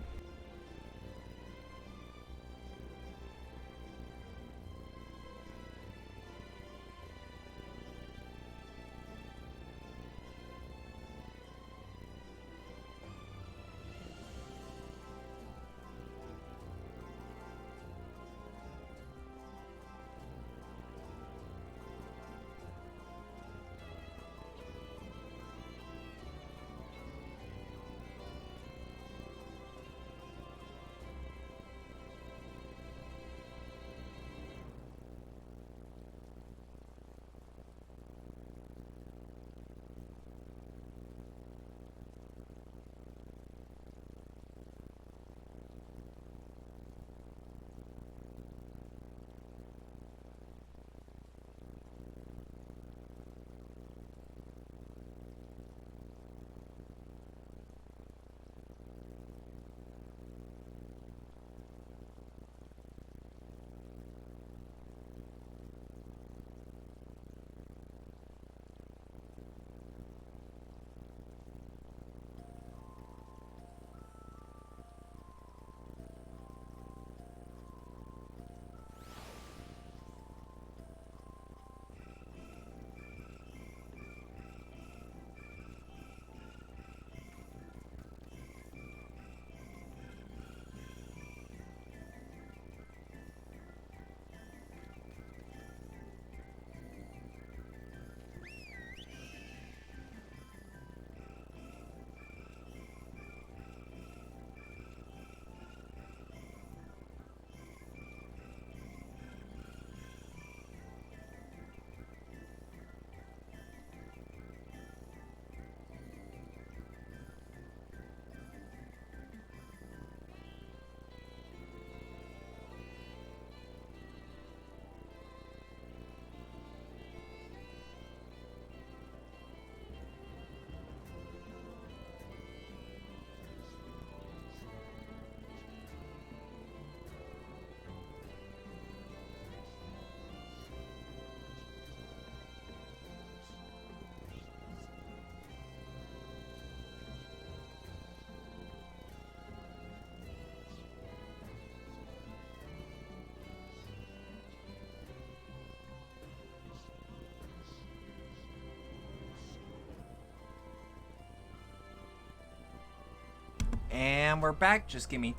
And we're back. Just give me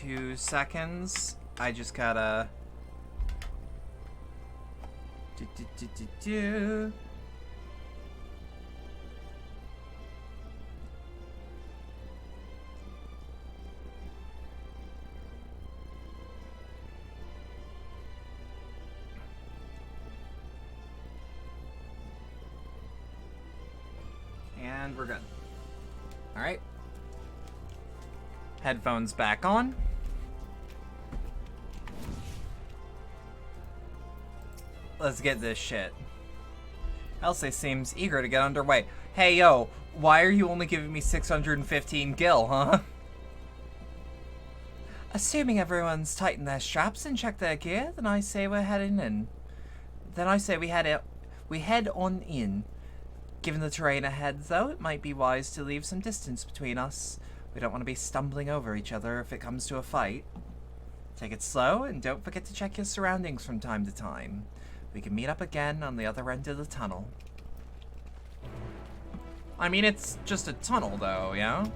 2 seconds. I just gotta... And we're good. Alright. Headphones back on. Let's get this shit. Elsie seems eager to get underway. Hey, yo, why are you only giving me 615 gil, huh? Assuming everyone's tightened their straps and checked their gear, then I say we're heading in. Then I say we head on in. Given the terrain ahead, though, it might be wise to leave some distance between us. We don't want to be stumbling over each other if it comes to a fight. Take it slow, and don't forget to check your surroundings from time to time. We can meet up again on the other end of the tunnel. I mean, it's just a tunnel, though, yeah?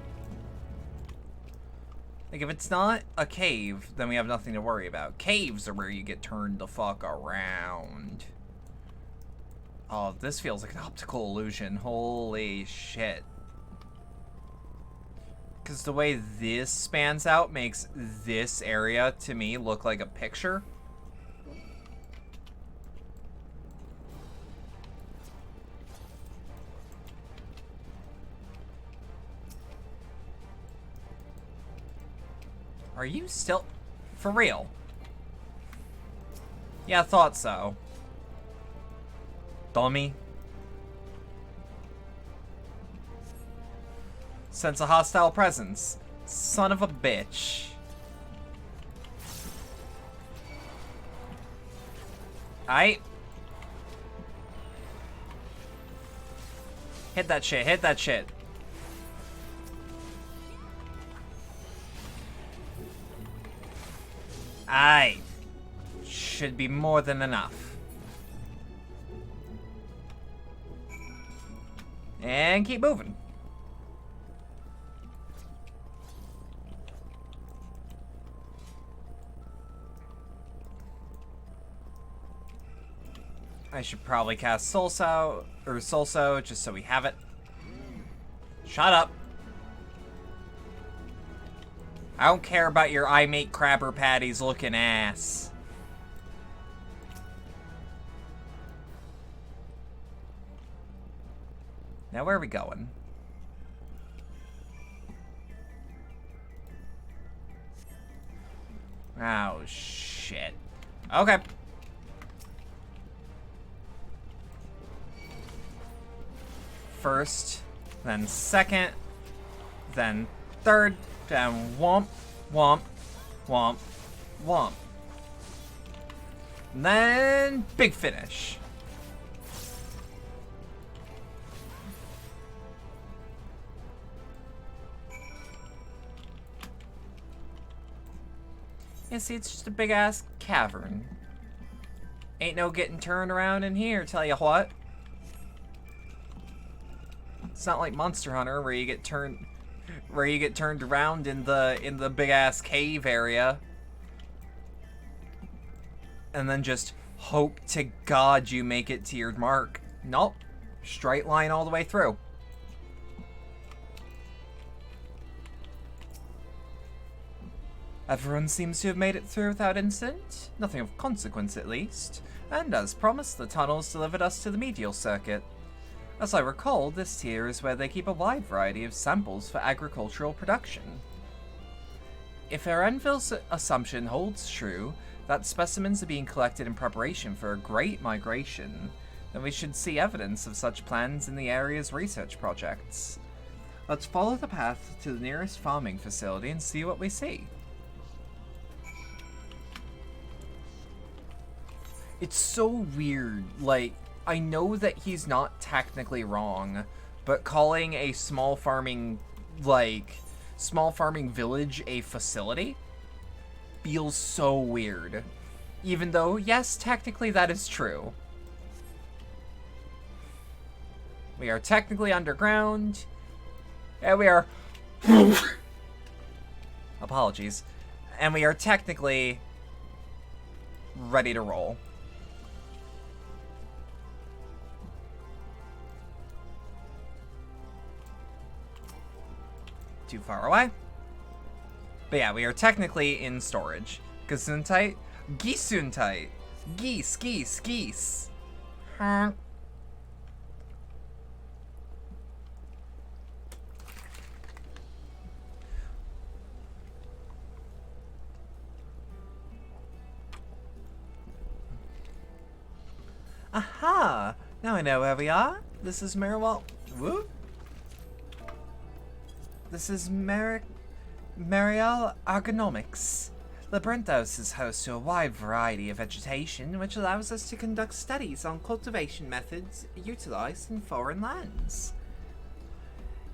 Like, if it's not a cave, then we have nothing to worry about. Caves are where you get turned the fuck around. Oh, this feels like an optical illusion. Holy shit. Because the way this spans out makes this area, to me, look like a picture. Are you still... For real? Yeah, I thought so. Dummy. Sense a hostile presence. Son of a bitch. Aight. Hit that shit, hit that shit. Aye. Should be more than enough. And keep moving. I should probably cast Soul So just so we have it. Shut up. I don't care about your I make crabber patties looking ass. Now where are we going? Oh shit. Okay. First, then second, then third, then womp, womp, womp, womp. And then big finish. Yeah, see, it's just a big ass cavern. Ain't no getting turned around in here, tell ya what. It's not like Monster Hunter where you get turned around in the big ass cave area. And then just hope to God you make it to your mark. Nope. Straight line all the way through. Everyone seems to have made it through without incident. Nothing of consequence, at least. And as promised, the tunnels delivered us to the medial circuit. As I recall, this tier is where they keep a wide variety of samples for agricultural production. If Erenville's assumption holds true, that specimens are being collected in preparation for a great migration, then we should see evidence of such plans in the area's research projects. Let's follow the path to the nearest farming facility and see what we see. It's so weird, like, I know that he's not technically wrong, but calling a small farming village a facility feels so weird. Even though, yes, technically that is true. We are technically underground, and we are... Apologies. And we are technically ready to roll. Too far away. But yeah, we are technically in storage. Gesundheit? Gesundheit. Geese, geese, geese. Huh. Aha! Now I know where we are. This is Mariel. Whoop. This is Mariel Ergonomics. Labyrinthos is host to a wide variety of vegetation, which allows us to conduct studies on cultivation methods utilized in foreign lands.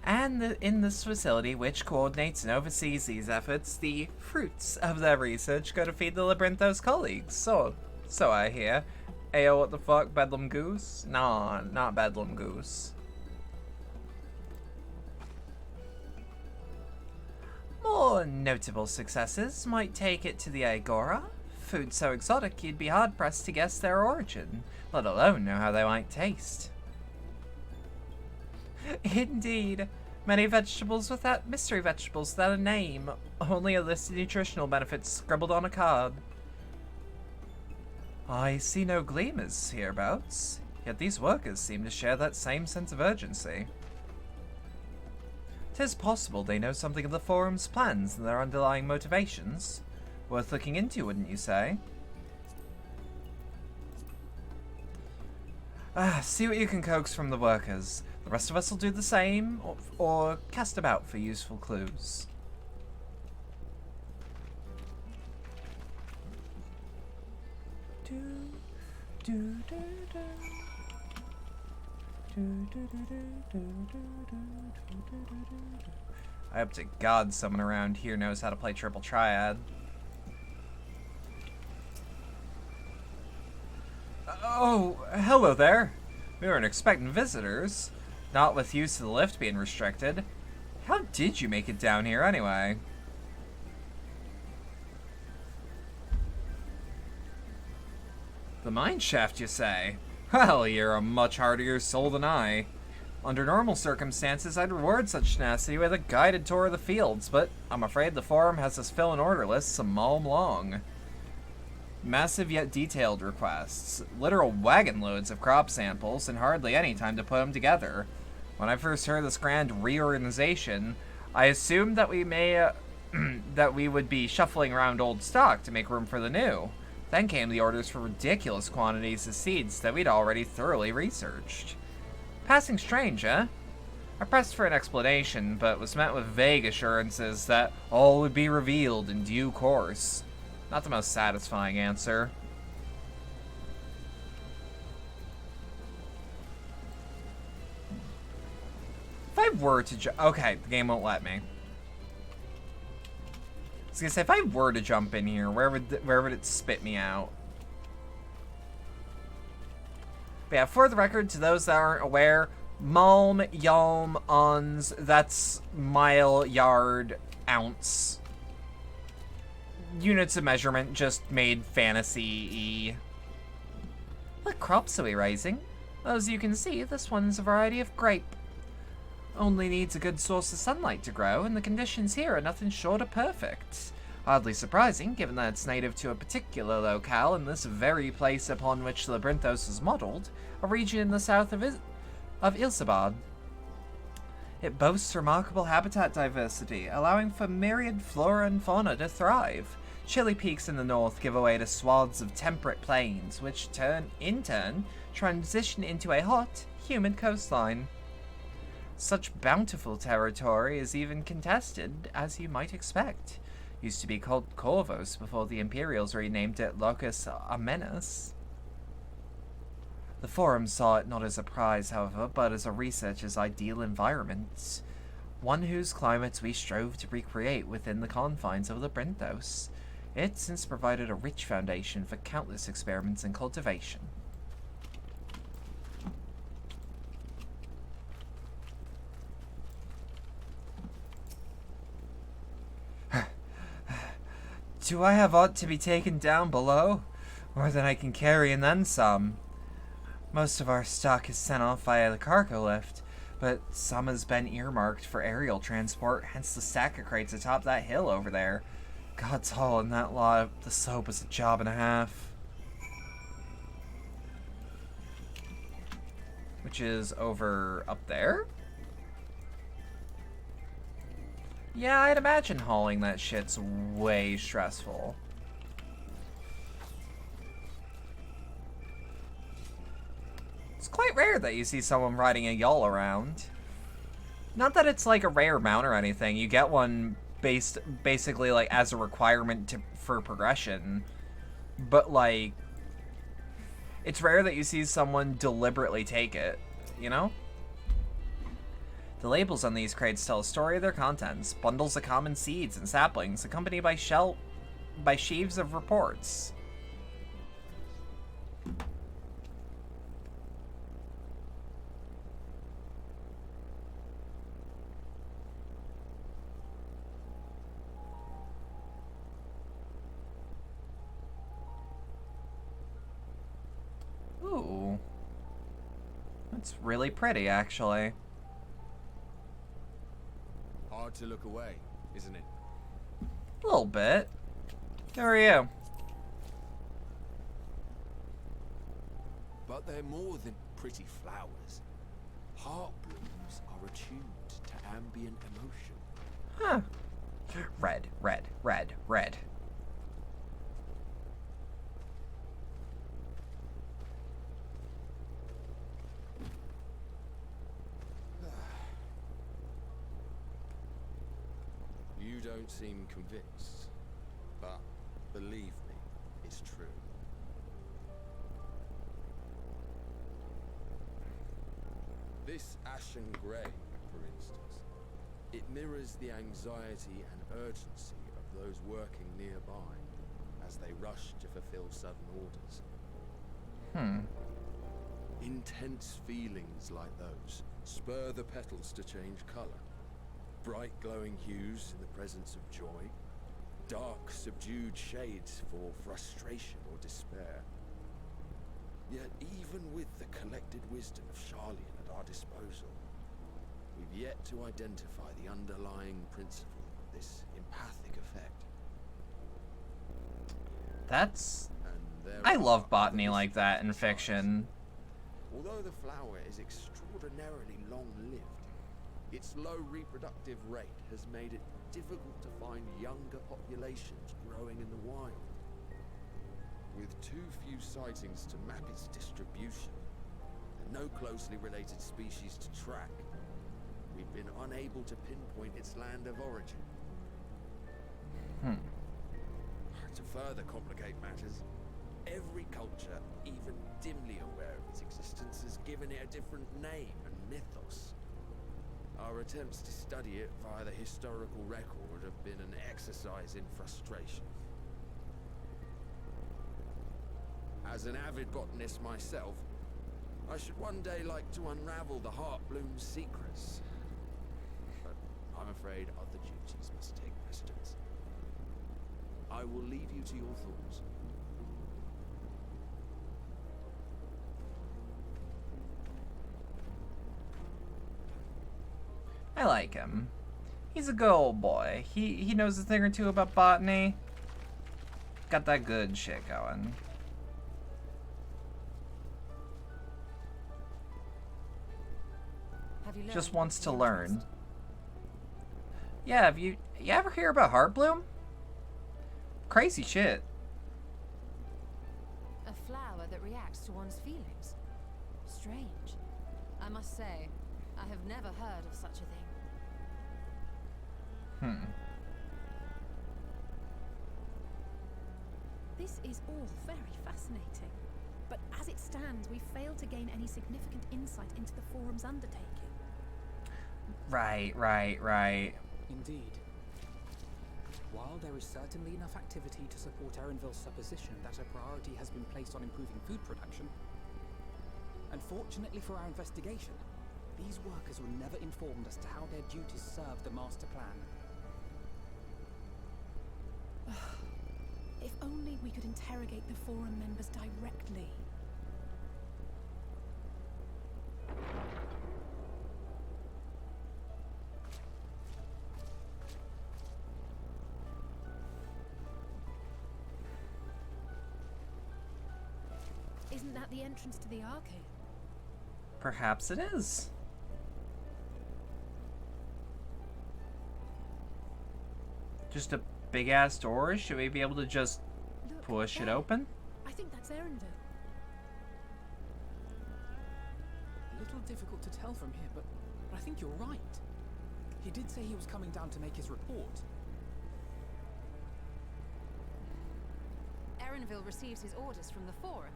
And in this facility, which coordinates and oversees these efforts, the fruits of their research go to feed the Labyrinthos colleagues. So I hear. Ayo, what the fuck, Bedlam Goose? Nah, not Bedlam Goose. More notable successes might take it to the Agora. Food so exotic you'd be hard-pressed to guess their origin, let alone know how they might taste. Indeed. Many vegetables mystery vegetables without a name, only a list of nutritional benefits scribbled on a card. I see no gleamers hereabouts, yet these workers seem to share that same sense of urgency. 'Tis possible they know something of the Forum's plans and their underlying motivations. Worth looking into, wouldn't you say? See what you can coax from the workers. The rest of us will do the same, or cast about for useful clues. I hope to God someone around here knows how to play Triple Triad. Oh, hello there. We weren't expecting visitors. Not with use of the lift being restricted. How did you make it down here anyway? The mine shaft, you say? Well, you're a much hardier soul than I. Under normal circumstances, I'd reward such tenacity with a guided tour of the fields, but I'm afraid the forum has us filling order lists a mile long. Massive yet detailed requests, literal wagon loads of crop samples, and hardly any time to put them together. When I first heard this grand reorganization, I assumed that that we would be shuffling around old stock to make room for the new. Then came the orders for ridiculous quantities of seeds that we'd already thoroughly researched. Passing strange, eh? I pressed for an explanation, but was met with vague assurances that all would be revealed in due course. Not the most satisfying answer. If I were to okay, the game won't let me. I was gonna say, if I were to jump in here, where would it spit me out? But yeah, for the record, to those that aren't aware, malm, yalm, ons, that's mile, yard, ounce. Units of measurement just made fantasy-y. What crops are we raising? As you can see, this one's a variety of grape. Only needs a good source of sunlight to grow, and the conditions here are nothing short of perfect. Hardly surprising, given that it's native to a particular locale in this very place upon which the Labyrinthos is modelled, a region in the south of Ilsabad. It boasts remarkable habitat diversity, allowing for myriad flora and fauna to thrive. Chilly peaks in the north give way to swaths of temperate plains, which in turn transition into a hot, humid coastline. Such bountiful territory is even contested, as you might expect. Used to be called Corvos before the Imperials renamed it Locus Amenus. The Forum saw it not as a prize, however, but as a researcher's ideal environment. One whose climates we strove to recreate within the confines of the Labyrinthos. It since provided a rich foundation for countless experiments in cultivation. Do I have aught to be taken down below? More than I can carry and then some. Most of our stock is sent off via the cargo lift, but some has been earmarked for aerial transport, hence the stack of crates atop that hill over there. God's all in that lot of the soap is a job and a half. Which is over up there? Yeah, I'd imagine hauling that shit's way stressful. It's quite rare that you see someone riding a yawl around. Not that it's like a rare mount or anything. You get one basically like as a requirement for progression. But like, it's rare that you see someone deliberately take it, you know? The labels on these crates tell a story of their contents, bundles of common seeds and saplings, accompanied by sheaves of reports. Ooh. That's really pretty, actually. Hard to look away, isn't it? A little bit. Who are you? But they're more than pretty flowers. Heart blooms are attuned to ambient emotion. Huh. Red, red, red, red. You don't seem convinced, but believe me, it's true. This ashen grey, for instance, it mirrors the anxiety and urgency of those working nearby as they rush to fulfill sudden orders. Intense feelings like those spur the petals to change colour. Bright glowing hues in the presence of joy. Dark subdued shades for frustration or despair. Yet even with the collected wisdom of Charlian at our disposal, we've yet to identify the underlying principle of this empathic effect. That's... I love botany like that in fiction. Although the flower is extraordinarily long-lived, its low reproductive rate has made it difficult to find younger populations growing in the wild. With too few sightings to map its distribution, and no closely related species to track, we've been unable to pinpoint its land of origin. To further complicate matters, every culture, even dimly aware of its existence, has given it a different name and mythos. Our attempts to study it via the historical record have been an exercise in frustration. As an avid botanist myself, I should one day like to unravel the Heartbloom's secrets. But I'm afraid other duties must take precedence. I will leave you to your thoughts. I like him. He's a good old boy. He knows a thing or two about botany. Got that good shit going. Just wants to learn. Yeah, have you ever hear about Heartbloom? Crazy shit. A flower that reacts to one's feelings. Strange. I must say, I have never heard of such a thing. This is all very fascinating. But as it stands, we fail to gain any significant insight into the forum's undertaking. Right. Indeed. While there is certainly enough activity to support Erenville's supposition that a priority has been placed on improving food production, unfortunately for our investigation, these workers were never informed as to how their duties serve the master plan. If only we could interrogate the forum members directly. Isn't that the entrance to the arcade? Perhaps it is. Just a big ass door? Should we be able to just push it open? I think that's Erenville. A little difficult to tell from here, but I think you're right. He did say he was coming down to make his report. Erenville receives his orders from the forum.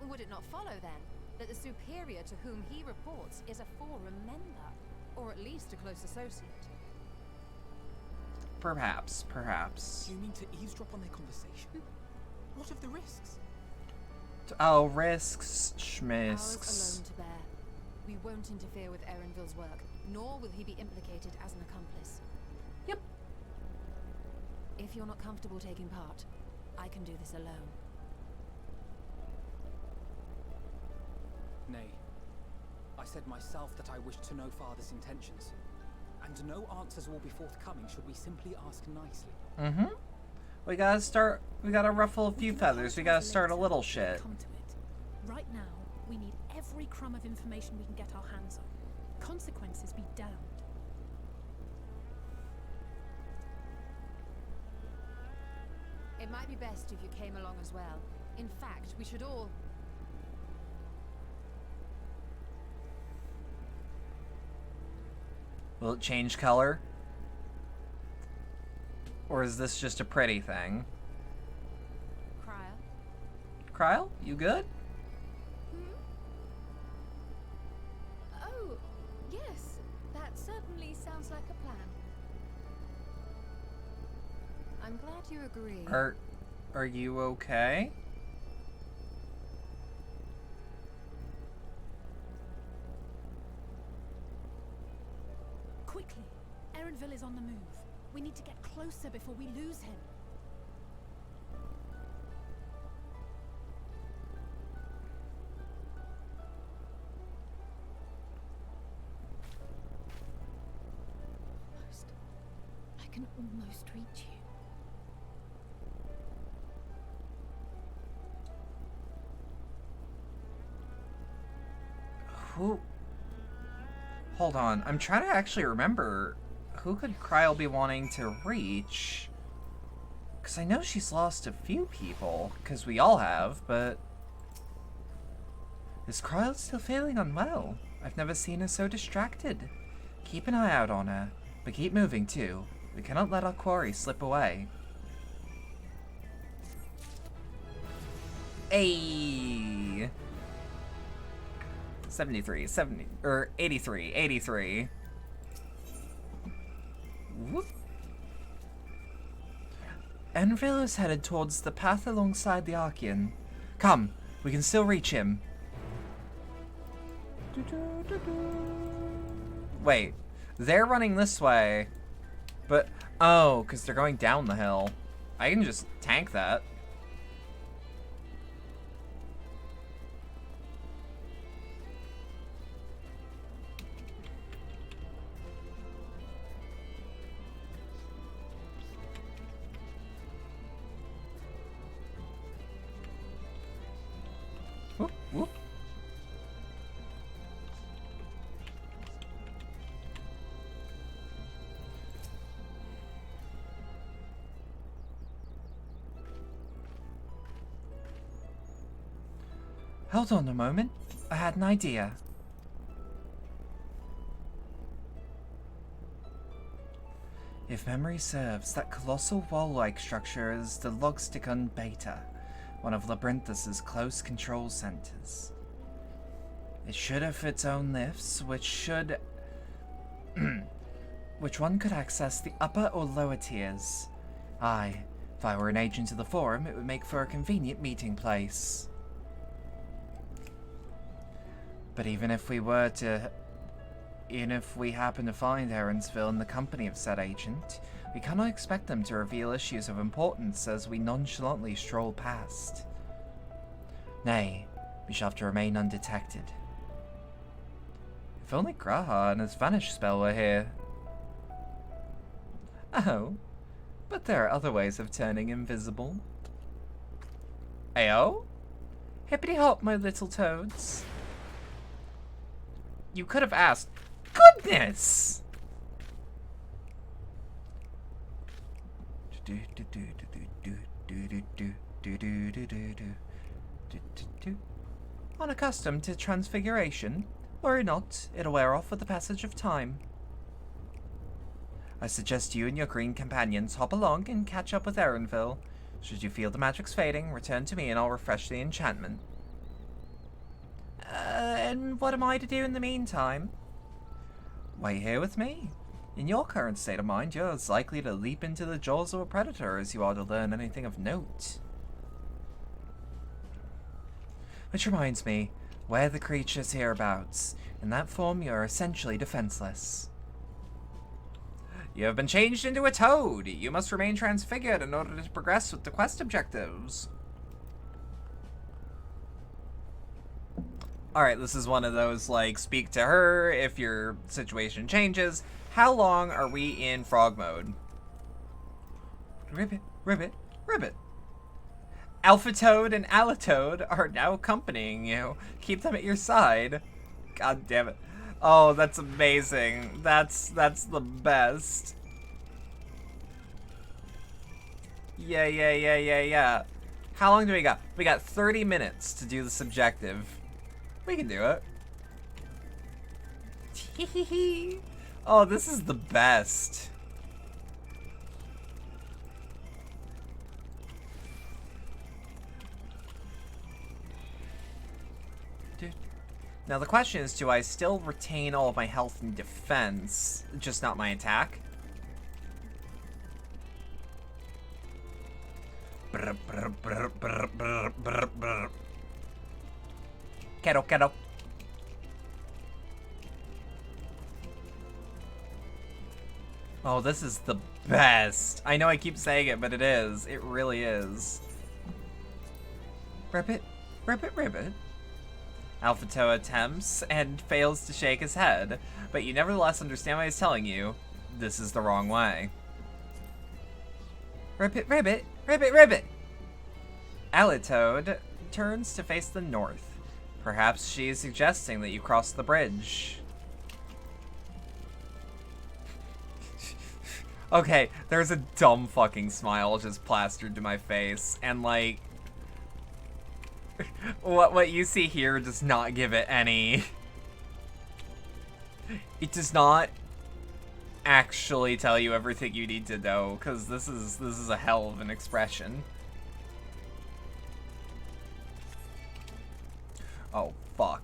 Would it not follow, then, that the superior to whom he reports is a forum member, or at least a close associate? Perhaps. Do you mean to eavesdrop on their conversation? What of the risks? Oh, risks, Ours schmisks. alone to bear. We won't interfere with Erenville's work, nor will he be implicated as an accomplice. Yep. If you're not comfortable taking part, I can do this alone. Nay. I said myself that I wished to know Father's intentions. And no answers will be forthcoming should we simply ask nicely. We gotta ruffle a few feathers. We gotta start a little shit. Come to it. Right now, we need every crumb of information we can get our hands on. Consequences be damned. It might be best if you came along as well. In fact, we should all... Will it change color? Or is this just a pretty thing? Kryl, you good? Oh, yes. That certainly sounds like a plan. I'm glad you agree. Are you okay? Quickly! Erenville is on the move. We need to get closer before we lose him. I can almost reach you. Who? Hold on. I'm trying to actually remember who could Kryl be wanting to reach. Because I know she's lost a few people, because we all have, but... Is Kryl still feeling unwell? I've never seen her so distracted. Keep an eye out on her, but keep moving too. We cannot let our quarry slip away. Ayy! 83. Whoop. Enville is headed towards the path alongside the Archean. Come, we can still reach him. Wait, they're running this way. But, oh, because they're going down the hill. I can just tank that. Whoop, whoop. Hold on a moment. I had an idea. If memory serves, that colossal wall-like structure is the Logsticon Beta, one of Labyrinthus's close control centers. It should have its own lifts, which one could access the upper or lower tiers. Aye, if I were an agent of the Forum, it would make for a convenient meeting place. But even if we happen to find Erinsville in the company of said agent, we cannot expect them to reveal issues of importance as we nonchalantly stroll past. Nay, we shall have to remain undetected. If only Graha and his vanish spell were here. Oh, but there are other ways of turning invisible. Ayo? Hippity hop, my little toads. You could have asked. Goodness! Unaccustomed to transfiguration? Worry not, it'll wear off with the passage of time. I suggest you and your green companions hop along and catch up with Erenville. Should you feel the magic's fading, return to me and I'll refresh the enchantment. And what am I to do in the meantime? Wait here with me. In your current state of mind, you're as likely to leap into the jaws of a predator as you are to learn anything of note. Which reminds me, where the creatures hereabouts. In that form, you are essentially defenseless. You have been changed into a toad. You must remain transfigured in order to progress with the quest objectives. Alright, this is one of those, like, speak to her if your situation changes. How long are we in frog mode? Ribbit, ribbit, ribbit. Alpha Toad and Alatoad are now accompanying you. Keep them at your side. God damn it. Oh, that's amazing. That's the best. Yeah. How long do we got? We got 30 minutes to do this objective. We can do it. Oh, this is the best. Now the question is, do I still retain all of my health and defense, just not my attack? Kettle. Oh, this is the best. I know I keep saying it, but it is. It really is. Ribbit, ribbit, ribbit. Alphato attempts and fails to shake his head, but you nevertheless understand what he's telling you. This is the wrong way. Ribbit, ribbit, ribbit, ribbit. Alitoad turns to face the north. Perhaps she is suggesting that you cross the bridge. Okay, there's a dumb fucking smile just plastered to my face, and like, what you see here does not give it any. It does not actually tell you everything you need to know, because this is a hell of an expression. Oh fuck.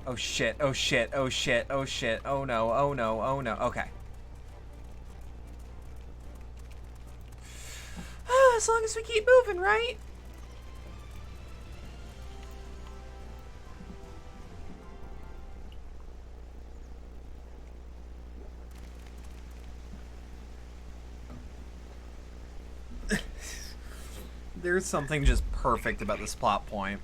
Oh shit, oh shit, oh shit, oh shit, oh no, oh no, oh no, okay. As long as we keep moving, right? There's something just perfect about this plot point.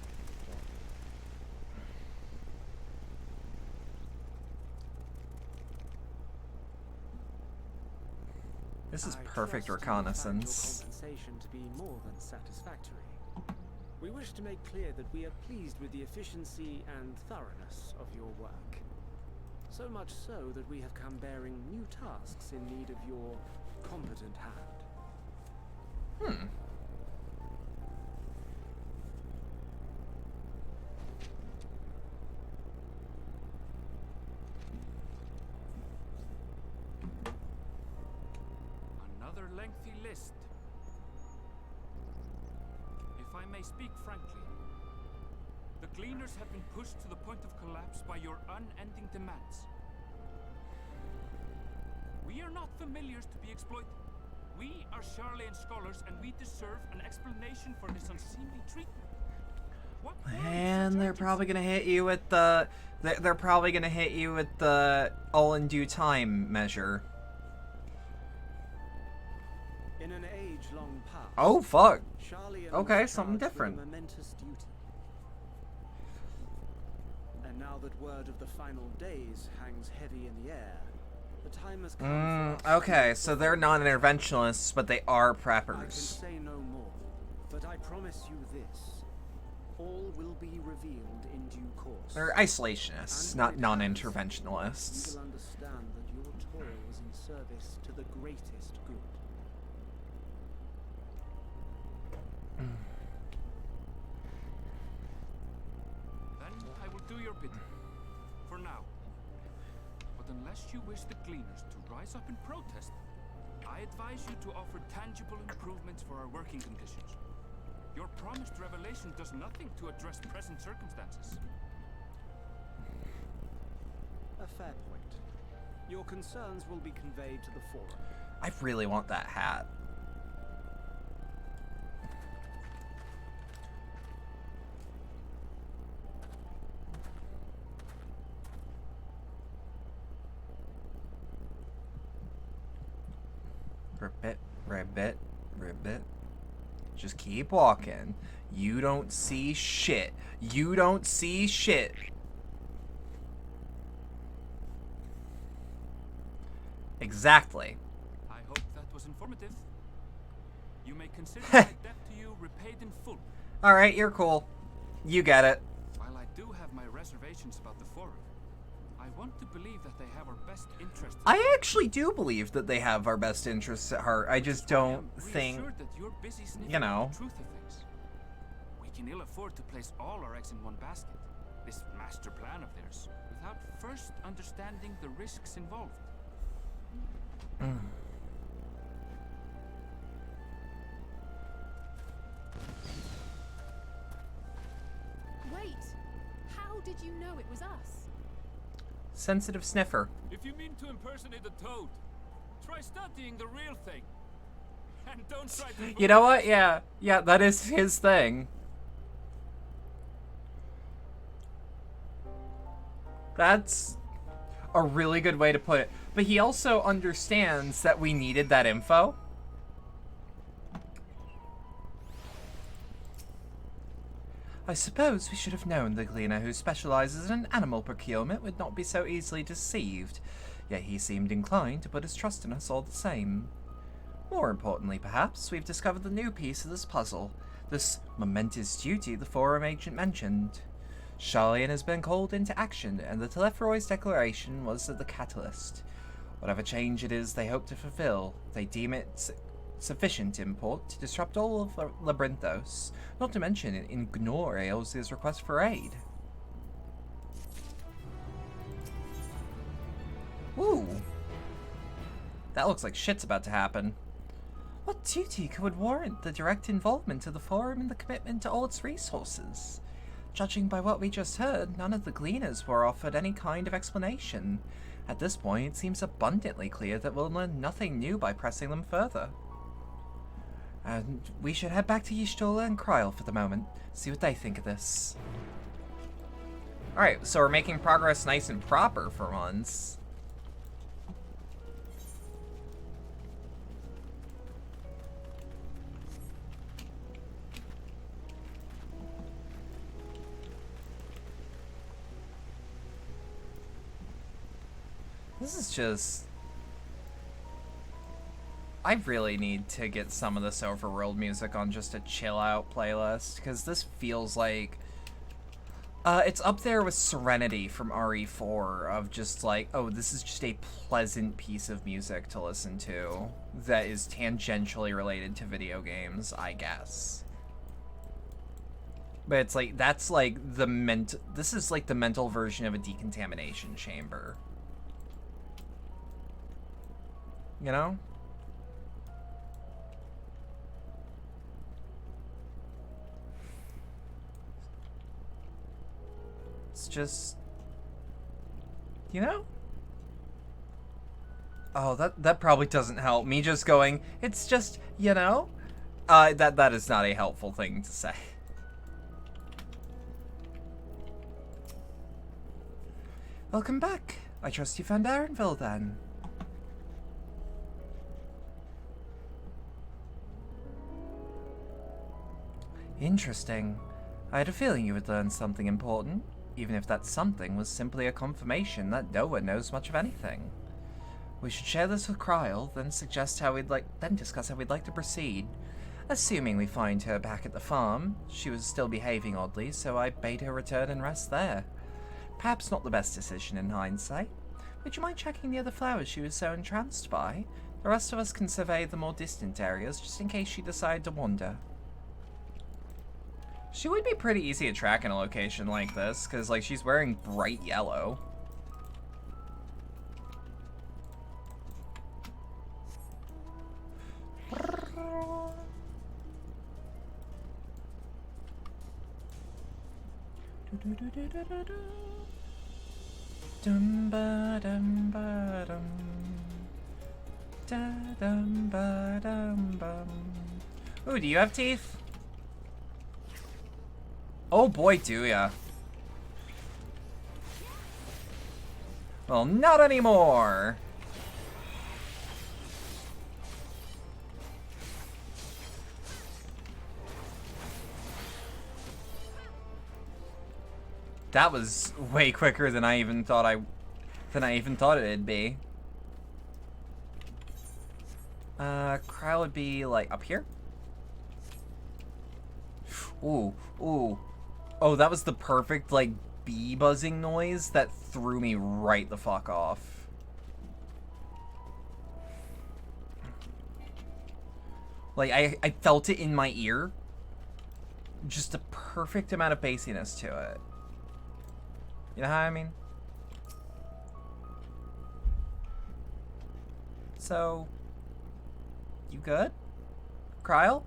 This is perfect reconnaissance. Compensation to be more than satisfactory. We wish to make clear that we are pleased with the efficiency and thoroughness of your work. So much so that we have come bearing new tasks in need of your competent hand. Another lengthy list. If I may speak frankly, the Gleaners have been pushed to the point of collapse by your unending demands. We are not familiars to be exploited. We are Charlayan scholars, and we deserve an explanation for this unseemly treatment. What And they're probably gonna hit you with the they're probably gonna hit you with the all in due time measure. In an age-long past, Oh fuck. Charlayan Okay, was something charged with different. a momentous duty. And now that word of the final days hangs heavy in the air, the time has come for us Okay, to so they're non-interventionists, but they are I can preppers. say no more, but I promise you this. All will be revealed in due course. They're isolationists, not non-interventionalists. You will understand that your toil was in service to the greatest good. Then I will do your bidding. For now. But unless you wish the Gleaners to rise up in protest, I advise you to offer tangible improvements for our working conditions. Your promised revelation does nothing to address present circumstances. A fair point. Your concerns will be conveyed to the forum. I really want that hat. Ribbit, ribbit, ribbit. Just keep walking. You don't see shit. You don't see shit. Exactly. I hope that was informative. You may consider my debt to you repaid in full. Alright, you're cool. You get it. While I do have my reservations about the forum, I want to believe that they have our best interests. I actually do believe that they have our best interests at heart. I just don't think, That you're busy sniffing you know. out the truth of things. We can ill afford to place all our eggs in one basket, this master plan of theirs, without first understanding the risks involved. Wait! How did you know it was us? Sensitive sniffer. If you mean to impersonate a toad, try studying the real thing. And don't try to... You know what? Yeah. Yeah, that is his thing. That's... a really good way to put it. But he also understands that we needed that info. I suppose we should have known the gleaner who specializes in animal procurement would not be so easily deceived, yet he seemed inclined to put his trust in us all the same. More importantly, perhaps, we've discovered the new piece of this puzzle, this momentous duty the forum agent mentioned. Charlian has been called into action, and the Telepheroid's declaration was the catalyst. Whatever change it is they hope to fulfill, they deem it sufficient import to disrupt all of Labyrinthos, not to mention ignore Aelzir's request for aid. Ooh. That looks like shit's about to happen. What duty could warrant the direct involvement of the Forum in the commitment to all its resources? Judging by what we just heard, none of the gleaners were offered any kind of explanation. At this point, it seems abundantly clear that we'll learn nothing new by pressing them further. And we should head back to Y'shtola and Kryl for the moment, see what they think of this. Alright, so we're making progress nice and proper for once. This is just... I really need to get some of this overworld music on just a chill out playlist, because this feels like... it's up there with Serenity from RE4, of just like, oh, this is just a pleasant piece of music to listen to that is tangentially related to video games, I guess. But it's like, that's like the this is like the mental version of a decontamination chamber. You know? It's just, you know? Oh, that probably doesn't help. Me just going, it's just, you know? That is not a helpful thing to say. Welcome back. I trust you found Arenville then. Interesting. I had a feeling you would learn something important, even if that something was simply a confirmation that no one knows much of anything. We should share this with Kryl, then discuss how we'd like to proceed. Assuming we find her back at the farm, she was still behaving oddly, so I bade her return and rest there. Perhaps not the best decision in hindsight. Would you mind checking the other flowers she was so entranced by? The rest of us can survey the more distant areas, just in case she decided to wander. She would be pretty easy to track in a location like this, because, like, she's wearing bright yellow. Dum ba dum ba dum. Da dum ba dum bum. Ooh, do you have teeth? Oh boy, do ya. Well, not anymore. That was way quicker than I even thought it'd be. Kryl would be like up here. Ooh, ooh. Oh, that was the perfect, like, bee buzzing noise that threw me right the fuck off. Like, I felt it in my ear. Just a perfect amount of bassiness to it. You know how I mean? So, you good? Kryl?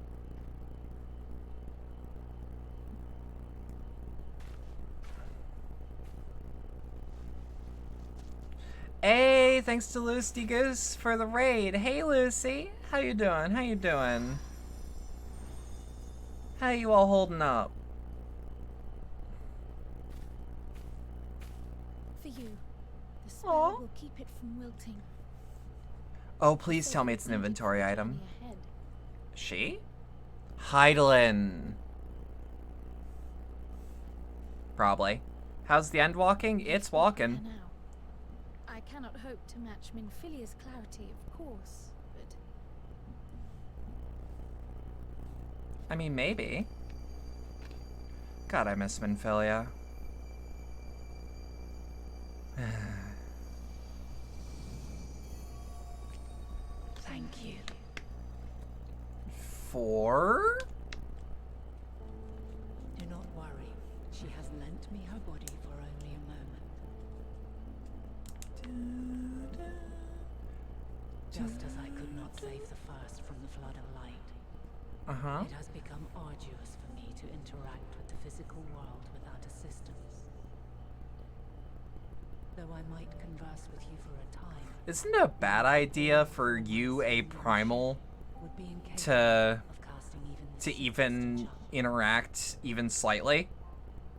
Hey, thanks to Lucy Goose for the raid. Hey, Lucy. How you doing? How you doing? How you all holding up? For you, The spell will keep it from wilting. Oh, please tell me it's an inventory item. She? Heidelin. Probably. How's the end walking? It's walking. I cannot hope to match Minfilia's clarity, of course, but... I mean, maybe. God, I miss Minfilia. Thank you. 4? Do not worry. She has lent me her body for only a moment. Just as I could not save the first from the flood of light, it has become arduous for me to interact with the physical world without assistance. Though I might converse with you for a time. Isn't it a bad idea for you, a primal, to even interact even slightly?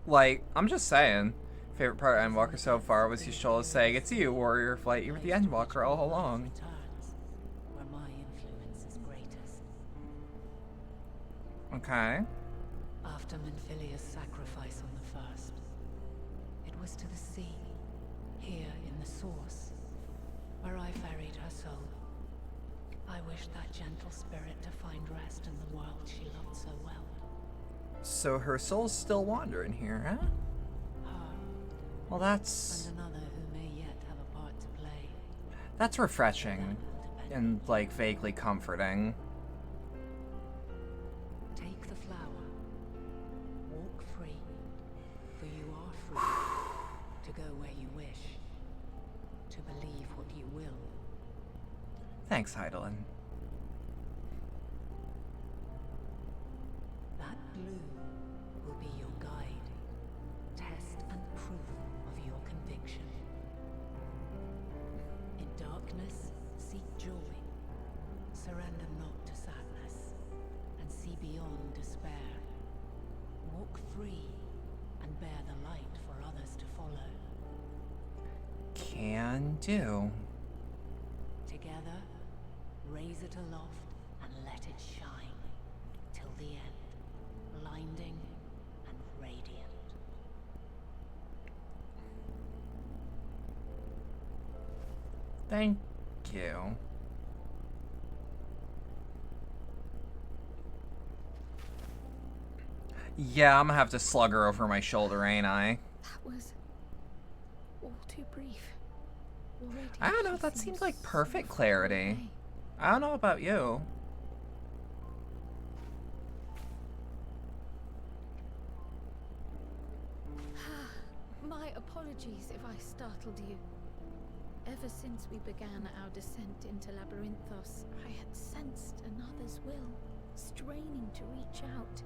Like, I'm just saying. Favorite part of Endwalker so far was Y'shtola saying, "It's you, warrior of light. You were the Endwalker all along." Where my influence is greatest. Okay. After Minfilia's sacrifice on the first, it was to the sea, here in the source, where I ferried her soul. I wished that gentle spirit to find rest in the world she loved so well. So her soul's still wandering here, huh? Well, that's... And another who may yet have a part to play. That's refreshing and, like, vaguely comforting. Take the flower. Walk free. For you are free. To go where you wish. To believe what you will. Thanks, Heidelin. That blue will be your guide. Test and proof of your conviction. In darkness, seek joy. Surrender not to sadness. And see beyond despair. Walk free and bear the light for others to follow. Can do. Together, raise it aloft and let it shine till the end, blinding and radiant. Thank you. Yeah, I'm gonna have to slug her over my shoulder, ain't I? That was all too brief. I don't know, that seemed like perfect clarity. I don't know about you. My apologies if I startled you. Ever since we began our descent into Labyrinthos, I had sensed another's will, straining to reach out.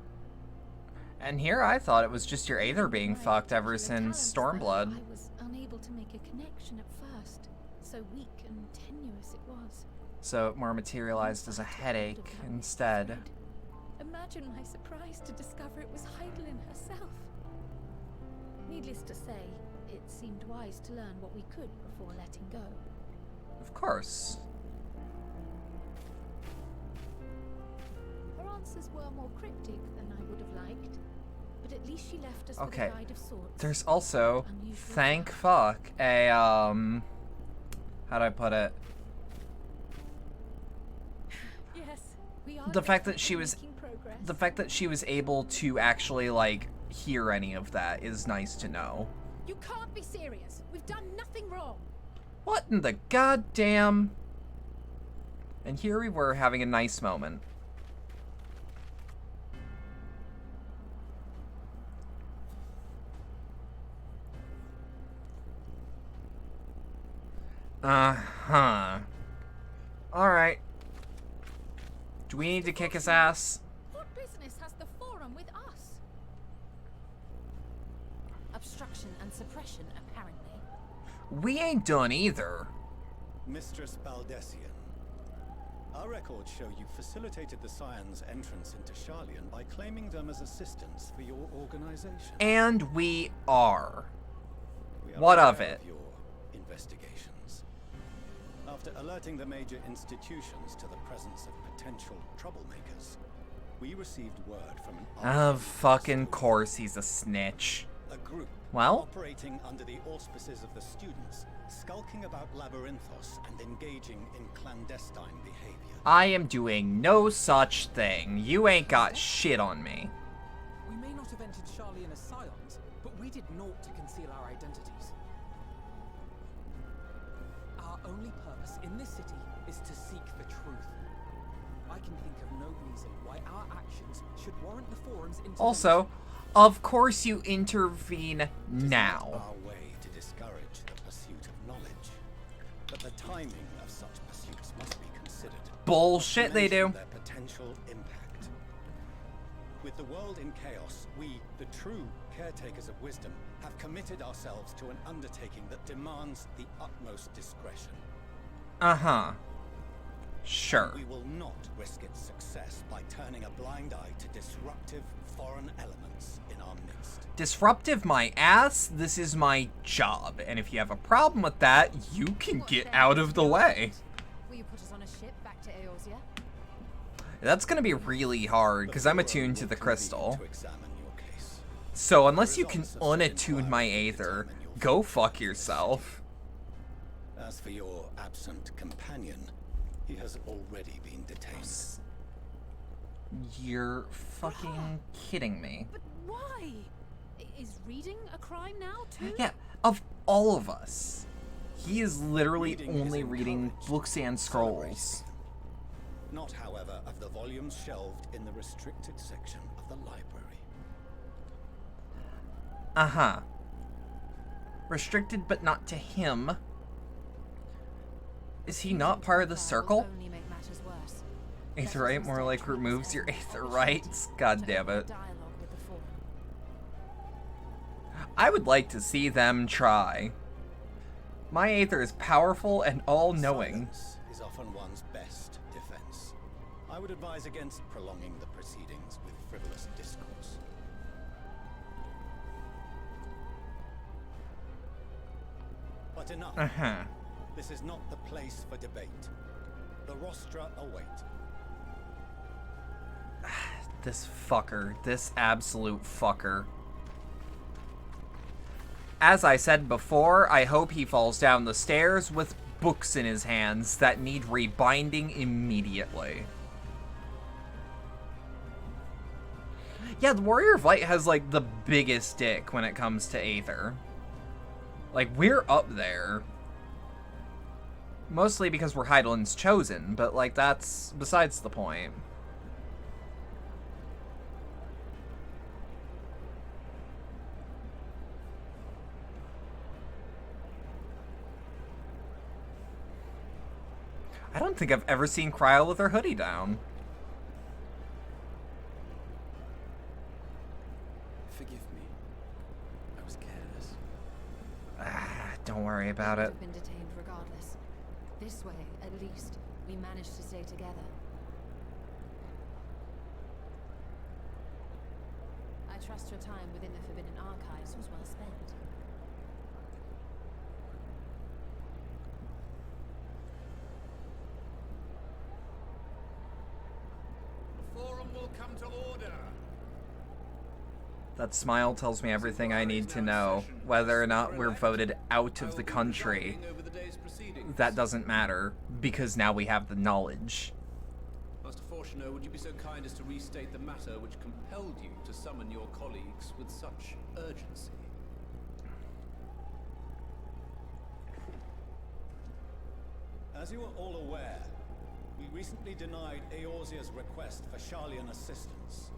And here I thought it was just your Aether being fucked ever since Stormblood. I was unable to make a connection at first, so weak and tenuous it was. So it more materialized as a headache instead. Imagine my surprise to discover it was Heidelin herself. Needless to say, it seemed wise to learn what we could before letting go. Of course. Her answers were more cryptic than I would have liked, but at least she left us with Okay. a guide of sorts. There's also, thank fuck, a, how do I put it? Yes, we are The fact that she was, making progress. the fact that she was able to actually, like, hear any of that is nice to know. You can't be serious. We've done nothing wrong. What in the goddamn? And here we were having a nice moment. Uh-huh. Alright. Do we need to kick his ass? What business has the Forum with us? Obstruction and suppression, apparently. We ain't done either. Mistress Baldessian, our records show you facilitated the Scions' entrance into Sharlayan by claiming them as assistants for your organization. And we are. We What aware of it? Your investigation. After alerting the major institutions to the presence of potential troublemakers, we received word from an Of fucking course he's a snitch. a group Well? operating under the auspices of the students, skulking about Labyrinthos and engaging in clandestine behavior. I am doing no such thing. You ain't got shit on me. We may not have entered Charlian as scions, but we did naught to conceal our identities. Our only purpose in this city is to seek the truth. I can think of no reason why our actions should warrant the forum's intervention. Also, of course you intervene now. Our way to discourage the pursuit of knowledge, but the timing of such pursuits must be considered. Bullshit they do. Their potential impact. With the world in chaos, we, the true caretakers of wisdom, have committed ourselves to an undertaking that demands the utmost discretion. Uh-huh. Sure. We will not risk its success by turning a blind eye to disruptive foreign elements in our midst. Disruptive my ass, this is my job. And if you have a problem with that, you can get out of the way. Will you put us on a ship back to Eorzea? That's gonna be really hard, because I'm attuned to the crystal. So unless you can unattune my Aether, go fuck yourself. As for your absent companion, he has already been detained. You're fucking kidding me. But why? Is reading a crime now, too? Yeah, of all of us. He is literally only reading books and scrolls. Not, however, of the volumes shelved in the restricted section of the library. Uh-huh. Restricted but not to him. Is he not part of the circle? Aetherite more like removes your Aether rights. God damn it. I would like to see them try. My Aether is powerful and all-knowing. Silence is often one's best defense. I would advise against prolonging the proceedings with frivolous discourse. But enough. Uh-huh. This is not the place for debate. The rostra await. This fucker. This absolute fucker. As I said before, I hope he falls down the stairs with books in his hands that need rebinding immediately. Yeah, the Warrior of Light has, like, the biggest dick when it comes to Aether. Like, we're up there. Mostly because we're Heidelin's chosen, but, like, that's besides the point. I don't think I've ever seen Cryo with her hoodie down. Forgive me. I was careless. Don't worry about it. We've been detained regardless. This way, at least, we managed to stay together. I trust your time within the Forbidden Archives was well spent. Forum will come to order. That smile tells me everything I need to know. Whether or not we're voted out of the country, that doesn't matter, because now we have the knowledge. Master Fortuner, would you be so kind as to restate the matter which compelled you to summon your colleagues with such urgency? As you are all aware, we recently denied Eorzea's request for Charlian assistance.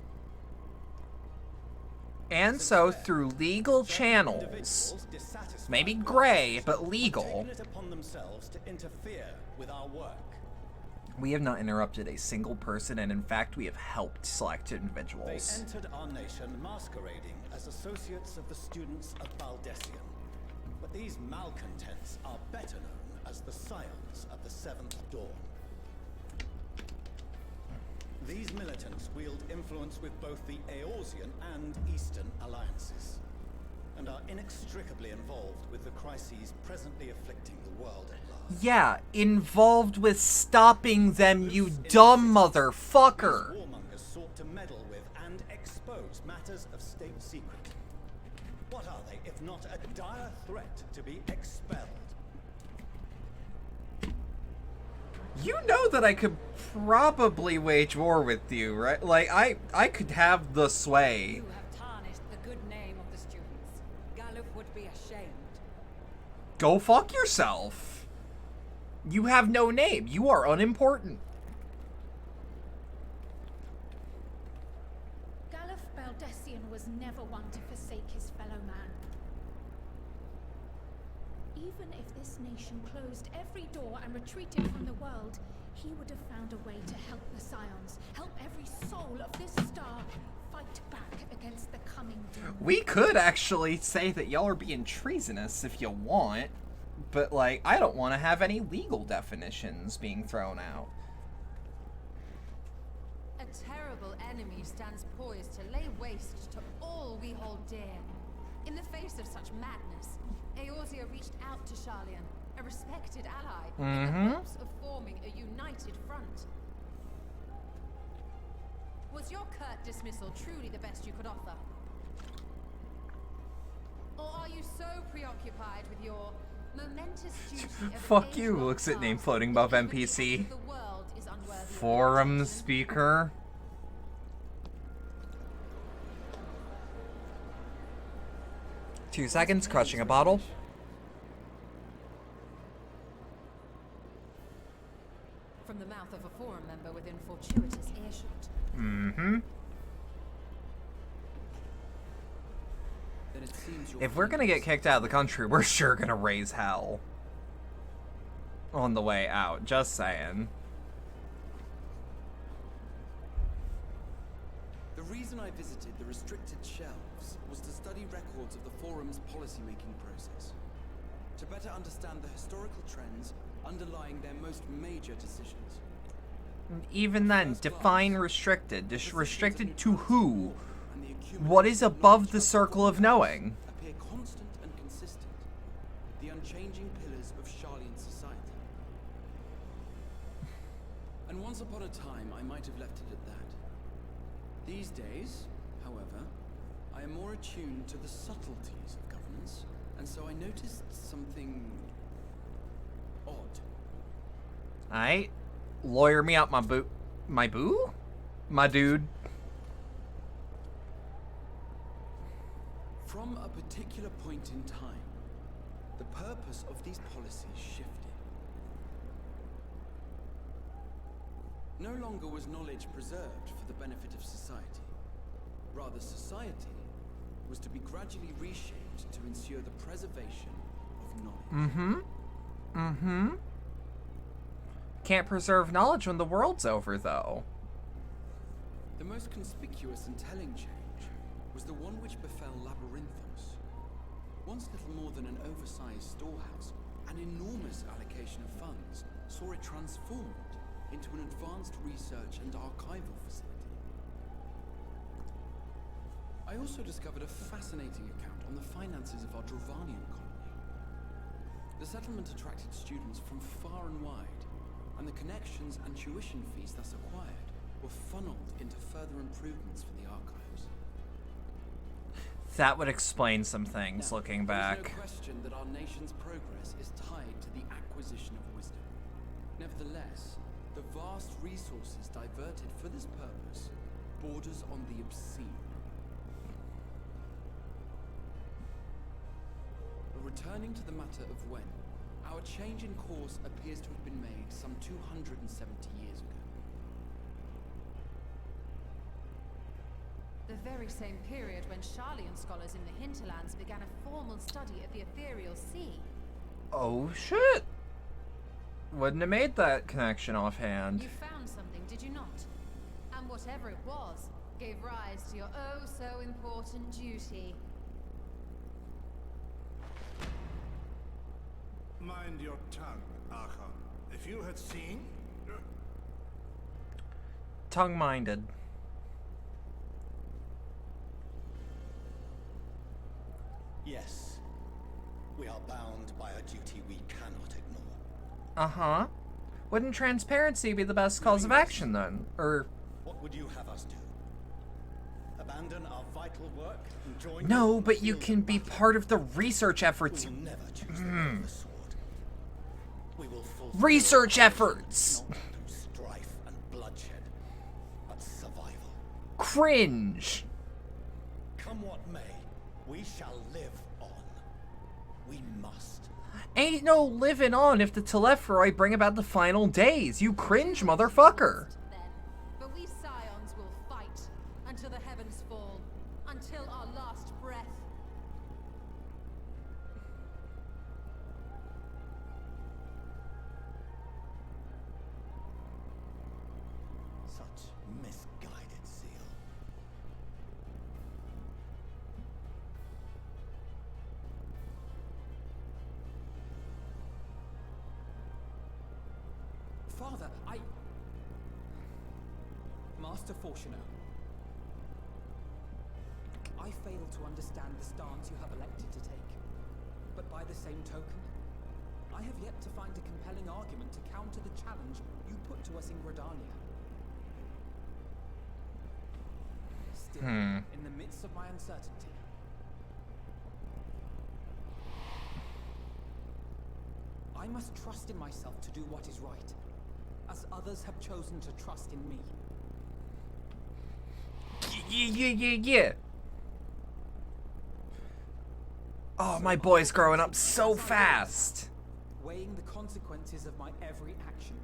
And so, through legal channels, maybe gray, but legal, Taken it upon themselves to interfere with our work. we have not interrupted a single person, and in fact, we have helped select They individuals. entered our nation masquerading as associates of the students of Baldessian. But these malcontents are better known as the Scions of the Seventh Dawn. These militants wield influence with both the Eorzean and Eastern alliances. and are inextricably involved with the crises presently afflicting the world at large. Yeah, involved with stopping them, you dumb motherfucker! These warmongers sought to meddle with and expose matters of state secret. What are they, if not a dire threat to be expelled? You know that I could probably wage war with you, right? Like, I could have the sway. You have tarnished the good name of the students. Galuf would be ashamed. Go fuck yourself. You have no name. You are unimportant. Galuf Baldessian was never one to forsake his fellow man. Even if this nation closed every door and retreated from the world, he would have found a way to help the Scions, help every soul of this star fight back against the coming doom. We could actually say that y'all are being treasonous if you want, but, like, I don't want to have any legal definitions being thrown out. A terrible enemy stands poised to lay waste to all we hold dear. In the face of such madness, Eorzea reached out to Sharlayan, a respected ally, in the hopes of forming a united front. Was your curt dismissal truly the best you could offer? Or are you so preoccupied with your momentous duty of Fuck you, looks at name floating above NPC. Forum speaker. Two seconds, crushing a bottle. From the mouth of a forum member within fortuitous earshot. Mm-hmm. If we're gonna get kicked out of the country, we're sure gonna raise hell. On the way out, just saying. The reason I visited the restricted shelves was to study records of the Forum's policymaking process, to better understand the historical trends underlying their most major decisions. Even then, define restricted. Restricted to who? What is above the circle of knowing? Appear constant and consistent, the unchanging pillars of Sharlayan society. And once upon a time, I might have left it at that. These days, however, I am more attuned to the subtleties of governance, and so I noticed something odd. Aight. Lawyer me out, my dude. From a particular point in time, the purpose of these policies shifted. No longer was knowledge preserved for the benefit of society. Rather, society was to be gradually reshaped to ensure the preservation of knowledge. Can't preserve knowledge when the world's over, though. The most conspicuous and telling change was the one which befell Labyrinthos. Once little more than an oversized storehouse, an enormous allocation of funds saw it transformed into an advanced research and archival facility. I also discovered a fascinating account on the finances of our Dravanian colony. The settlement attracted students from far and wide, and the connections and tuition fees thus acquired were funneled into further improvements for the archives. That would explain some things, looking back. There's no question that our nation's progress is tied to the acquisition of wisdom. Nevertheless, the vast resources diverted for this purpose borders on the obscene. But returning to the matter of when, our change in course appears to have been made some 270 years ago. The very same period when Sharlayan scholars in the hinterlands began a formal study of the ethereal sea. Oh shit! Wouldn't have made that connection offhand. You found something, did you not? And whatever it was, gave rise to your oh-so-important duty. Mind your tongue, Archon. If you had seen... Yes. We are bound by a duty we cannot ignore. Uh-huh. Wouldn't transparency be the best cause of action then? Or... What would you have us do? Abandon our vital work and join No, but you can be part of the research efforts. We will never choose the way of the sword. We will fulfill Research efforts! not through strife and bloodshed, but survival. Cringe! Come what may, we shall live on. We must. Ain't no living on if the Telephroi bring about the final days, you cringe motherfucker! But we scions will fight until the heavens fall, until our last breath. Such misguided zeal. Father, Master Fortuno. I fail to understand the stance you have elected to take. But by the same token, I have yet to find a compelling argument to counter the challenge you put to us in Gridania. Still, in the midst of my uncertainty, I must trust in myself to do what is right, as others have chosen to trust in me. Yeah. Oh, my boy's growing up so fast. Weighing the consequences of my every action,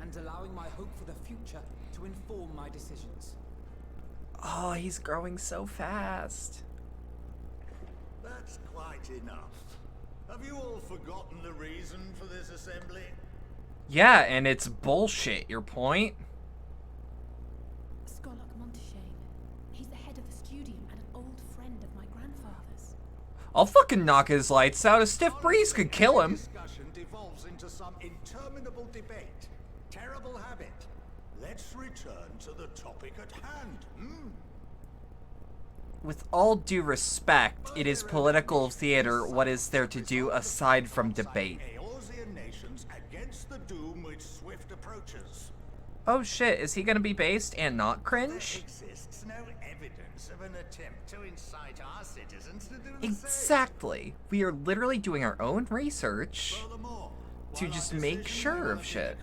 and allowing my hope for the future to inform my decisions. Oh, he's growing so fast. That's quite enough. Have you all forgotten the reason for this assembly? Yeah, and it's bullshit, your point? Skolok Monteshane. He's the head of the studium and an old friend of my grandfather's. I'll fucking knock his lights out. A stiff breeze could kill him. Discussion devolves into some interminable debate. Terrible habit. Let's return to the topic at hand. With all due respect, it is political theater. What is there to do aside from debate? Eorzean nations against the doom which swift approaches. Oh shit, is he gonna be based and not cringe? There exists no evidence of an attempt to incite our citizens to do the Exactly. We are literally doing our own research to just make sure of shit.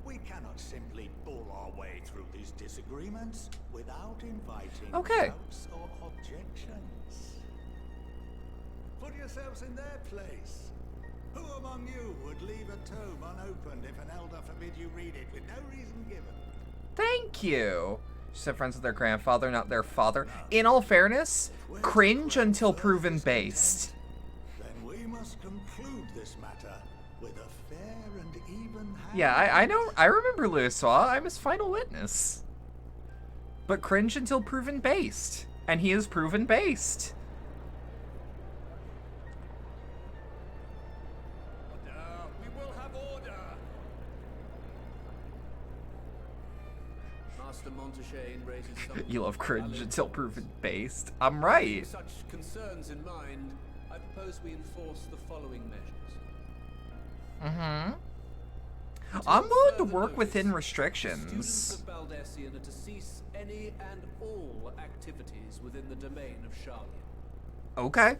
We cannot simply bull our way through these disagreements without inviting doubts or objections. Put yourselves in their place. Who among you would leave a tome unopened if an elder forbid you read it with no reason given? Thank you. She said friends with their grandfather, not their father. In all fairness, cringe until proven based. Then we must conclude this matter with a fair and even hand. Yeah, I know. I remember Louisoix. I'm his final witness. But cringe until proven based. And he is proven based. We will have order. Master Monteshane raises some You love cringe until proven based. I'm right. With such concerns in mind, I propose we enforce the following measures. I'm willing to work within Students restrictions. of Baldesion are to cease any and all activities within the domain of Sharlayan. Okay.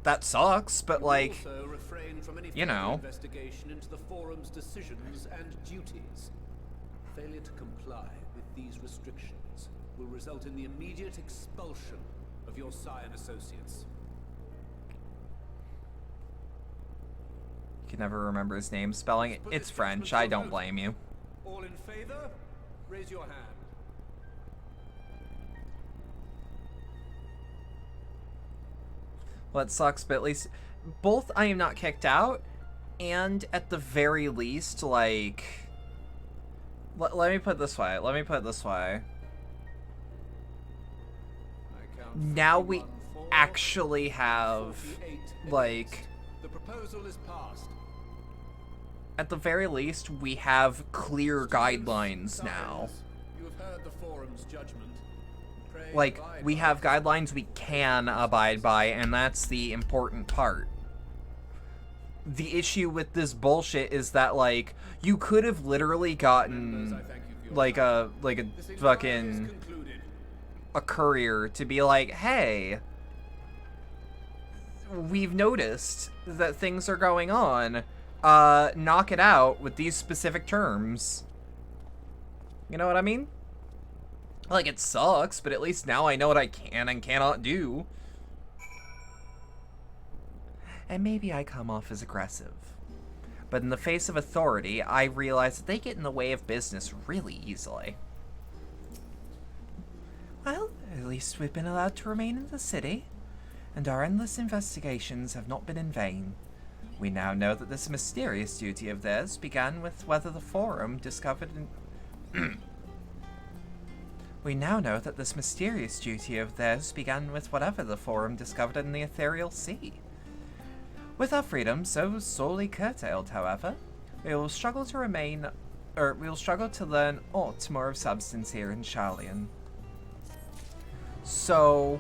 That sucks, but like, Also refrain from any you know. further investigation into the forum's decisions and duties. Failure to comply with these restrictions will result in the immediate expulsion of your scion associates. Can never remember his name. Spelling it. It's French. I don't blame you. All in favor? Raise your hand. Well, it sucks, but at least both I am not kicked out, and at the very least, like, let me put it this way. Let me put it this way. Now we actually have, like, The proposal is passed. at the very least, we have clear guidelines now. You have heard the forum's judgment. Like, we have guidelines we can abide by, and that's the important part. The issue with this bullshit is that, like, you could have literally gotten, like a fucking, a courier to be like, hey, we've noticed that things are going on, knock it out with these specific terms. You know what I mean? Like, it sucks, but at least now I know what I can and cannot do. And maybe I come off as aggressive. But in the face of authority, I realize that they get in the way of business really easily. Well, at least we've been allowed to remain in the city, and our endless investigations have not been in vain. We now know that this mysterious duty of theirs began with whether the Forum discovered in... We now know that this mysterious duty of theirs began with whatever the Forum discovered in the ethereal sea. With our freedom so sorely curtailed, however, we will struggle to learn aught more of substance here in Charlian. So,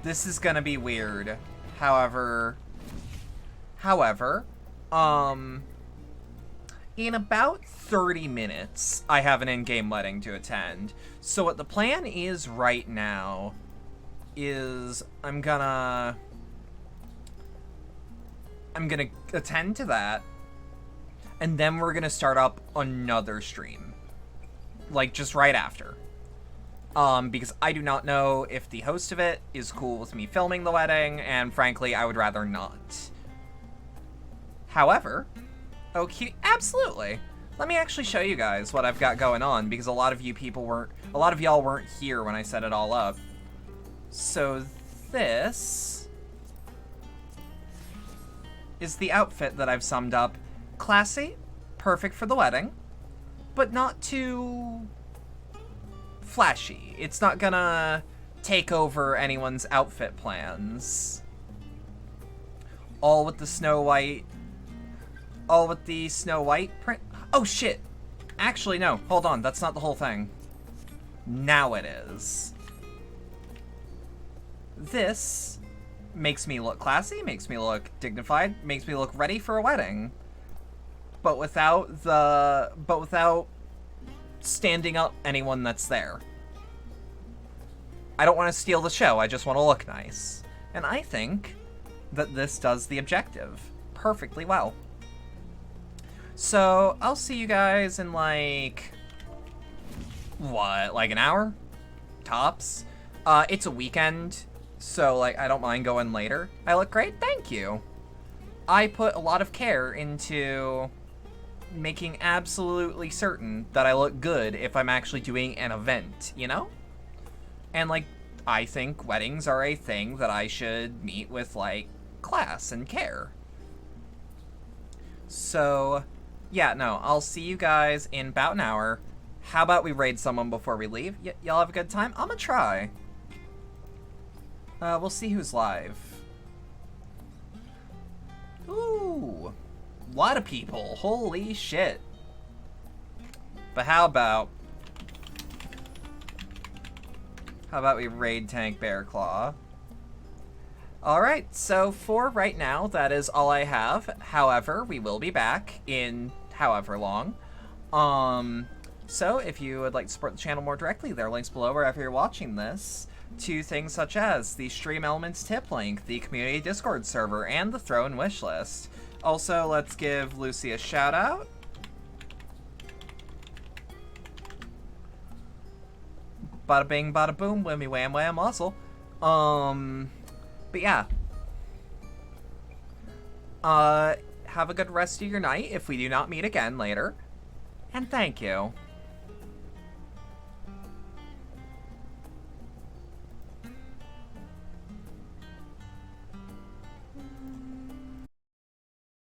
this is gonna be weird. However, in about 30 minutes, I have an in-game wedding to attend. So what the plan is right now is I'm gonna attend to that, and then we're gonna start up another stream. Like, just right after. Because I do not know if the host of it is cool with me filming the wedding, and frankly, I would rather not. However, okay, absolutely. Let me actually show you guys what I've got going on, because a lot of y'all weren't here when I set it all up. So this is the outfit that I've summed up. Classy, perfect for the wedding, but not too flashy. It's not gonna take over anyone's outfit plans. All with the Snow White print. Oh shit! Actually, no. Hold on. That's not the whole thing. Now it is. This makes me look classy, makes me look dignified, makes me look ready for a wedding. But without standing up anyone that's there. I don't want to steal the show, I just want to look nice. And I think that this does the objective perfectly well. So, I'll see you guys in like an hour? Tops? It's a weekend, so like I don't mind going later. I look great? Thank you. I put a lot of care into making absolutely certain that I look good if I'm actually doing an event, you know? And like, I think weddings are a thing that I should meet with like class and care. So, yeah, no, I'll see you guys in about an hour. How about we raid someone before we leave? Y'all have a good time? I'm gonna try. We'll see who's live. Ooh, a lot of people. Holy shit. But how about we raid Tank Bear Claw? Alright, so for right now, that is all I have. However, we will be back in however long. So if you would like to support the channel more directly, there are links below wherever you're watching this to things such as the Stream Elements tip link, the community Discord server, and the Throne wishlist. Also, let's give Lucy a shout out. Bada bing, bada boom, whammy wham wham muzzle. But yeah. Have a good rest of your night if we do not meet again later. And thank you.